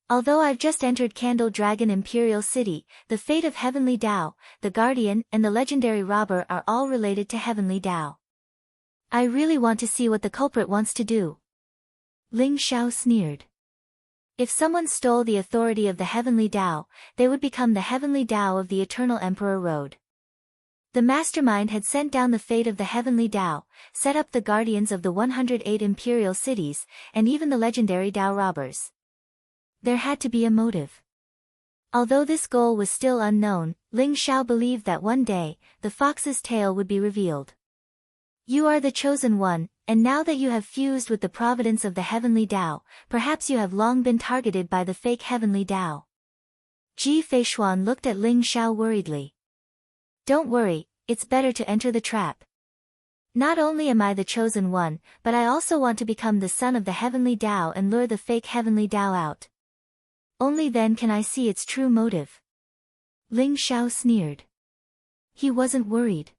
Although I've just entered Candle Dragon Imperial City, the fate of Heavenly Tao, the Guardian and the legendary robber are all related to Heavenly Tao. I really want to see what the culprit wants to do. Ling Xiao sneered. If someone stole the authority of the Heavenly Tao, they would become the Heavenly Tao of the Eternal Emperor Road. The mastermind had sent down the fate of the Heavenly Tao, set up the guardians of the 108 imperial cities, and even the legendary Tao robbers. There had to be a motive. Although this goal was still unknown, Ling Xiao believed that one day, the fox's tail would be revealed. You are the chosen one, and now that you have fused with the providence of the Heavenly Tao, perhaps you have long been targeted by the fake Heavenly Tao. Ji Feishuan looked at Ling Xiao worriedly. Don't worry, it's better to enter the trap. Not only am I the chosen one, but I also want to become the son of the Heavenly Tao and lure the fake Heavenly Tao out. Only then can I see its true motive. Ling Xiao sneered. He wasn't worried.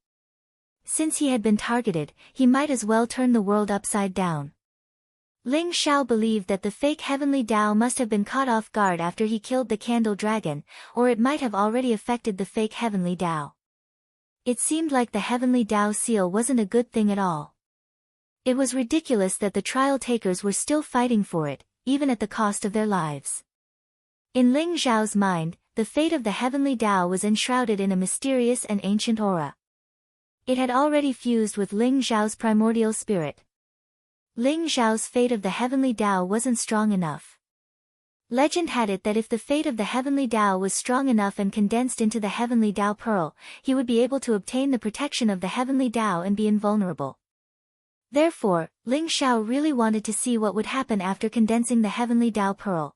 Since he had been targeted, he might as well turn the world upside down. Ling Xiao believed that the fake Heavenly Tao must have been caught off guard after he killed the Candle Dragon, or it might have already affected the fake Heavenly Tao. It seemed like the Heavenly Tao seal wasn't a good thing at all. It was ridiculous that the trial takers were still fighting for it, even at the cost of their lives. In Ling Zhao's mind, the fate of the Heavenly Tao was enshrouded in a mysterious and ancient aura. It had already fused with Ling Zhao's primordial spirit. Ling Zhao's fate of the Heavenly Tao wasn't strong enough. Legend had it that if the fate of the Heavenly Tao was strong enough and condensed into the Heavenly Tao Pearl, he would be able to obtain the protection of the Heavenly Tao and be invulnerable. Therefore, Ling Xiao really wanted to see what would happen after condensing the Heavenly Tao Pearl.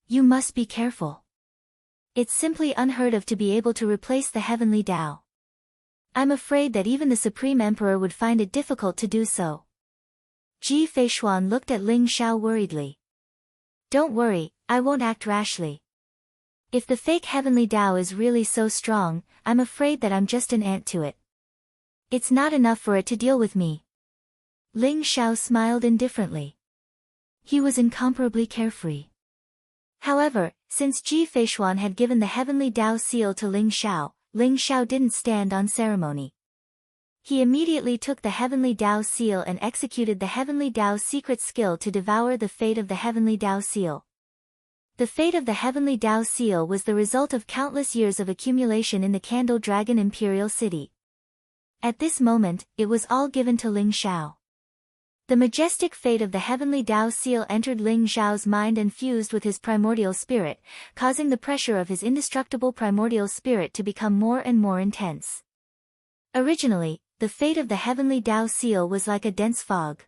You must be careful. It's simply unheard of to be able to replace the Heavenly Tao. I'm afraid that even the Supreme Emperor would find it difficult to do so. Ji Feishuan looked at Ling Xiao worriedly. Don't worry, I won't act rashly. If the fake Heavenly Tao is really so strong, I'm afraid that I'm just an ant to it. It's not enough for it to deal with me. Ling Xiao smiled indifferently. He was incomparably carefree. However, since Ji Feishuan had given the Heavenly Tao seal to Ling Xiao didn't stand on ceremony. He immediately took the Heavenly Tao seal and executed the Heavenly Tao secret skill to devour the fate of the Heavenly Tao seal. The fate of the Heavenly Tao seal was the result of countless years of accumulation in the Candle Dragon Imperial City. At this moment, it was all given to Ling Xiao. The majestic fate of the heavenly Tao seal entered Ling Xiao's mind and fused with his primordial spirit, causing the pressure of his indestructible primordial spirit to become more and more intense. Originally, the fate of the heavenly Tao seal was like a dense fog.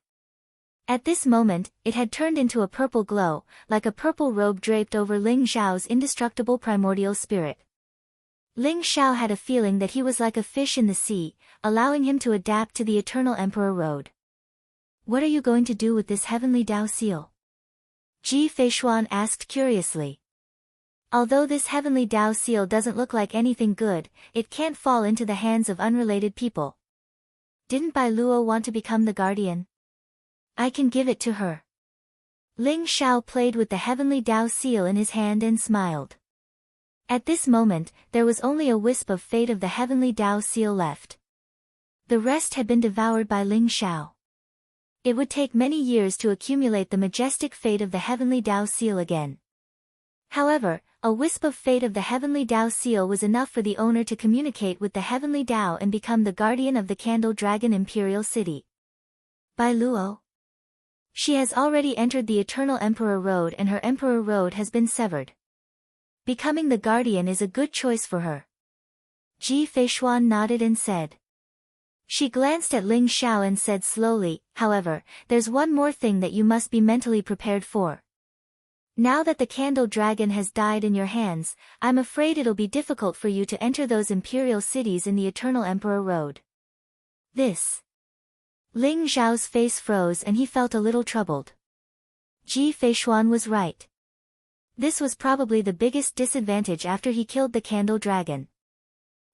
At this moment, it had turned into a purple glow, like a purple robe draped over Ling Xiao's indestructible primordial spirit. Ling Xiao had a feeling that he was like a fish in the sea, allowing him to adapt to the Eternal Emperor Road. What are you going to do with this heavenly Tao seal? Ji Feishuan asked curiously. Although this heavenly Tao seal doesn't look like anything good, it can't fall into the hands of unrelated people. Didn't Bai Luo want to become the guardian? I can give it to her. Ling Xiao played with the heavenly Tao seal in his hand and smiled. At this moment, there was only a wisp of fate of the heavenly Tao seal left. The rest had been devoured by Ling Xiao. It would take many years to accumulate the majestic fate of the heavenly Tao seal again. However, a wisp of fate of the heavenly Tao seal was enough for the owner to communicate with the heavenly Tao and become the guardian of the Candle Dragon Imperial City. Bai Luo. She has already entered the Eternal Emperor Road and her Emperor Road has been severed. Becoming the guardian is a good choice for her. Ji Feishuan nodded and said. She glanced at Ling Xiao and said slowly, however, there's one more thing that you must be mentally prepared for. Now that the Candle Dragon has died in your hands, I'm afraid it'll be difficult for you to enter those imperial cities in the Eternal Emperor Road. This. Ling Xiao's face froze and he felt a little troubled. Ji Feishuan was right. This was probably the biggest disadvantage after he killed the Candle Dragon.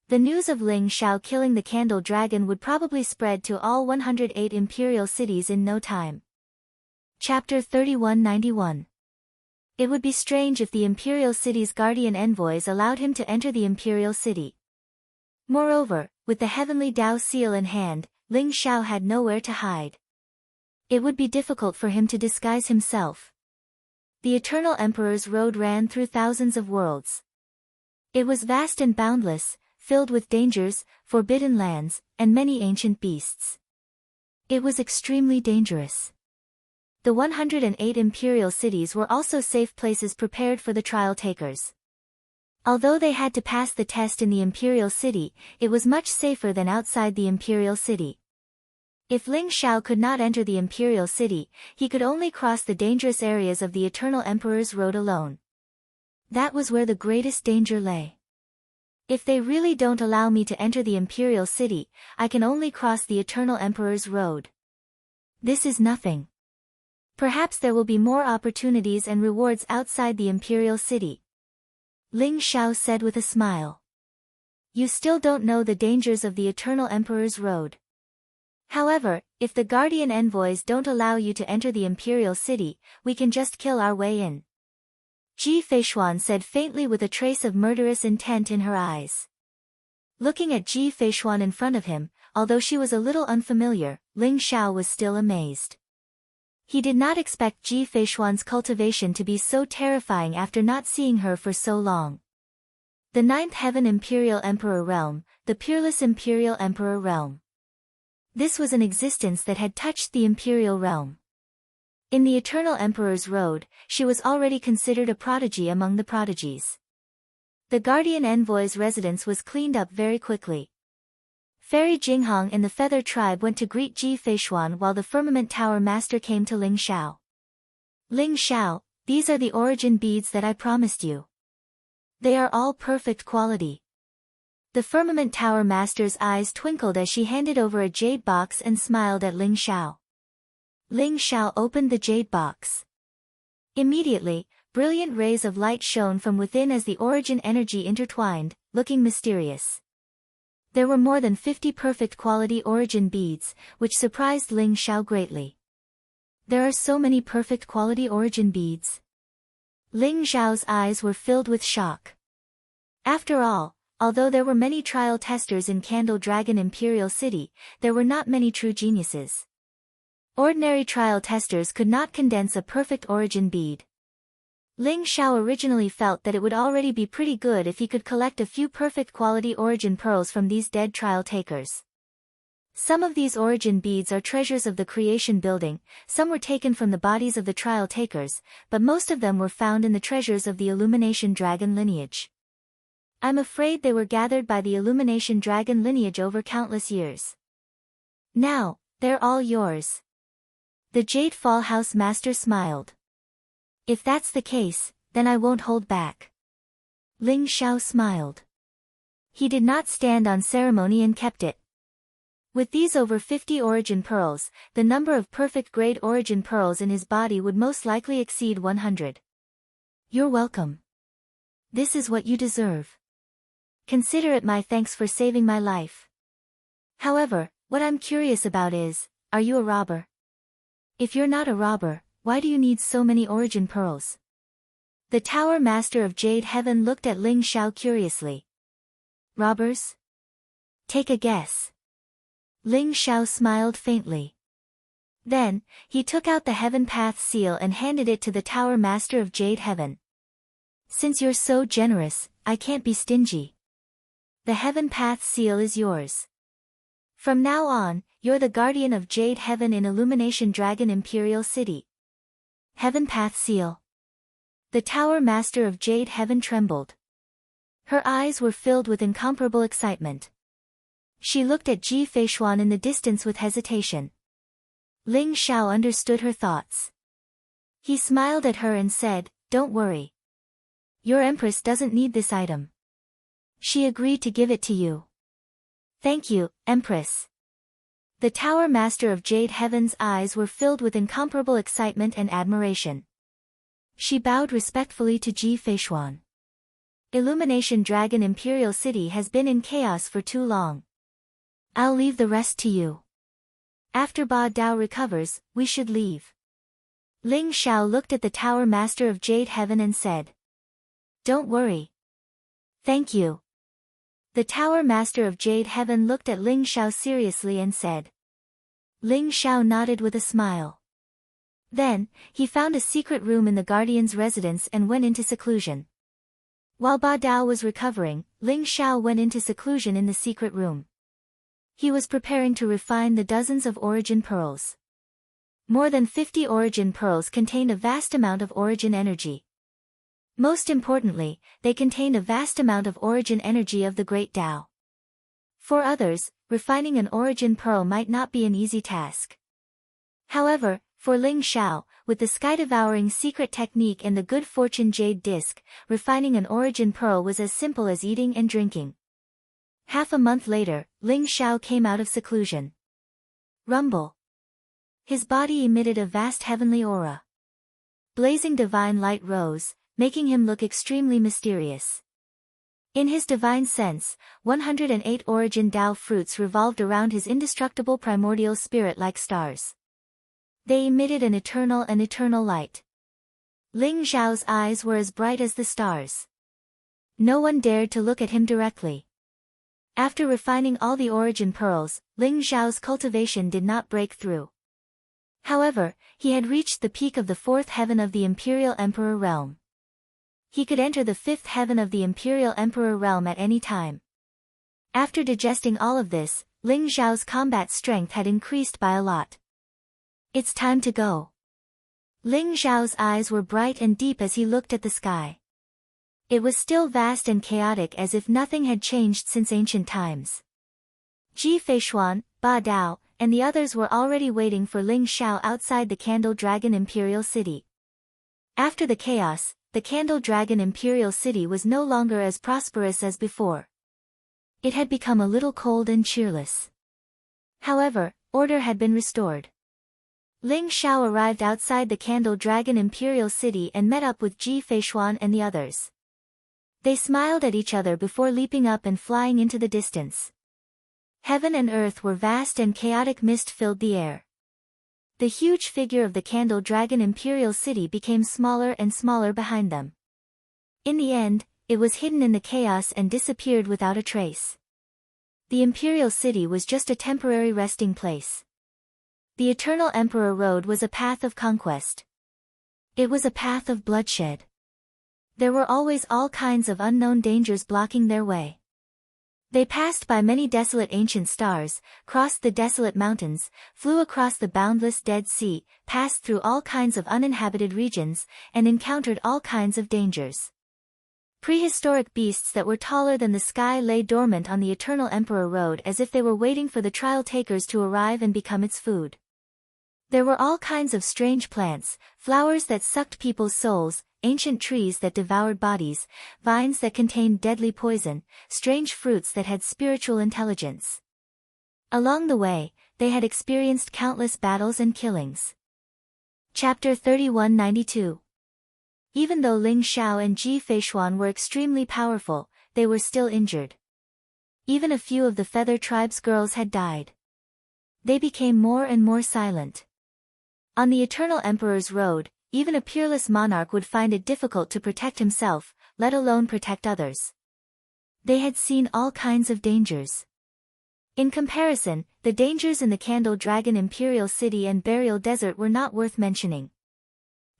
The news of Ling Xiao killing the Candle Dragon would probably spread to all 108 imperial cities in no time. Chapter 3191. It would be strange if the imperial city's guardian envoys allowed him to enter the imperial city. Moreover, with the heavenly Tao seal in hand, Ling Xiao had nowhere to hide. It would be difficult for him to disguise himself. The Eternal Emperor's road ran through thousands of worlds. It was vast and boundless, filled with dangers, forbidden lands, and many ancient beasts. It was extremely dangerous. The 108 imperial cities were also safe places prepared for the trial takers. Although they had to pass the test in the imperial city, it was much safer than outside the imperial city. If Ling Xiao could not enter the imperial city, he could only cross the dangerous areas of the Eternal Emperor's road alone. That was where the greatest danger lay. If they really don't allow me to enter the imperial city, I can only cross the Eternal Emperor's road. This is nothing. Perhaps there will be more opportunities and rewards outside the imperial city. Ling Xiao said with a smile. You still don't know the dangers of the Eternal Emperor's road. However, if the guardian envoys don't allow you to enter the imperial city, we can just kill our way in. Ji Feishuan said faintly with a trace of murderous intent in her eyes. Looking at Ji Feishuan in front of him, although she was a little unfamiliar, Ling Xiao was still amazed. He did not expect Ji Feishuan's cultivation to be so terrifying after not seeing her for so long. The Ninth Heaven Imperial Emperor Realm, the Peerless Imperial Emperor Realm. This was an existence that had touched the Imperial Realm. In the Eternal Emperor's Road, she was already considered a prodigy among the prodigies. The Guardian Envoy's residence was cleaned up very quickly. Fairy Jinghong and the Feather Tribe went to greet Ji Feishuan while the Firmament Tower Master came to Ling Xiao. Ling Xiao, these are the origin beads that I promised you. They are all perfect quality. The Firmament Tower Master's eyes twinkled as she handed over a jade box and smiled at Ling Xiao. Ling Xiao opened the jade box. Immediately, brilliant rays of light shone from within as the origin energy intertwined, looking mysterious. There were more than 50 perfect quality origin beads, which surprised Ling Xiao greatly. There are so many perfect quality origin beads. Ling Xiao's eyes were filled with shock. After all, although there were many trial testers in Candle Dragon Imperial City, there were not many true geniuses. Ordinary trial testers could not condense a perfect origin bead. Ling Xiao originally felt that it would already be pretty good if he could collect a few perfect quality origin pearls from these dead trial takers. Some of these origin beads are treasures of the creation building, some were taken from the bodies of the trial takers, but most of them were found in the treasures of the Illumination Dragon lineage. I'm afraid they were gathered by the Illumination Dragon lineage over countless years. Now, they're all yours. The Jade Fall House Master smiled. If that's the case, then I won't hold back. Ling Xiao smiled. He did not stand on ceremony and kept it. With these over 50 origin pearls, the number of perfect grade origin pearls in his body would most likely exceed 100. You're welcome. This is what you deserve. Consider it my thanks for saving my life. However, what I'm curious about is, are you a robber? If you're not a robber, why do you need so many origin pearls? The Tower Master of Jade Heaven looked at Ling Xiao curiously. Robbers? Take a guess. Ling Xiao smiled faintly. Then, he took out the Heaven Path seal and handed it to the Tower Master of Jade Heaven. Since you're so generous, I can't be stingy. The Heaven Path seal is yours. From now on, you're the guardian of Jade Heaven in Illumination Dragon Imperial City. Heaven Path seal. The Tower Master of Jade Heaven trembled. Her eyes were filled with incomparable excitement. She looked at Ji Feishuan in the distance with hesitation. Ling Xiao understood her thoughts. He smiled at her and said, "Don't worry. Your Empress doesn't need this item. She agreed to give it to you." Thank you, Empress. The Tower Master of Jade Heaven's eyes were filled with incomparable excitement and admiration. She bowed respectfully to Ji Feishuan. Illumination Dragon Imperial City has been in chaos for too long. I'll leave the rest to you. After Ba Dao recovers, we should leave. Ling Xiao looked at the Tower Master of Jade Heaven and said. Don't worry. Thank you. The Tower Master of Jade Heaven looked at Ling Xiao seriously and said. Ling Xiao nodded with a smile. Then, he found a secret room in the Guardian's residence and went into seclusion. While Ba Dao was recovering, Ling Xiao went into seclusion in the secret room. He was preparing to refine the dozens of origin pearls. More than 50 origin pearls contained a vast amount of origin energy. Most importantly, they contained a vast amount of origin energy of the Great Tao. For others, refining an origin pearl might not be an easy task. However, for Ling Xiao, with the sky-devouring secret technique and the good fortune jade disc, refining an origin pearl was as simple as eating and drinking. Half a month later, Ling Xiao came out of seclusion. Rumble. His body emitted a vast heavenly aura. Blazing divine light rose, making him look extremely mysterious. In his divine sense, 108 origin Tao fruits revolved around his indestructible primordial spirit like stars. They emitted an eternal light. Ling Xiao's eyes were as bright as the stars. No one dared to look at him directly. After refining all the origin pearls, Ling Xiao's cultivation did not break through. However, he had reached the peak of the fourth heaven of the Imperial Emperor realm. He could enter the fifth heaven of the Imperial Emperor realm at any time. After digesting all of this, Ling Xiao's combat strength had increased by a lot. It's time to go. Ling Xiao's eyes were bright and deep as he looked at the sky. It was still vast and chaotic as if nothing had changed since ancient times. Ji Feishuan, Ba Dao, and the others were already waiting for Ling Xiao outside the Candle Dragon Imperial City. After the chaos, the Candle Dragon Imperial City was no longer as prosperous as before. It had become a little cold and cheerless. However, order had been restored. Ling Xiao arrived outside the Candle Dragon Imperial City and met up with Ji Feishuan and the others. They smiled at each other before leaping up and flying into the distance. Heaven and earth were vast and chaotic mist filled the air. The huge figure of the Candle Dragon Imperial City became smaller and smaller behind them. In the end, it was hidden in the chaos and disappeared without a trace. The Imperial City was just a temporary resting place. The Eternal Emperor Road was a path of conquest. It was a path of bloodshed. There were always all kinds of unknown dangers blocking their way. They passed by many desolate ancient stars, crossed the desolate mountains, flew across the boundless Dead Sea, passed through all kinds of uninhabited regions, and encountered all kinds of dangers. Prehistoric beasts that were taller than the sky lay dormant on the Eternal Emperor Road as if they were waiting for the trial takers to arrive and become its food. There were all kinds of strange plants, flowers that sucked people's souls, ancient trees that devoured bodies, vines that contained deadly poison, strange fruits that had spiritual intelligence. Along the way, they had experienced countless battles and killings. Chapter 3192. Even though Ling Xiao and Ji Feishuan were extremely powerful, they were still injured. Even a few of the Feather Tribe's girls had died. They became more and more silent. On the Eternal Emperor's road, even a peerless monarch would find it difficult to protect himself, let alone protect others. They had seen all kinds of dangers. In comparison, the dangers in the Candle Dragon Imperial City and Burial Desert were not worth mentioning.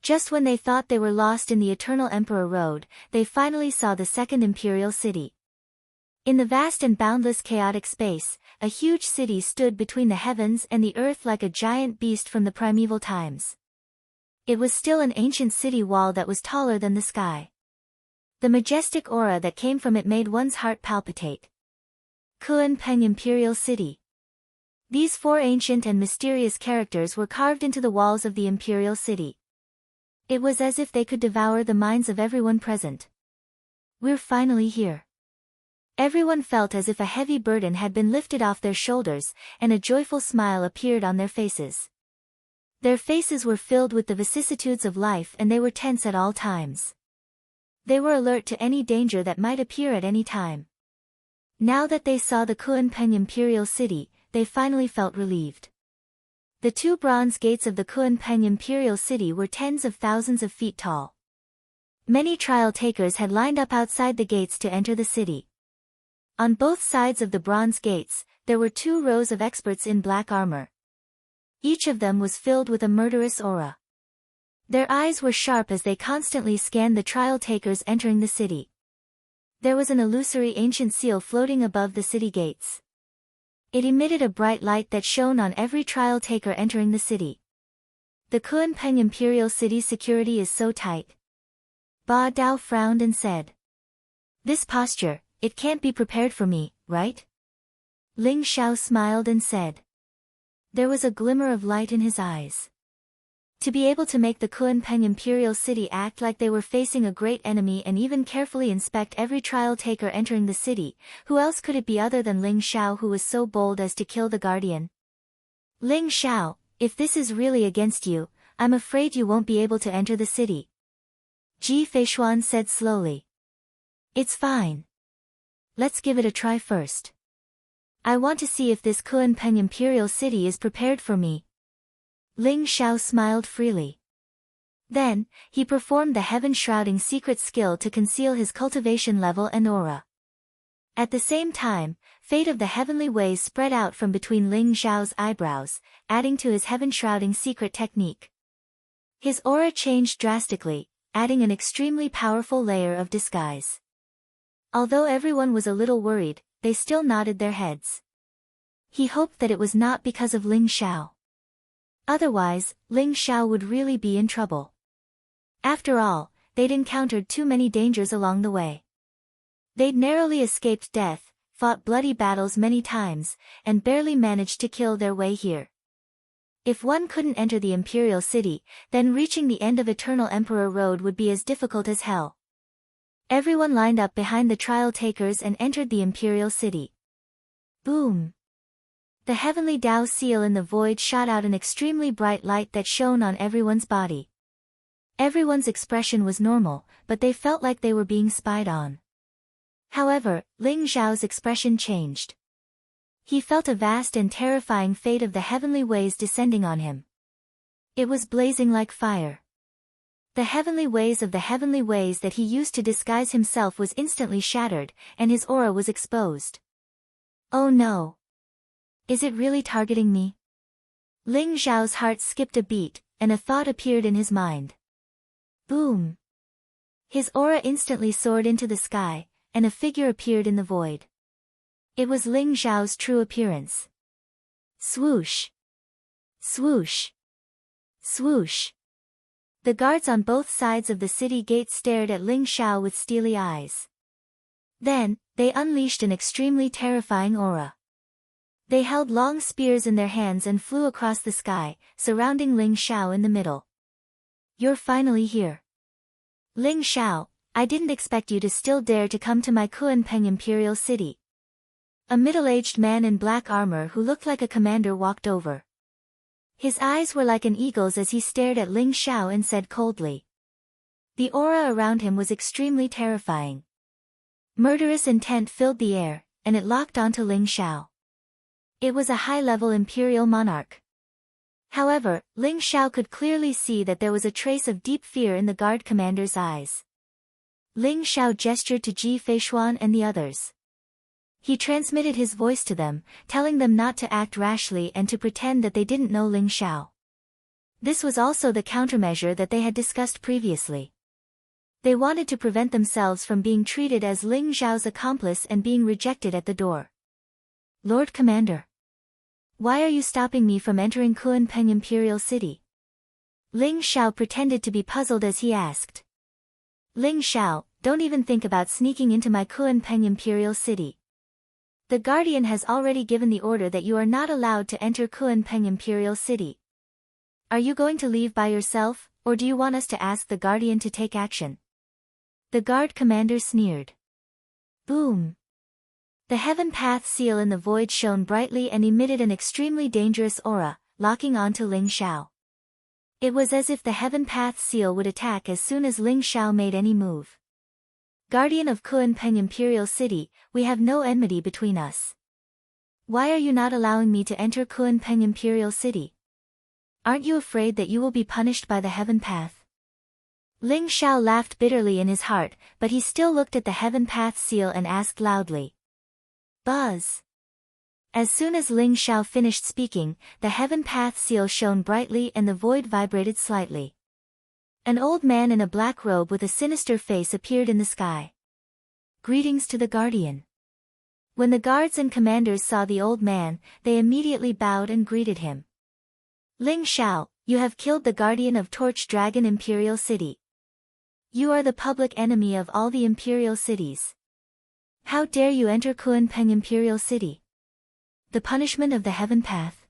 Just when they thought they were lost in the Eternal Emperor Road, they finally saw the Second Imperial City. In the vast and boundless chaotic space, a huge city stood between the heavens and the earth like a giant beast from the primeval times. It was still an ancient city wall that was taller than the sky. The majestic aura that came from it made one's heart palpitate. Kunpeng Imperial City. These four ancient and mysterious characters were carved into the walls of the Imperial City. It was as if they could devour the minds of everyone present. We're finally here. Everyone felt as if a heavy burden had been lifted off their shoulders, and a joyful smile appeared on their faces. Their faces were filled with the vicissitudes of life and they were tense at all times. They were alert to any danger that might appear at any time. Now that they saw the Kunpeng Imperial City, they finally felt relieved. The two bronze gates of the Kunpeng Imperial City were tens of thousands of feet tall. Many trial takers had lined up outside the gates to enter the city. On both sides of the bronze gates, there were 2 rows of experts in black armor. Each of them was filled with a murderous aura. Their eyes were sharp as they constantly scanned the trial takers entering the city. There was an illusory ancient seal floating above the city gates. It emitted a bright light that shone on every trial taker entering the city. The Kunpeng Imperial City's security is so tight. Ba Dao frowned and said. This posture, it can't be prepared for me, right? Ling Xiao smiled and said. There was a glimmer of light in his eyes. To be able to make the Kunpeng Imperial City act like they were facing a great enemy and even carefully inspect every trial taker entering the city, who else could it be other than Ling Xiao who was so bold as to kill the guardian? Ling Xiao, if this is really against you, I'm afraid you won't be able to enter the city. Ji Feishuan said slowly. It's fine. Let's give it a try first. I want to see if this Kunpeng Imperial City is prepared for me. Ling Xiao smiled freely. Then, he performed the heaven-shrouding secret skill to conceal his cultivation level and aura. At the same time, fate of the heavenly ways spread out from between Ling Xiao's eyebrows, adding to his heaven-shrouding secret technique. His aura changed drastically, adding an extremely powerful layer of disguise. Although everyone was a little worried, they still nodded their heads. He hoped that it was not because of Ling Xiao. Otherwise, Ling Xiao would really be in trouble. After all, they'd encountered too many dangers along the way. They'd narrowly escaped death, fought bloody battles many times, and barely managed to kill their way here. If one couldn't enter the Imperial City, then reaching the end of Eternal Emperor Road would be as difficult as hell. Everyone lined up behind the trial takers and entered the Imperial City. Boom! The heavenly Tao seal in the void shot out an extremely bright light that shone on everyone's body. Everyone's expression was normal, but they felt like they were being spied on. However, Ling Xiao's expression changed. He felt a vast and terrifying fate of the heavenly ways descending on him. It was blazing like fire. The heavenly ways of the heavenly ways that he used to disguise himself was instantly shattered, and his aura was exposed. Oh no! Is it really targeting me? Ling Xiao's heart skipped a beat, and a thought appeared in his mind. Boom! His aura instantly soared into the sky, and a figure appeared in the void. It was Ling Xiao's true appearance. Swoosh! Swoosh! Swoosh! The guards on both sides of the city gate stared at Ling Xiao with steely eyes. Then, they unleashed an extremely terrifying aura. They held long spears in their hands and flew across the sky, surrounding Ling Xiao in the middle. You're finally here. Ling Xiao, I didn't expect you to still dare to come to my Kunpeng Imperial City. A middle-aged man in black armor who looked like a commander walked over. His eyes were like an eagle's as he stared at Ling Xiao and said coldly. The aura around him was extremely terrifying. Murderous intent filled the air, and it locked onto Ling Xiao. It was a high-level imperial monarch. However, Ling Xiao could clearly see that there was a trace of deep fear in the guard commander's eyes. Ling Xiao gestured to Ji Feishuan and the others. He transmitted his voice to them, telling them not to act rashly and to pretend that they didn't know Ling Xiao. This was also the countermeasure that they had discussed previously. They wanted to prevent themselves from being treated as Ling Xiao's accomplice and being rejected at the door. Lord Commander. Why are you stopping me from entering Kunpeng Imperial City? Ling Xiao pretended to be puzzled as he asked. Ling Xiao, don't even think about sneaking into my Kunpeng Imperial City. The Guardian has already given the order that you are not allowed to enter Kunpeng Imperial City. Are you going to leave by yourself, or do you want us to ask the Guardian to take action? The guard commander sneered. Boom! The Heaven Path seal in the void shone brightly and emitted an extremely dangerous aura, locking onto Ling Xiao. It was as if the Heaven Path seal would attack as soon as Ling Xiao made any move. Guardian of Kunpeng Imperial City, we have no enmity between us. Why are you not allowing me to enter Kunpeng Imperial City? Aren't you afraid that you will be punished by the Heaven Path? Ling Xiao laughed bitterly in his heart, but he still looked at the Heaven Path seal and asked loudly. Buzz! As soon as Ling Xiao finished speaking, the Heaven Path seal shone brightly and the void vibrated slightly. An old man in a black robe with a sinister face appeared in the sky. Greetings to the Guardian. When the guards and commanders saw the old man, they immediately bowed and greeted him. Ling Xiao, you have killed the Guardian of Torch Dragon Imperial City. You are the public enemy of all the Imperial cities. How dare you enter Kunpeng Imperial City? The punishment of the Heaven Path.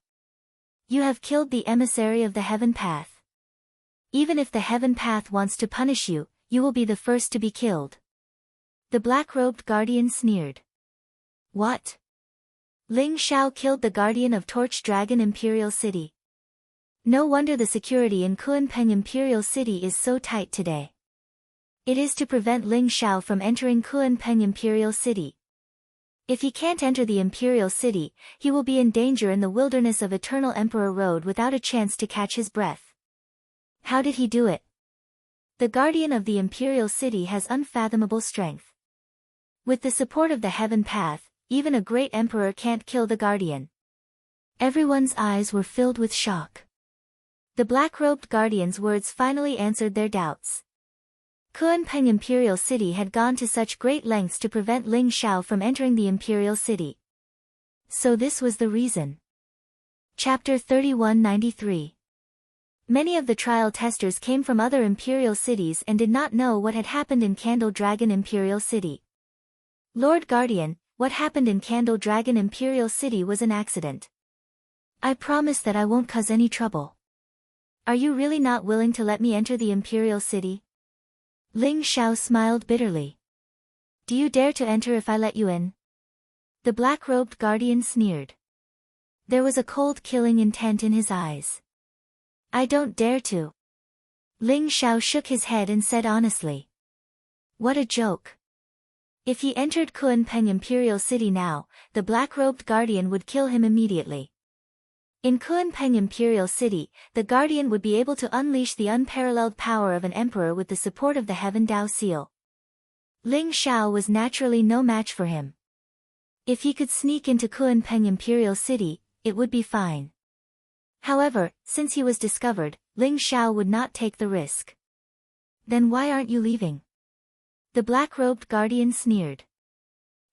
You have killed the emissary of the Heaven Path. Even if the Heaven Path wants to punish you, you will be the first to be killed. The black-robed guardian sneered. What? Ling Xiao killed the Guardian of Torch Dragon Imperial City. No wonder the security in Kunpeng Imperial City is so tight today. It is to prevent Ling Xiao from entering Kunpeng Imperial City. If he can't enter the Imperial City, he will be in danger in the wilderness of Eternal Emperor Road without a chance to catch his breath. How did he do it? The Guardian of the Imperial City has unfathomable strength. With the support of the Heaven Path, even a great emperor can't kill the Guardian. Everyone's eyes were filled with shock. The black-robed Guardian's words finally answered their doubts. Kunpeng Imperial City had gone to such great lengths to prevent Ling Xiao from entering the Imperial City. So this was the reason. Chapter 3193. Many of the trial testers came from other Imperial cities and did not know what had happened in Candle Dragon Imperial City. Lord Guardian, what happened in Candle Dragon Imperial City was an accident. I promise that I won't cause any trouble. Are you really not willing to let me enter the Imperial City? Ling Xiao smiled bitterly. Do you dare to enter if I let you in? The black-robed guardian sneered. There was a cold killing intent in his eyes. I don't dare to. Ling Xiao shook his head and said honestly. What a joke. If he entered Kunpeng Imperial City now, the black-robed guardian would kill him immediately. In Kunpeng Imperial City, the Guardian would be able to unleash the unparalleled power of an emperor with the support of the Heaven Dao Seal. Ling Xiao was naturally no match for him. If he could sneak into Kunpeng Imperial City, it would be fine. However, since he was discovered, Ling Xiao would not take the risk. Then why aren't you leaving? The black-robed Guardian sneered.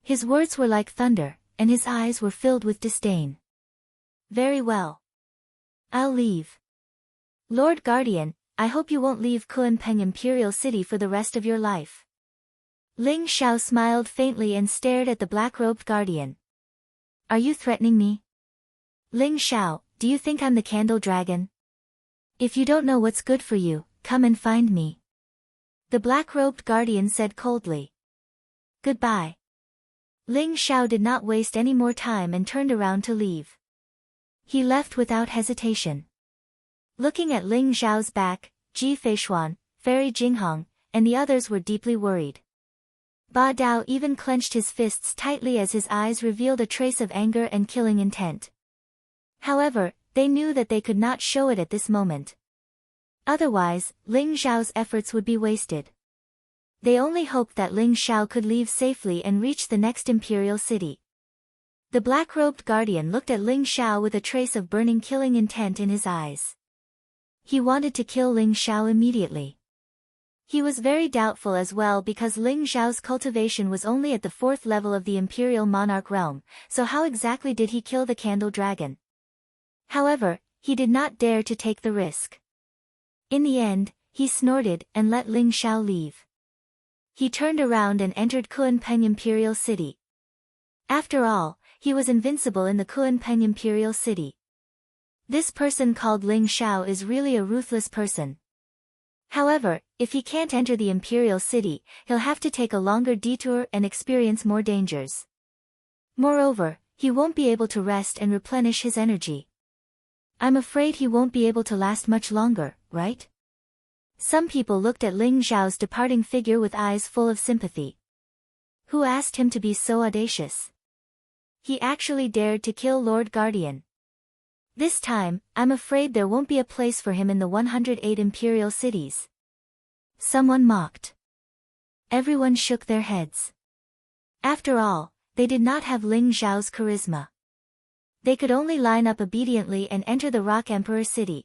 His words were like thunder, and his eyes were filled with disdain. Very well. I'll leave. Lord Guardian, I hope you won't leave Kunpeng Imperial City for the rest of your life. Ling Xiao smiled faintly and stared at the black-robed guardian. Are you threatening me? Ling Xiao, do you think I'm the candle dragon? If you don't know what's good for you, come and find me. The black-robed guardian said coldly. Goodbye. Ling Xiao did not waste any more time and turned around to leave. He left without hesitation. Looking at Ling Xiao's back, Ji Feishuan, Fairy Jinghong, and the others were deeply worried. Ba Dao even clenched his fists tightly as his eyes revealed a trace of anger and killing intent. However, they knew that they could not show it at this moment. Otherwise, Ling Xiao's efforts would be wasted. They only hoped that Ling Xiao could leave safely and reach the next imperial city. The black-robed guardian looked at Ling Xiao with a trace of burning killing intent in his eyes. He wanted to kill Ling Xiao immediately. He was very doubtful as well because Ling Xiao's cultivation was only at the 4th level of the Imperial Monarch realm, so how exactly did he kill the Candle Dragon? However, he did not dare to take the risk. In the end, he snorted and let Ling Xiao leave. He turned around and entered Kunpeng Imperial City. After all, he was invincible in the Kunpeng Imperial City. This person called Ling Xiao is really a ruthless person. However, if he can't enter the Imperial City, he'll have to take a longer detour and experience more dangers. Moreover, he won't be able to rest and replenish his energy. I'm afraid he won't be able to last much longer, right? Some people looked at Ling Xiao's departing figure with eyes full of sympathy. Who asked him to be so audacious? He actually dared to kill Lord Guardian. This time, I'm afraid there won't be a place for him in the 108 imperial cities. Someone mocked. Everyone shook their heads. After all, they did not have Ling Xiao's charisma. They could only line up obediently and enter the Rock Emperor City.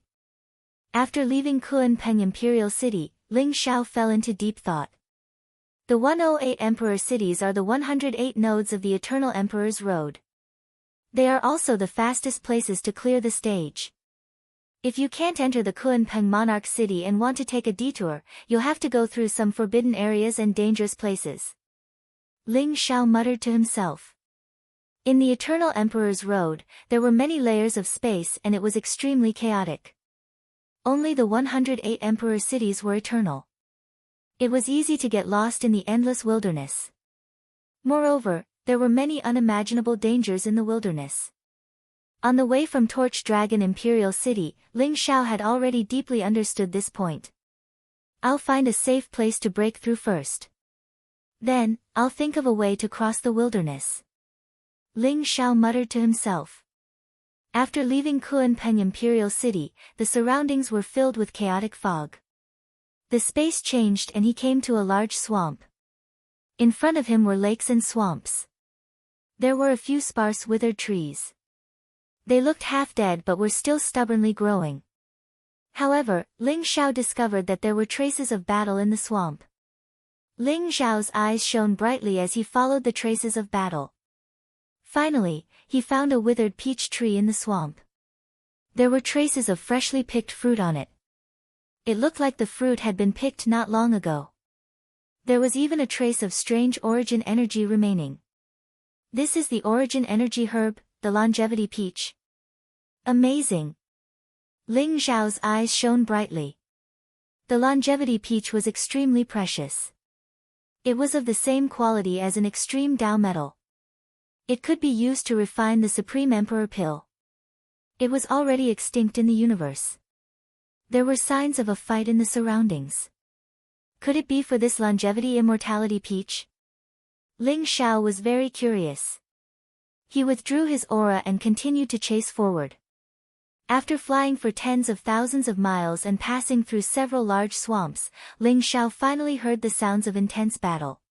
After leaving Kunpeng Imperial City, Ling Xiao fell into deep thought. The 108 Emperor cities are the 108 nodes of the Eternal Emperor's Road. They are also the fastest places to clear the stage. If you can't enter the Kunpeng Monarch City and want to take a detour, you'll have to go through some forbidden areas and dangerous places. Ling Xiao muttered to himself. In the Eternal Emperor's Road, there were many layers of space and it was extremely chaotic. Only the 108 Emperor cities were eternal. It was easy to get lost in the endless wilderness. Moreover, there were many unimaginable dangers in the wilderness. On the way from Torch Dragon Imperial City, Ling Xiao had already deeply understood this point. I'll find a safe place to break through first. Then, I'll think of a way to cross the wilderness. Ling Xiao muttered to himself. After leaving Kunpeng Imperial City, the surroundings were filled with chaotic fog. The space changed and he came to a large swamp. In front of him were lakes and swamps. There were a few sparse withered trees. They looked half dead but were still stubbornly growing. However, Ling Xiao discovered that there were traces of battle in the swamp. Ling Xiao's eyes shone brightly as he followed the traces of battle. Finally, he found a withered peach tree in the swamp. There were traces of freshly picked fruit on it. It looked like the fruit had been picked not long ago. There was even a trace of strange origin energy remaining. This is the origin energy herb, the longevity peach. Amazing! Ling Xiao's eyes shone brightly. The longevity peach was extremely precious. It was of the same quality as an extreme Dao metal. It could be used to refine the Supreme Emperor pill. It was already extinct in the universe. There were signs of a fight in the surroundings. Could it be for this longevity immortality peach? Ling Xiao was very curious. He withdrew his aura and continued to chase forward. After flying for tens of thousands of miles and passing through several large swamps, Ling Xiao finally heard the sounds of intense battle.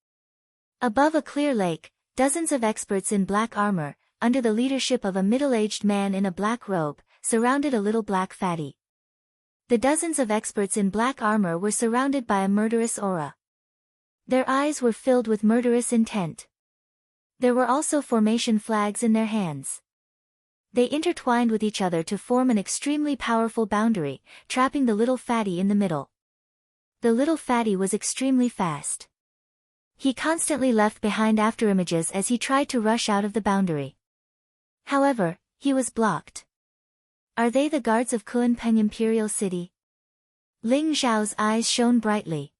Above a clear lake, dozens of experts in black armor, under the leadership of a middle-aged man in a black robe, surrounded a little black fatty. The dozens of experts in black armor were surrounded by a murderous aura. Their eyes were filled with murderous intent. There were also formation flags in their hands. They intertwined with each other to form an extremely powerful boundary, trapping the little fatty in the middle. The little fatty was extremely fast. He constantly left behind afterimages as he tried to rush out of the boundary. However, he was blocked. Are they the guards of Kunpeng Imperial City? Ling Zhao's eyes shone brightly.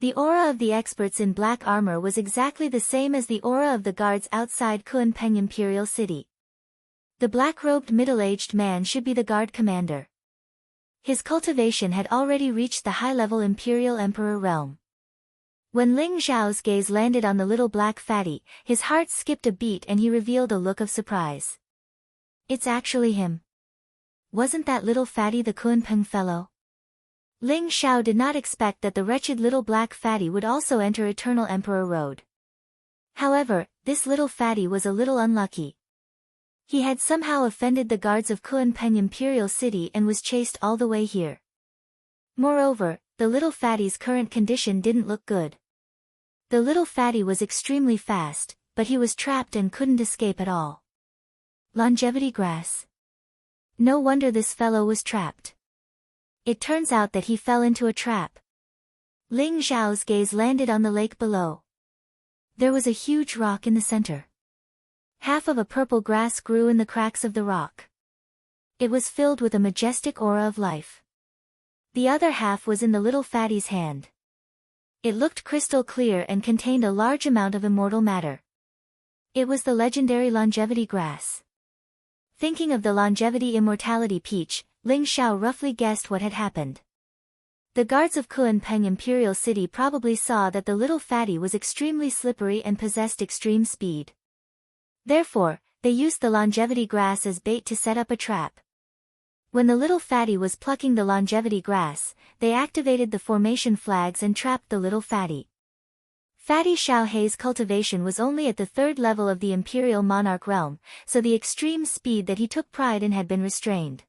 The aura of the experts in black armor was exactly the same as the aura of the guards outside Kunpeng Imperial City. The black-robed middle-aged man should be the guard commander. His cultivation had already reached the high-level Imperial Emperor realm. When Ling Zhao's gaze landed on the little black fatty, his heart skipped a beat and he revealed a look of surprise. It's actually him. Wasn't that little fatty the Kunpeng fellow? Ling Zhao did not expect that the wretched little black fatty would also enter Eternal Emperor Road. However, this little fatty was a little unlucky. He had somehow offended the guards of Kunpeng Imperial City and was chased all the way here. Moreover, the little fatty's current condition didn't look good. The little fatty was extremely fast, but he was trapped and couldn't escape at all. Longevity grass. No wonder this fellow was trapped. It turns out that he fell into a trap. Ling Zhao's gaze landed on the lake below. There was a huge rock in the center. Half of a purple grass grew in the cracks of the rock. It was filled with a majestic aura of life. The other half was in the little fatty's hand. It looked crystal clear and contained a large amount of immortal matter. It was the legendary longevity grass. Thinking of the longevity immortality peach, Ling Zhao roughly guessed what had happened. The guards of Kunpeng Imperial City probably saw that the little fatty was extremely slippery and possessed extreme speed. Therefore, they used the longevity grass as bait to set up a trap. When the little fatty was plucking the longevity grass, they activated the formation flags and trapped the little fatty. Fatty Xiaohei's cultivation was only at the 3rd level of the Imperial Monarch realm, so the extreme speed that he took pride in had been restrained.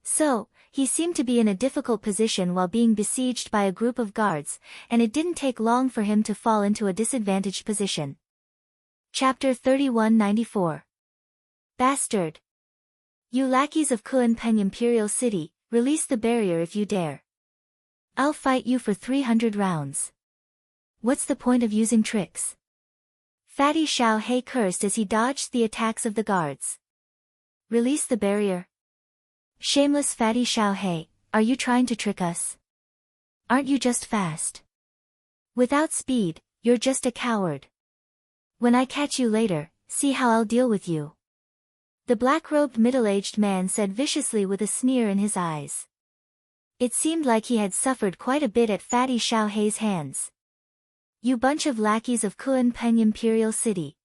So, he seemed to be in a difficult position while being besieged by a group of guards, and it didn't take long for him to fall into a disadvantaged position. Chapter 3194. Bastard! You lackeys of Kunpeng Imperial City, release the barrier if you dare. I'll fight you for 300 rounds. What's the point of using tricks? Fatty Xiaohei cursed as he dodged the attacks of the guards. Release the barrier? Shameless Fatty Xiaohei, are you trying to trick us? Aren't you just fast? Without speed, you're just a coward. When I catch you later, see how I'll deal with you. The black-robed middle-aged man said viciously with a sneer in his eyes. It seemed like he had suffered quite a bit at Fatty Xiaohei's hands. You bunch of lackeys of Kunpeng Imperial City.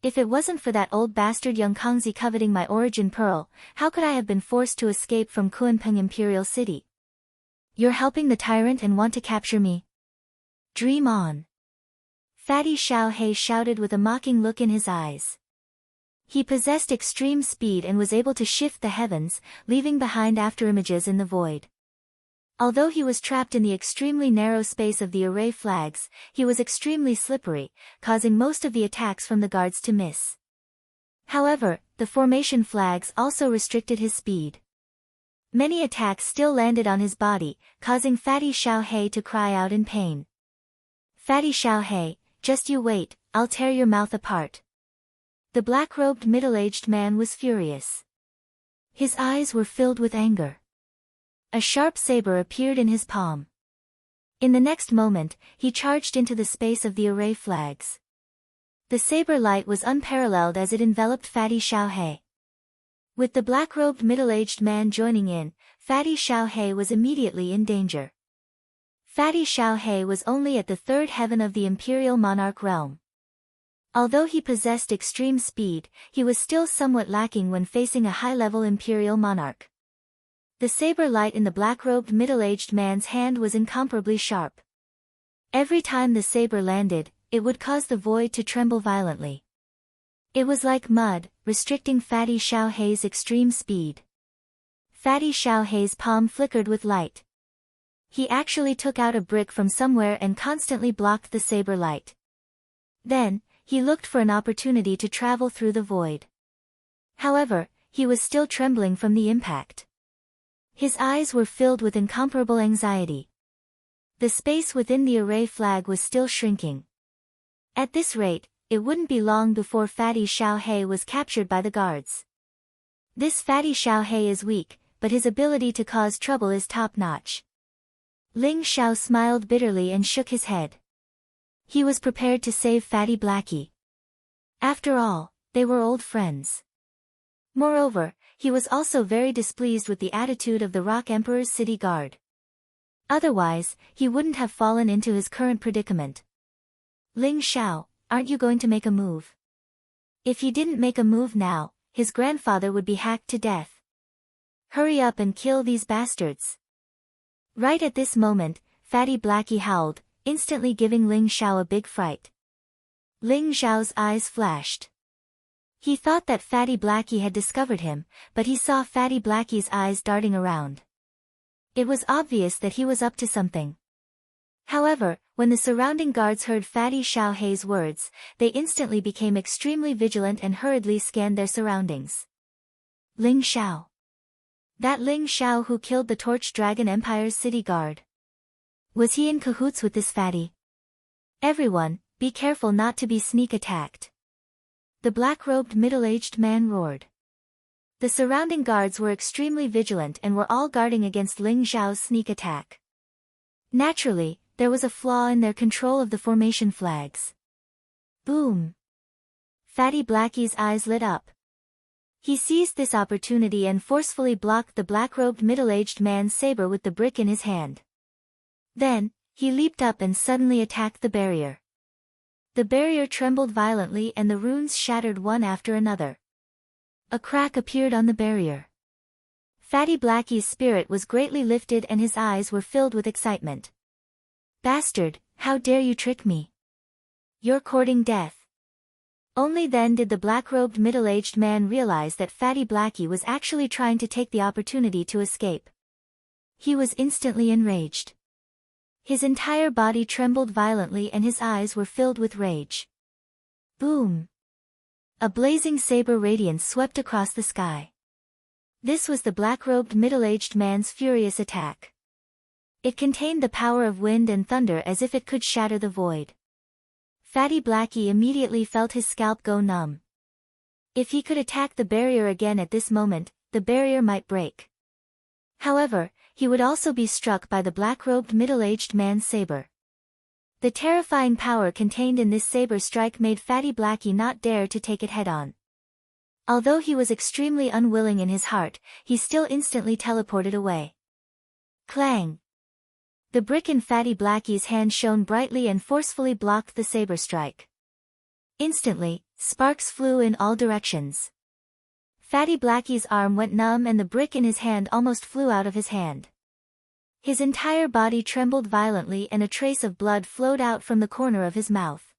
If it wasn't for that old bastard Young Kongzi coveting my origin pearl, how could I have been forced to escape from Kunpeng Imperial City? You're helping the tyrant and want to capture me? Dream on. Fatty Xiaohei shouted with a mocking look in his eyes. He possessed extreme speed and was able to shift the heavens, leaving behind afterimages in the void. Although he was trapped in the extremely narrow space of the array flags, he was extremely slippery, causing most of the attacks from the guards to miss. However, the formation flags also restricted his speed. Many attacks still landed on his body, causing Fatty Xiaohei to cry out in pain. Fatty Xiaohei, just you wait, I'll tear your mouth apart. The black-robed middle-aged man was furious. His eyes were filled with anger. A sharp saber appeared in his palm. In the next moment, he charged into the space of the array flags. The saber light was unparalleled as it enveloped Fatty Xiaohei. With the black-robed middle-aged man joining in, Fatty Xiaohei was immediately in danger. Fatty Xiaohei was only at the 3rd heaven of the Imperial Monarch realm. Although he possessed extreme speed, he was still somewhat lacking when facing a high-level Imperial Monarch. The saber light in the black-robed middle-aged man's hand was incomparably sharp. Every time the saber landed, it would cause the void to tremble violently. It was like mud, restricting Fatty Xiaohei's extreme speed. Fatty Xiaohei's palm flickered with light. He actually took out a brick from somewhere and constantly blocked the saber light. Then, he looked for an opportunity to travel through the void. However, he was still trembling from the impact. His eyes were filled with incomparable anxiety. The space within the array flag was still shrinking. At this rate, it wouldn't be long before Fatty Xiaohei was captured by the guards. This Fatty Xiaohei is weak, but his ability to cause trouble is top-notch. Ling Xiao smiled bitterly and shook his head. He was prepared to save Fatty Blackie. After all, they were old friends. Moreover, he was also very displeased with the attitude of the Rock Emperor's city guard. Otherwise, he wouldn't have fallen into his current predicament. Ling Xiao, aren't you going to make a move? If he didn't make a move now, his grandfather would be hacked to death. Hurry up and kill these bastards. Right at this moment, Fatty Blackie howled, instantly giving Ling Xiao a big fright. Ling Xiao's eyes flashed. He thought that Fatty Blackie had discovered him, but he saw Fatty Blackie's eyes darting around. It was obvious that he was up to something. However, when the surrounding guards heard Fatty Xiaohei's words, they instantly became extremely vigilant and hurriedly scanned their surroundings. Ling Xiao. That Ling Xiao who killed the Torch Dragon Empire's city guard. Was he in cahoots with this fatty? Everyone, be careful not to be sneak attacked. The black-robed middle-aged man roared. The surrounding guards were extremely vigilant and were all guarding against Ling Xiao's sneak attack. Naturally, there was a flaw in their control of the formation flags. Boom! Fatty Blackie's eyes lit up. He seized this opportunity and forcefully blocked the black-robed middle-aged man's saber with the brick in his hand. Then, he leaped up and suddenly attacked the barrier. The barrier trembled violently and the runes shattered one after another. A crack appeared on the barrier. Fatty Blackie's spirit was greatly lifted and his eyes were filled with excitement. Bastard, how dare you trick me? You're courting death. Only then did the black-robed middle-aged man realize that Fatty Blackie was actually trying to take the opportunity to escape. He was instantly enraged. His entire body trembled violently and his eyes were filled with rage. Boom! A blazing saber radiance swept across the sky. This was the black-robed middle-aged man's furious attack. It contained the power of wind and thunder as if it could shatter the void. Fatty Blackie immediately felt his scalp go numb. If he could attack the barrier again at this moment, the barrier might break. However, he would also be struck by the black-robed middle-aged man's saber. The terrifying power contained in this saber strike made Fatty Blackie not dare to take it head-on. Although he was extremely unwilling in his heart, he still instantly teleported away. Clang! The brick in Fatty Blackie's hand shone brightly and forcefully blocked the saber strike. Instantly, sparks flew in all directions. Fatty Blackie's arm went numb and the brick in his hand almost flew out of his hand. His entire body trembled violently and a trace of blood flowed out from the corner of his mouth.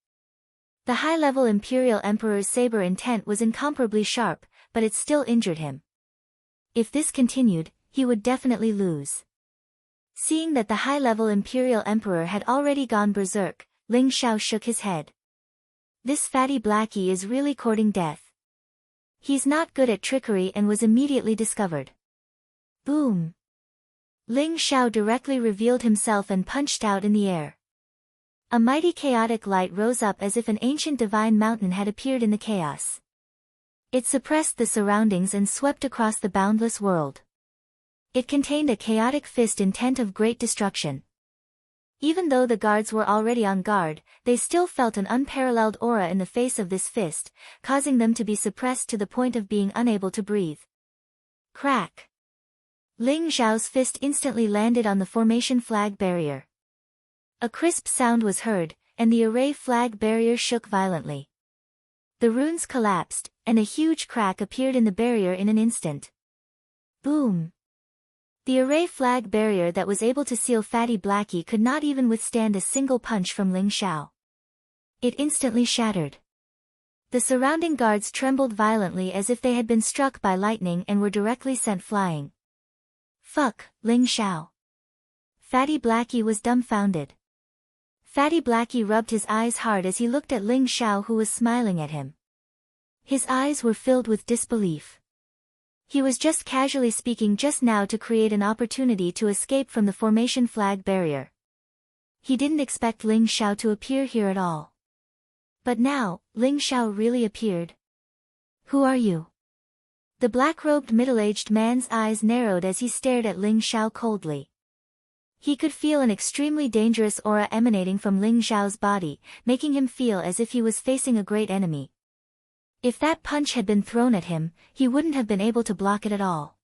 The high-level Imperial Emperor's saber intent was incomparably sharp, but it still injured him. If this continued, he would definitely lose. Seeing that the high-level Imperial Emperor had already gone berserk, Ling Xiao shook his head. This Fatty Blackie is really courting death. He's not good at trickery and was immediately discovered. Boom! Ling Xiao directly revealed himself and punched out in the air. A mighty chaotic light rose up as if an ancient divine mountain had appeared in the chaos. It suppressed the surroundings and swept across the boundless world. It contained a chaotic fist intent of great destruction. Even though the guards were already on guard, they still felt an unparalleled aura in the face of this fist, causing them to be suppressed to the point of being unable to breathe. Crack! Ling Xiao's fist instantly landed on the formation flag barrier. A crisp sound was heard, and the array flag barrier shook violently. The runes collapsed, and a huge crack appeared in the barrier in an instant. Boom! The array flag barrier that was able to seal Fatty Blackie could not even withstand a single punch from Ling Xiao. It instantly shattered. The surrounding guards trembled violently as if they had been struck by lightning and were directly sent flying. Fuck, Ling Xiao. Fatty Blackie was dumbfounded. Fatty Blackie rubbed his eyes hard as he looked at Ling Xiao, who was smiling at him. His eyes were filled with disbelief. He was just casually speaking just now to create an opportunity to escape from the formation flag barrier. He didn't expect Ling Xiao to appear here at all. But now, Ling Xiao really appeared. Who are you? The black-robed middle-aged man's eyes narrowed as he stared at Ling Xiao coldly. He could feel an extremely dangerous aura emanating from Ling Xiao's body, making him feel as if he was facing a great enemy. If that punch had been thrown at him, he wouldn't have been able to block it at all.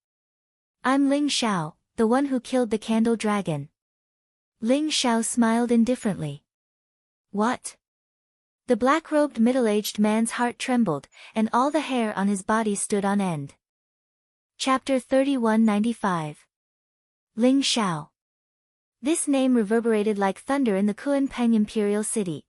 I'm Ling Xiao, the one who killed the candle dragon. Ling Xiao smiled indifferently. What? The black-robed middle-aged man's heart trembled, and all the hair on his body stood on end. Chapter 3195. Ling Xiao. This name reverberated like thunder in the Kunpeng Imperial City.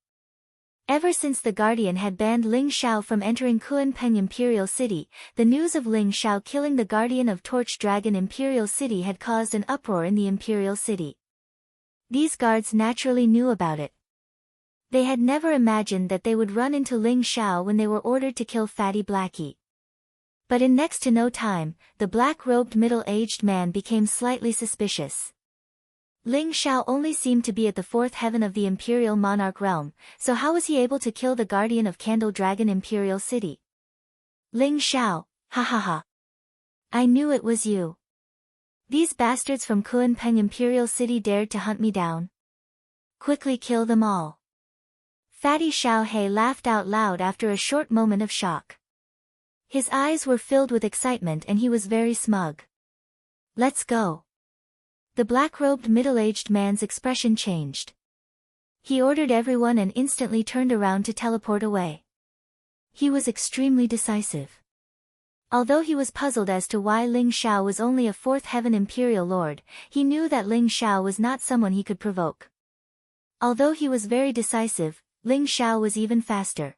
Ever since the Guardian had banned Ling Xiao from entering Kunpeng Imperial City, the news of Ling Xiao killing the Guardian of Torch Dragon Imperial City had caused an uproar in the Imperial City. These guards naturally knew about it. They had never imagined that they would run into Ling Xiao when they were ordered to kill Fatty Blackie. But in next to no time, the black-robed middle-aged man became slightly suspicious. Ling Xiao only seemed to be at the fourth heaven of the Imperial Monarch realm, so how was he able to kill the Guardian of Candle Dragon Imperial City? Ling Xiao, ha ha ha. I knew it was you. These bastards from Kunpeng Imperial City dared to hunt me down. Quickly kill them all. Fatty Xiao He laughed out loud after a short moment of shock. His eyes were filled with excitement and he was very smug. Let's go. The black-robed middle-aged man's expression changed. He ordered everyone and instantly turned around to teleport away. He was extremely decisive. Although he was puzzled as to why Ling Xiao was only a fourth heaven imperial lord, he knew that Ling Xiao was not someone he could provoke. Although he was very decisive, Ling Xiao was even faster.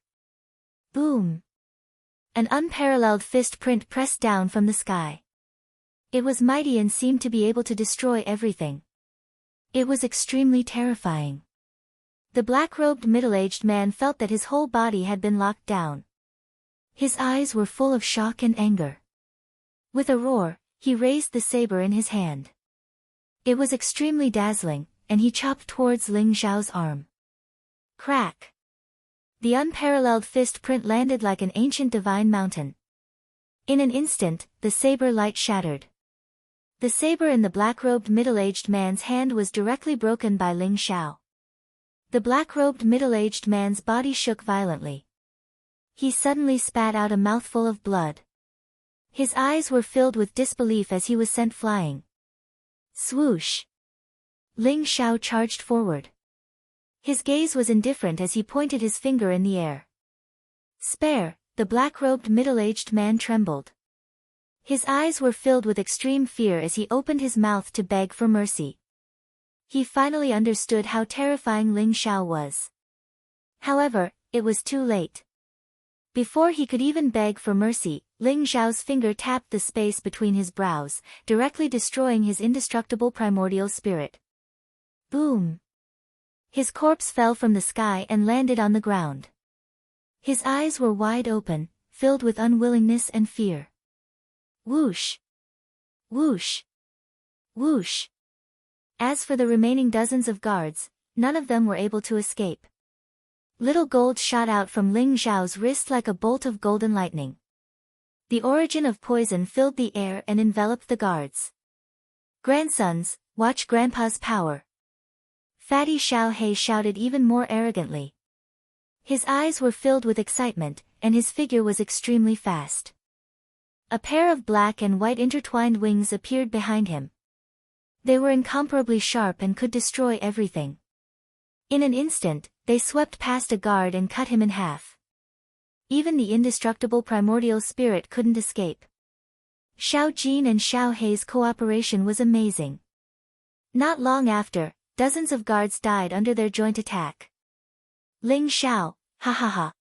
Boom! An unparalleled fist print pressed down from the sky. It was mighty and seemed to be able to destroy everything. It was extremely terrifying. The black-robed middle-aged man felt that his whole body had been locked down. His eyes were full of shock and anger. With a roar, he raised the saber in his hand. It was extremely dazzling, and he chopped towards Ling Xiao's arm. Crack! The unparalleled fist print landed like an ancient divine mountain. In an instant, the saber light shattered. The saber in the black-robed middle-aged man's hand was directly broken by Ling Xiao. The black-robed middle-aged man's body shook violently. He suddenly spat out a mouthful of blood. His eyes were filled with disbelief as he was sent flying. Swoosh! Ling Xiao charged forward. His gaze was indifferent as he pointed his finger in the air. Spare! The black-robed middle-aged man trembled. His eyes were filled with extreme fear as he opened his mouth to beg for mercy. He finally understood how terrifying Ling Xiao was. However, it was too late. Before he could even beg for mercy, Ling Xiao's finger tapped the space between his brows, directly destroying his indestructible primordial spirit. Boom! His corpse fell from the sky and landed on the ground. His eyes were wide open, filled with unwillingness and fear. Whoosh! Whoosh! Whoosh! As for the remaining dozens of guards, none of them were able to escape. Little gold shot out from Ling Xiao's wrist like a bolt of golden lightning. The origin of poison filled the air and enveloped the guards. Grandsons, watch Grandpa's power! Fatty Xiao He shouted even more arrogantly. His eyes were filled with excitement, and his figure was extremely fast. A pair of black and white intertwined wings appeared behind him. They were incomparably sharp and could destroy everything. In an instant, they swept past a guard and cut him in half. Even the indestructible primordial spirit couldn't escape. Xiao Jin and Xiao Hei's cooperation was amazing. Not long after, dozens of guards died under their joint attack. Ling Xiao, ha ha ha.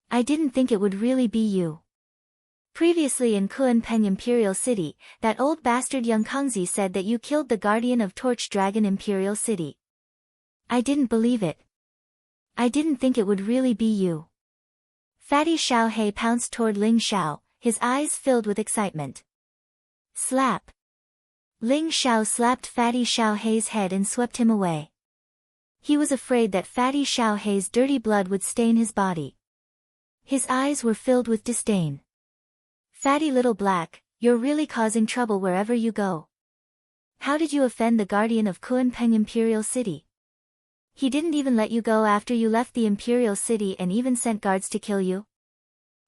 I didn't think it would really be you. Previously in Kunpeng Imperial City, that old bastard Yang Kangzi said that you killed the Guardian of Torch Dragon Imperial City. I didn't believe it. I didn't think it would really be you. Fatty Xiaohei pounced toward Ling Xiao, his eyes filled with excitement. Slap. Ling Xiao slapped Fatty Xiaohei's head and swept him away. He was afraid that Fatty Xiaohei's dirty blood would stain his body. His eyes were filled with disdain. Fatty little black, you're really causing trouble wherever you go. How did you offend the guardian of Kunpeng Imperial City? He didn't even let you go after you left the Imperial City and even sent guards to kill you?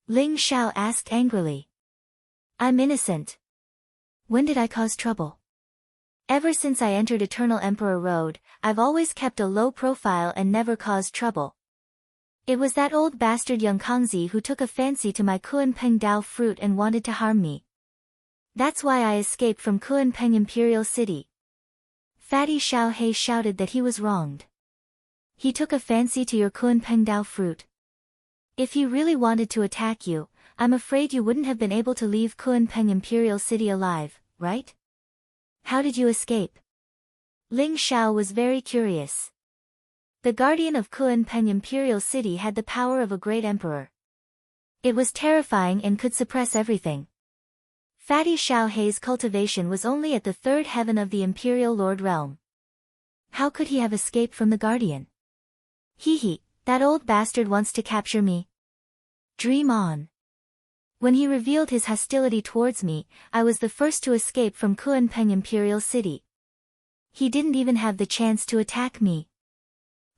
Ling Xiao asked angrily. I'm innocent. When did I cause trouble? Ever since I entered Eternal Emperor Road, I've always kept a low profile and never caused trouble. It was that old bastard Yang Kangzi who took a fancy to my Kunpeng Dao fruit and wanted to harm me. That's why I escaped from Kunpeng Imperial City. Fatty Xiaohei shouted that he was wronged. He took a fancy to your Kunpeng Dao fruit. If he really wanted to attack you, I'm afraid you wouldn't have been able to leave Kunpeng Imperial City alive, right? How did you escape? Ling Xiao was very curious. The guardian of Kunpeng Imperial City had the power of a great emperor. It was terrifying and could suppress everything. Fatty Xiaohei's cultivation was only at the third heaven of the Imperial Lord realm. How could he have escaped from the guardian? Hee, that old bastard wants to capture me. Dream on. When he revealed his hostility towards me, I was the first to escape from Kunpeng Imperial City. He didn't even have the chance to attack me.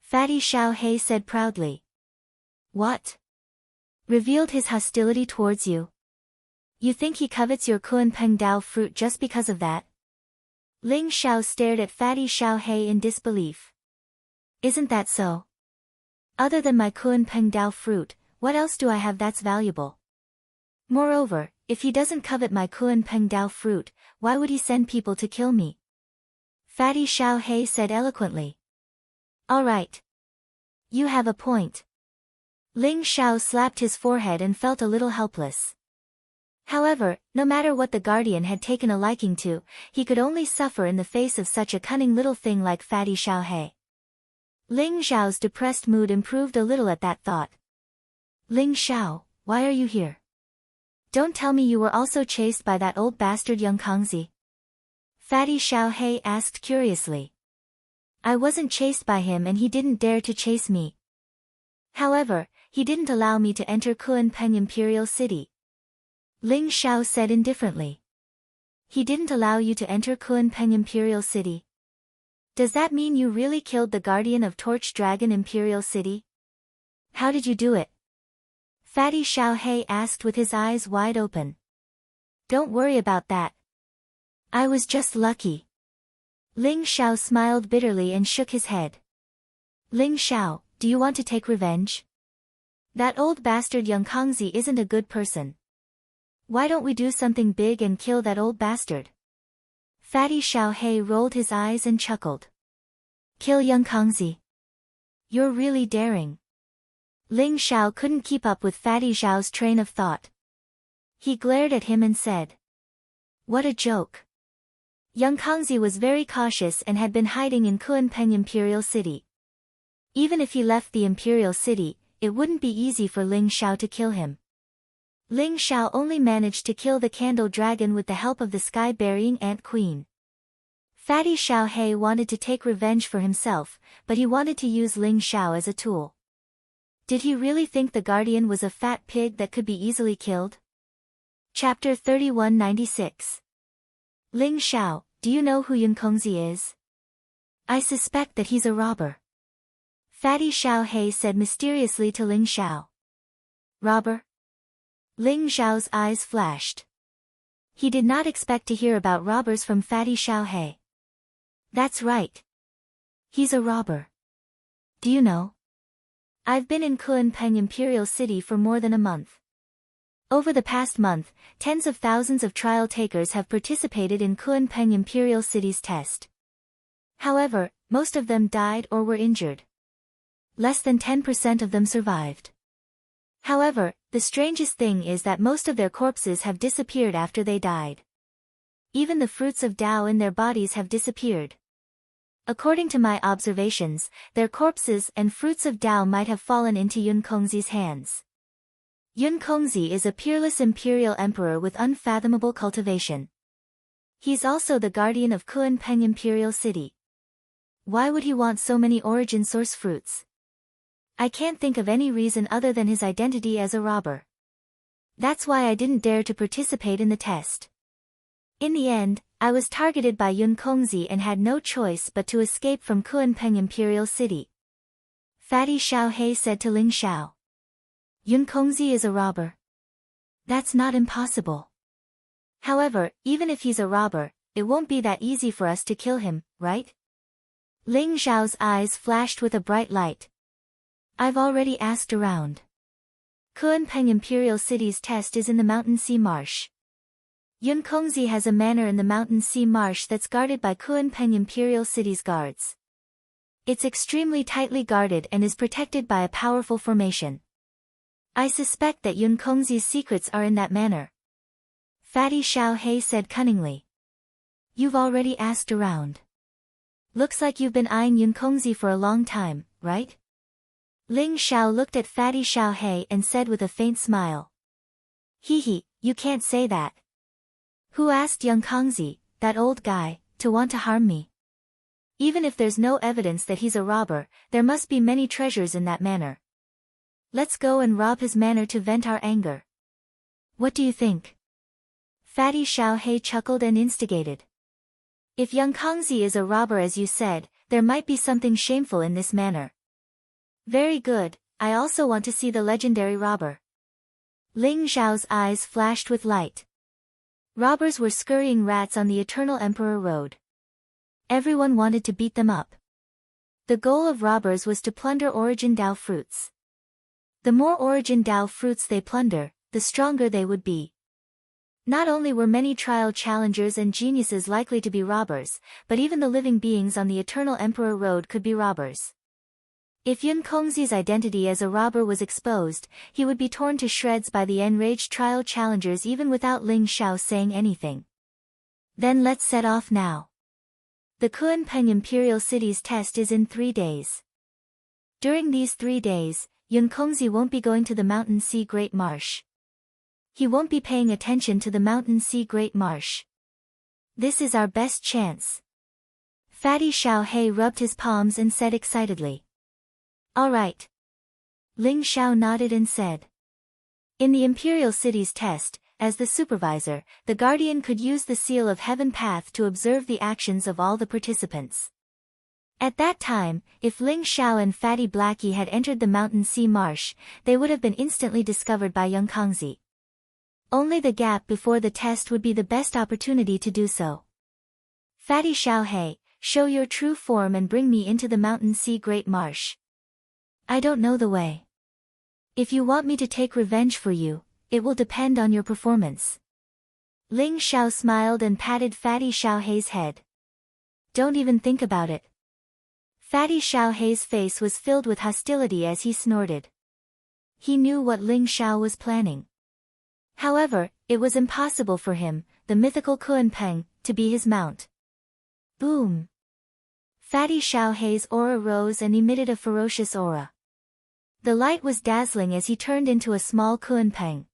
Fatty Xiaohei said proudly. What? Revealed his hostility towards you? You think he covets your Kunpeng Dao fruit just because of that? Ling Xiao stared at Fatty Xiaohei in disbelief. Isn't that so? Other than my Kunpeng Dao fruit, what else do I have that's valuable? Moreover, if he doesn't covet my Kunpeng Dao fruit, why would he send people to kill me? Fatty Xiaohei said eloquently. All right. You have a point. Ling Xiao slapped his forehead and felt a little helpless. However, no matter what the guardian had taken a liking to, he could only suffer in the face of such a cunning little thing like Fatty Xiaohei. Ling Xiao's depressed mood improved a little at that thought. Ling Xiao, why are you here? Don't tell me you were also chased by that old bastard Yang Kangzi. Fatty Xiaohei asked curiously. I wasn't chased by him and he didn't dare to chase me. However, he didn't allow me to enter Kunpeng Imperial City. Ling Xiao said indifferently. He didn't allow you to enter Kunpeng Imperial City? Does that mean you really killed the guardian of Torch Dragon Imperial City? How did you do it? Fatty Xiaohei asked with his eyes wide open. Don't worry about that. I was just lucky. Ling Xiao smiled bitterly and shook his head. Ling Xiao, do you want to take revenge? That old bastard Yang Kangzi isn't a good person. Why don't we do something big and kill that old bastard? Fatty Xiaohei rolled his eyes and chuckled. Kill Yang Kangzi. You're really daring. Ling Xiao couldn't keep up with Fatty Xiao's train of thought. He glared at him and said. What a joke. Yang Kangzi was very cautious and had been hiding in Kunpeng Imperial City. Even if he left the Imperial City, it wouldn't be easy for Ling Xiao to kill him. Ling Xiao only managed to kill the Candle Dragon with the help of the Sky-Burying Ant Queen. Fatty Xiaohei wanted to take revenge for himself, but he wanted to use Ling Xiao as a tool. Did he really think the guardian was a fat pig that could be easily killed? Chapter 3196. Ling Xiao, do you know who Yang Kongzi is? I suspect that he's a robber. Fatty Xiaohei said mysteriously to Ling Xiao. Robber? Ling Xiao's eyes flashed. He did not expect to hear about robbers from Fatty Xiaohei. That's right. He's a robber. Do you know? I've been in Kunpeng Imperial City for more than a month. Over the past month, tens of thousands of trial takers have participated in Kunpeng Imperial City's test. However, most of them died or were injured. Less than 10% of them survived. However, the strangest thing is that most of their corpses have disappeared after they died. Even the fruits of Tao in their bodies have disappeared. According to my observations, their corpses and fruits of Tao might have fallen into Yun Kongzi's hands. Yun Kongzi is a peerless imperial emperor with unfathomable cultivation. He's also the guardian of Kunpeng Imperial City. Why would he want so many origin source fruits? I can't think of any reason other than his identity as a robber. That's why I didn't dare to participate in the test. In the end, I was targeted by Yun Kongzi and had no choice but to escape from Kunpeng Imperial City. Fatty Xiaohei said to Ling Xiao. Yun Kongzi is a robber. That's not impossible. However, even if he's a robber, it won't be that easy for us to kill him, right? Ling Xiao's eyes flashed with a bright light. I've already asked around. Kunpeng Imperial City's test is in the Mountain Sea Marsh. Yun Kongzi has a manor in the Mountain Sea Marsh that's guarded by Kunpeng Imperial City's guards. It's extremely tightly guarded and is protected by a powerful formation. I suspect that Yun Kongzi's secrets are in that manor. Fatty Xiaohei said cunningly. You've already asked around. Looks like you've been eyeing Yun Kongzi for a long time, right? Ling Xiao looked at Fatty Xiaohei and said with a faint smile. Hee, you can't say that. Who asked Yun Kongzi, that old guy, to want to harm me? Even if there's no evidence that he's a robber, there must be many treasures in that manor. Let's go and rob his manor to vent our anger. What do you think? Fatty Xiaohei chuckled and instigated. If Yun Kongzi is a robber as you said, there might be something shameful in this manor. Very good, I also want to see the legendary robber. Ling Xiao's eyes flashed with light. Robbers were scurrying rats on the Eternal Emperor Road. Everyone wanted to beat them up. The goal of robbers was to plunder Origin Dao fruits. The more Origin Dao fruits they plunder, the stronger they would be. Not only were many trial challengers and geniuses likely to be robbers, but even the living beings on the Eternal Emperor Road could be robbers. If Yun Kongzi's identity as a robber was exposed, he would be torn to shreds by the enraged trial challengers even without Ling Xiao saying anything. Then let's set off now. The Kunpeng Imperial City's test is in 3 days. During these 3 days, Yun Kongzi won't be going to the Mountain Sea Great Marsh. He won't be paying attention to the Mountain Sea Great Marsh. This is our best chance. Fatty Xiaohei rubbed his palms and said excitedly. All right. Ling Xiao nodded and said. In the Imperial City's test, as the supervisor, the Guardian could use the Seal of Heaven Path to observe the actions of all the participants. At that time, if Ling Xiao and Fatty Blackie had entered the Mountain Sea Marsh, they would have been instantly discovered by Yun Kongzi. Only the gap before the test would be the best opportunity to do so. Fatty Xiaohei, show your true form and bring me into the Mountain Sea Great Marsh. I don't know the way. If you want me to take revenge for you, it will depend on your performance. Ling Xiao smiled and patted Fatty Xiaohei's head. Don't even think about it. Fatty Xiaohei's face was filled with hostility as he snorted. He knew what Ling Xiao was planning. However, it was impossible for him, the mythical Kunpeng, to be his mount. Boom! Fatty Xiaohei's aura rose and emitted a ferocious aura. The light was dazzling as he turned into a small Kunpeng.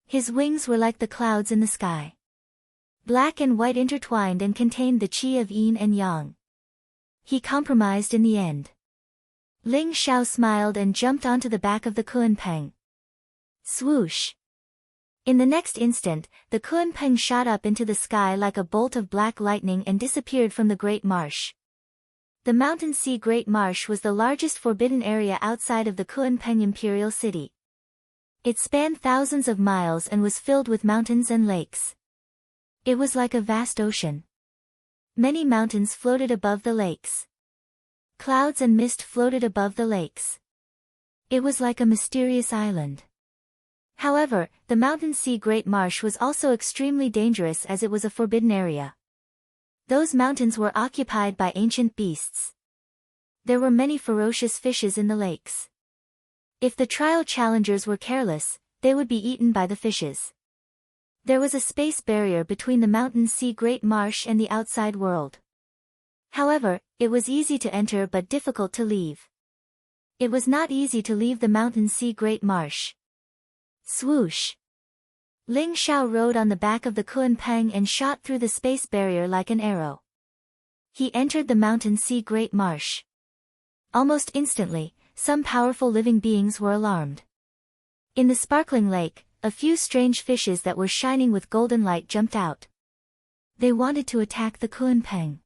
His wings were like the clouds in the sky. Black and white intertwined and contained the qi of yin and yang. He compromised in the end. Ling Xiao smiled and jumped onto the back of the Kunpeng. Swoosh! In the next instant, the Kunpeng shot up into the sky like a bolt of black lightning and disappeared from the Great Marsh. The Mountain Sea Great Marsh was the largest forbidden area outside of the Kunpeng Imperial City. It spanned thousands of miles and was filled with mountains and lakes. It was like a vast ocean. Many mountains floated above the lakes. Clouds and mist floated above the lakes. It was like a mysterious island. However, the Mountain Sea Great Marsh was also extremely dangerous as it was a forbidden area. Those mountains were occupied by ancient beasts. There were many ferocious fishes in the lakes. If the trial challengers were careless, they would be eaten by the fishes. There was a space barrier between the Mountain Sea Great Marsh and the outside world. However, it was easy to enter but difficult to leave. It was not easy to leave the mountain sea great marsh. Swoosh! Ling Xiao rode on the back of the Kunpeng and shot through the space barrier like an arrow. He entered the mountain sea great marsh. Almost instantly, some powerful living beings were alarmed. In the sparkling lake, a few strange fishes that were shining with golden light jumped out. They wanted to attack the Kunpeng.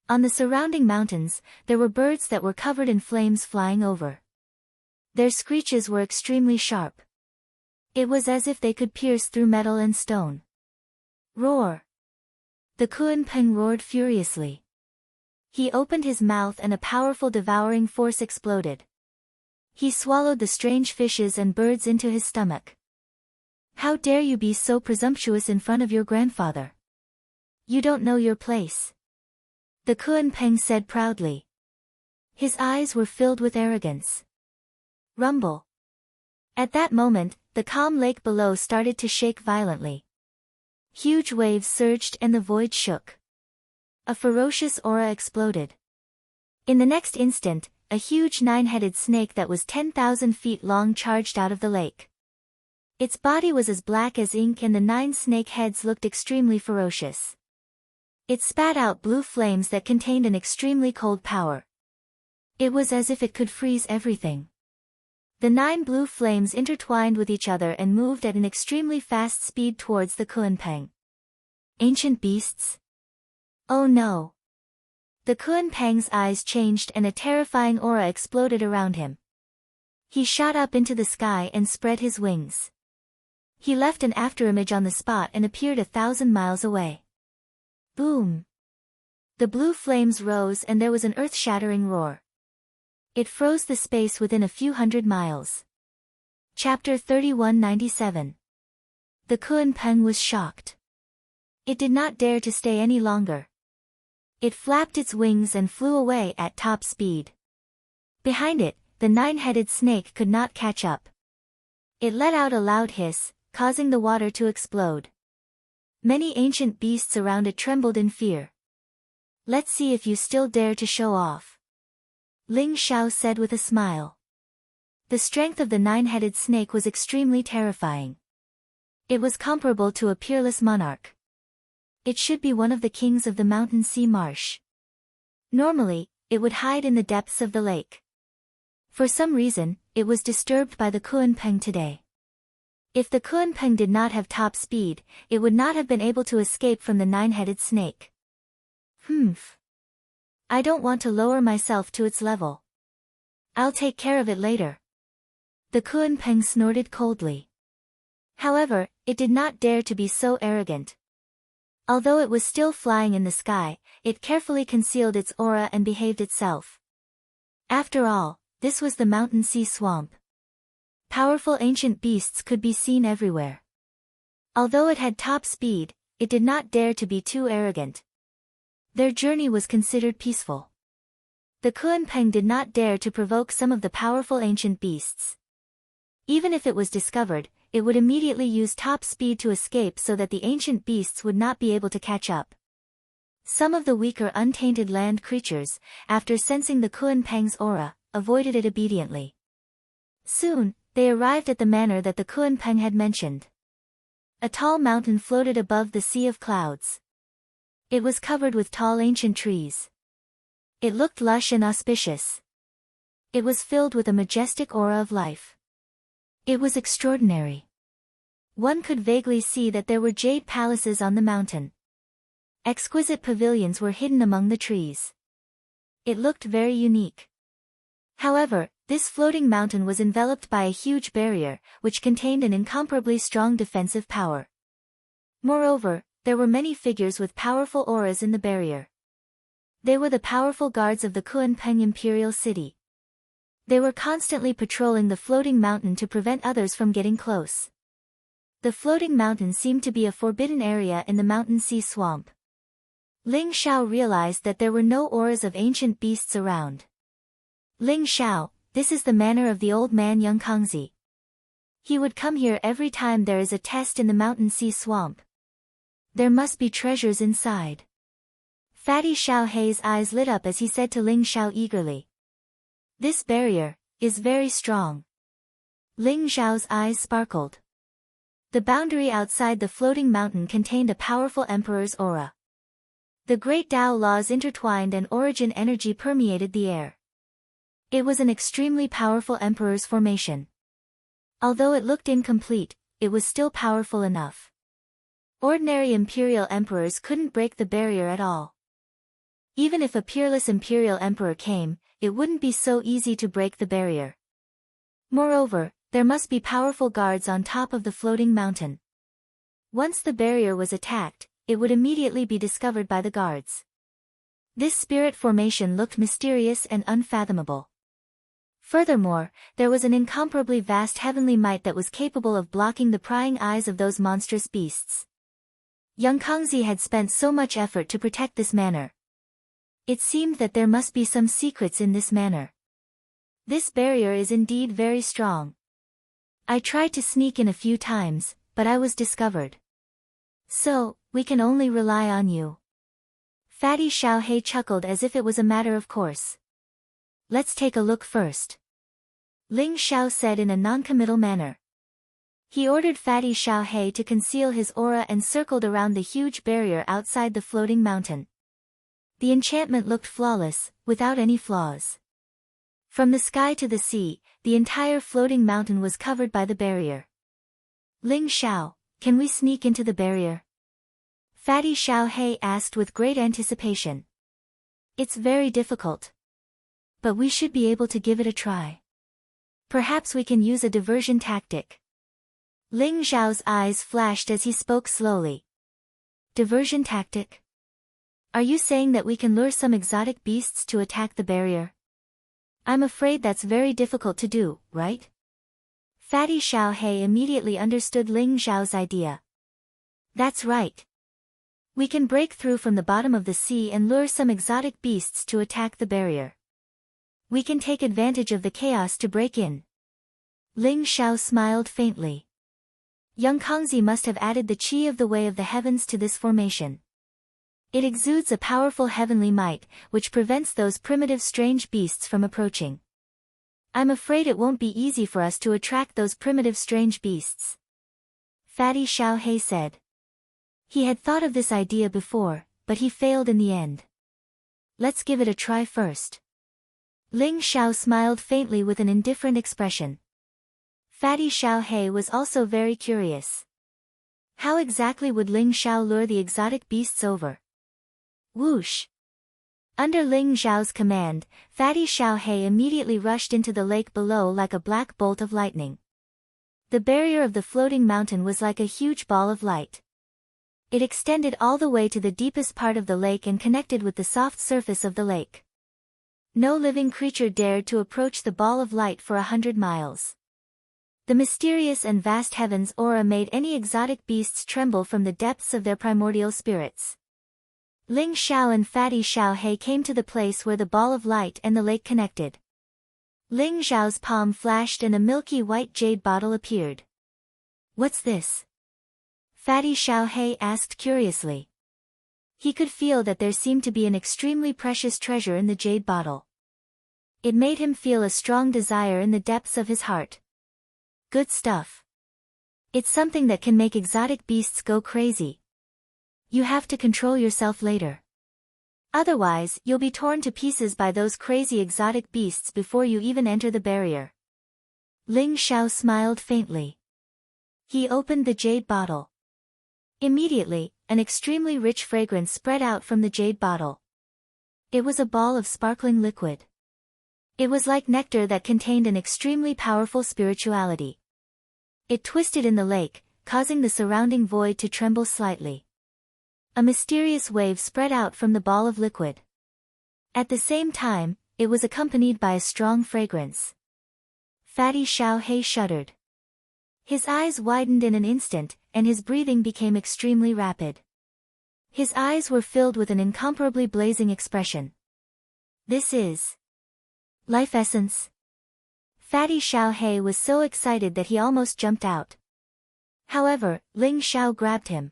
On the surrounding mountains, there were birds that were covered in flames flying over. Their screeches were extremely sharp. It was as if they could pierce through metal and stone. Roar! The Kunpeng roared furiously. He opened his mouth and a powerful devouring force exploded. He swallowed the strange fishes and birds into his stomach. How dare you be so presumptuous in front of your grandfather? You don't know your place. The Kunpeng said proudly. His eyes were filled with arrogance. Rumble. At that moment, the calm lake below started to shake violently. Huge waves surged and the void shook. A ferocious aura exploded. In the next instant, a huge 9-headed snake that was 10,000 feet long charged out of the lake. Its body was as black as ink and the 9 snake heads looked extremely ferocious. It spat out blue flames that contained an extremely cold power. It was as if it could freeze everything. The 9 blue flames intertwined with each other and moved at an extremely fast speed towards the Kunpeng. Ancient beasts? Oh no! The Kunpeng's eyes changed and a terrifying aura exploded around him. He shot up into the sky and spread his wings. He left an afterimage on the spot and appeared 1,000 miles away. Boom! The blue flames rose and there was an earth-shattering roar. It froze the space within a few hundred miles. Chapter 3197. The Kunpeng was shocked. It did not dare to stay any longer. It flapped its wings and flew away at top speed. Behind it, the 9-headed snake could not catch up. It let out a loud hiss, causing the water to explode. Many ancient beasts around it trembled in fear. Let's see if you still dare to show off. Ling Xiao said with a smile. The strength of the 9-headed snake was extremely terrifying. It was comparable to a peerless monarch. It should be one of the kings of the mountain sea marsh. Normally, it would hide in the depths of the lake. For some reason, it was disturbed by the Kunpeng today. If the Kunpeng did not have top speed, it would not have been able to escape from the 9-headed snake. I don't want to lower myself to its level. I'll take care of it later. The Kunpeng snorted coldly. However, it did not dare to be so arrogant. Although it was still flying in the sky, it carefully concealed its aura and behaved itself. After all, this was the mountain sea swamp. Powerful ancient beasts could be seen everywhere. Although it had top speed, it did not dare to be too arrogant. Their journey was considered peaceful. The Kunpeng did not dare to provoke some of the powerful ancient beasts. Even if it was discovered, it would immediately use top speed to escape so that the ancient beasts would not be able to catch up. Some of the weaker untainted land creatures, after sensing the Kunpeng's aura, avoided it obediently. Soon, they arrived at the manor that the Kunpeng had mentioned. A tall mountain floated above the sea of clouds. It was covered with tall ancient trees. It looked lush and auspicious. It was filled with a majestic aura of life. It was extraordinary. One could vaguely see that there were jade palaces on the mountain. Exquisite pavilions were hidden among the trees. It looked very unique. However, this floating mountain was enveloped by a huge barrier, which contained an incomparably strong defensive power. Moreover, there were many figures with powerful auras in the barrier. They were the powerful guards of the Kunpeng Imperial City. They were constantly patrolling the floating mountain to prevent others from getting close. The floating mountain seemed to be a forbidden area in the mountain sea swamp. Ling Xiao realized that there were no auras of ancient beasts around. Ling Xiao, this is the manor of the old man Young Kongzi. He would come here every time there is a test in the mountain sea swamp. There must be treasures inside. Fatty Xiaohei's eyes lit up as he said to Ling Xiao eagerly. This barrier is very strong. Ling Xiao's eyes sparkled. The boundary outside the floating mountain contained a powerful emperor's aura. The great Tao laws intertwined and origin energy permeated the air. It was an extremely powerful emperor's formation. Although it looked incomplete, it was still powerful enough. Ordinary imperial emperors couldn't break the barrier at all. Even if a peerless imperial emperor came, it wouldn't be so easy to break the barrier. Moreover, there must be powerful guards on top of the floating mountain. Once the barrier was attacked, it would immediately be discovered by the guards. This spirit formation looked mysterious and unfathomable. Furthermore, there was an incomparably vast heavenly might that was capable of blocking the prying eyes of those monstrous beasts. Young Kangzi had spent so much effort to protect this manor. It seemed that there must be some secrets in this manor. This barrier is indeed very strong. I tried to sneak in a few times, but I was discovered. So, we can only rely on you. Fatty Xiaohei chuckled as if it was a matter of course. Let's take a look first. Ling Xiao said in a non-committal manner. He ordered Fatty Xiaohei to conceal his aura and circled around the huge barrier outside the floating mountain. The enchantment looked flawless, without any flaws. From the sky to the sea, the entire floating mountain was covered by the barrier. Ling Xiao, can we sneak into the barrier? Fatty Xiaohei asked with great anticipation. It's very difficult. But we should be able to give it a try. Perhaps we can use a diversion tactic. Ling Xiao's eyes flashed as he spoke slowly. Diversion tactic? Are you saying that we can lure some exotic beasts to attack the barrier? I'm afraid that's very difficult to do, right? Fatty Xiaohei immediately understood Ling Xiao's idea. That's right. We can break through from the bottom of the sea and lure some exotic beasts to attack the barrier. We can take advantage of the chaos to break in. Ling Xiao smiled faintly. Young Kangzi must have added the qi of the way of the heavens to this formation. It exudes a powerful heavenly might, which prevents those primitive strange beasts from approaching. I'm afraid it won't be easy for us to attract those primitive strange beasts. Fatty Xiaohei said. He had thought of this idea before, but he failed in the end. Let's give it a try first. Ling Xiao smiled faintly with an indifferent expression. Fatty Xiaohei was also very curious. How exactly would Ling Xiao lure the exotic beasts over? Whoosh! Under Ling Xiao's command, Fatty Xiaohei immediately rushed into the lake below like a black bolt of lightning. The barrier of the floating mountain was like a huge ball of light. It extended all the way to the deepest part of the lake and connected with the soft surface of the lake. No living creature dared to approach the ball of light for 100 miles. The mysterious and vast heavens aura made any exotic beasts tremble from the depths of their primordial spirits. Ling Xiao and Fatty Xiaohei came to the place where the ball of light and the lake connected. Ling Xiao's palm flashed and a milky white jade bottle appeared. What's this? Fatty Xiaohei asked curiously. He could feel that there seemed to be an extremely precious treasure in the jade bottle. It made him feel a strong desire in the depths of his heart. Good stuff. It's something that can make exotic beasts go crazy. You have to control yourself later. Otherwise, you'll be torn to pieces by those crazy exotic beasts before you even enter the barrier. Ling Xiao smiled faintly. He opened the jade bottle. Immediately, an extremely rich fragrance spread out from the jade bottle. It was a ball of sparkling liquid. It was like nectar that contained an extremely powerful spirituality. It twisted in the lake, causing the surrounding void to tremble slightly. A mysterious wave spread out from the ball of liquid. At the same time, it was accompanied by a strong fragrance. Fatty Xiaohei shuddered. His eyes widened in an instant, and his breathing became extremely rapid. His eyes were filled with an incomparably blazing expression. This is life essence. Fatty Xiaohei was so excited that he almost jumped out. However, Ling Xiao grabbed him.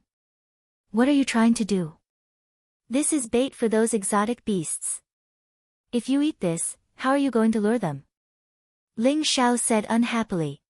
What are you trying to do? This is bait for those exotic beasts. If you eat this, how are you going to lure them? Ling Xiao said unhappily.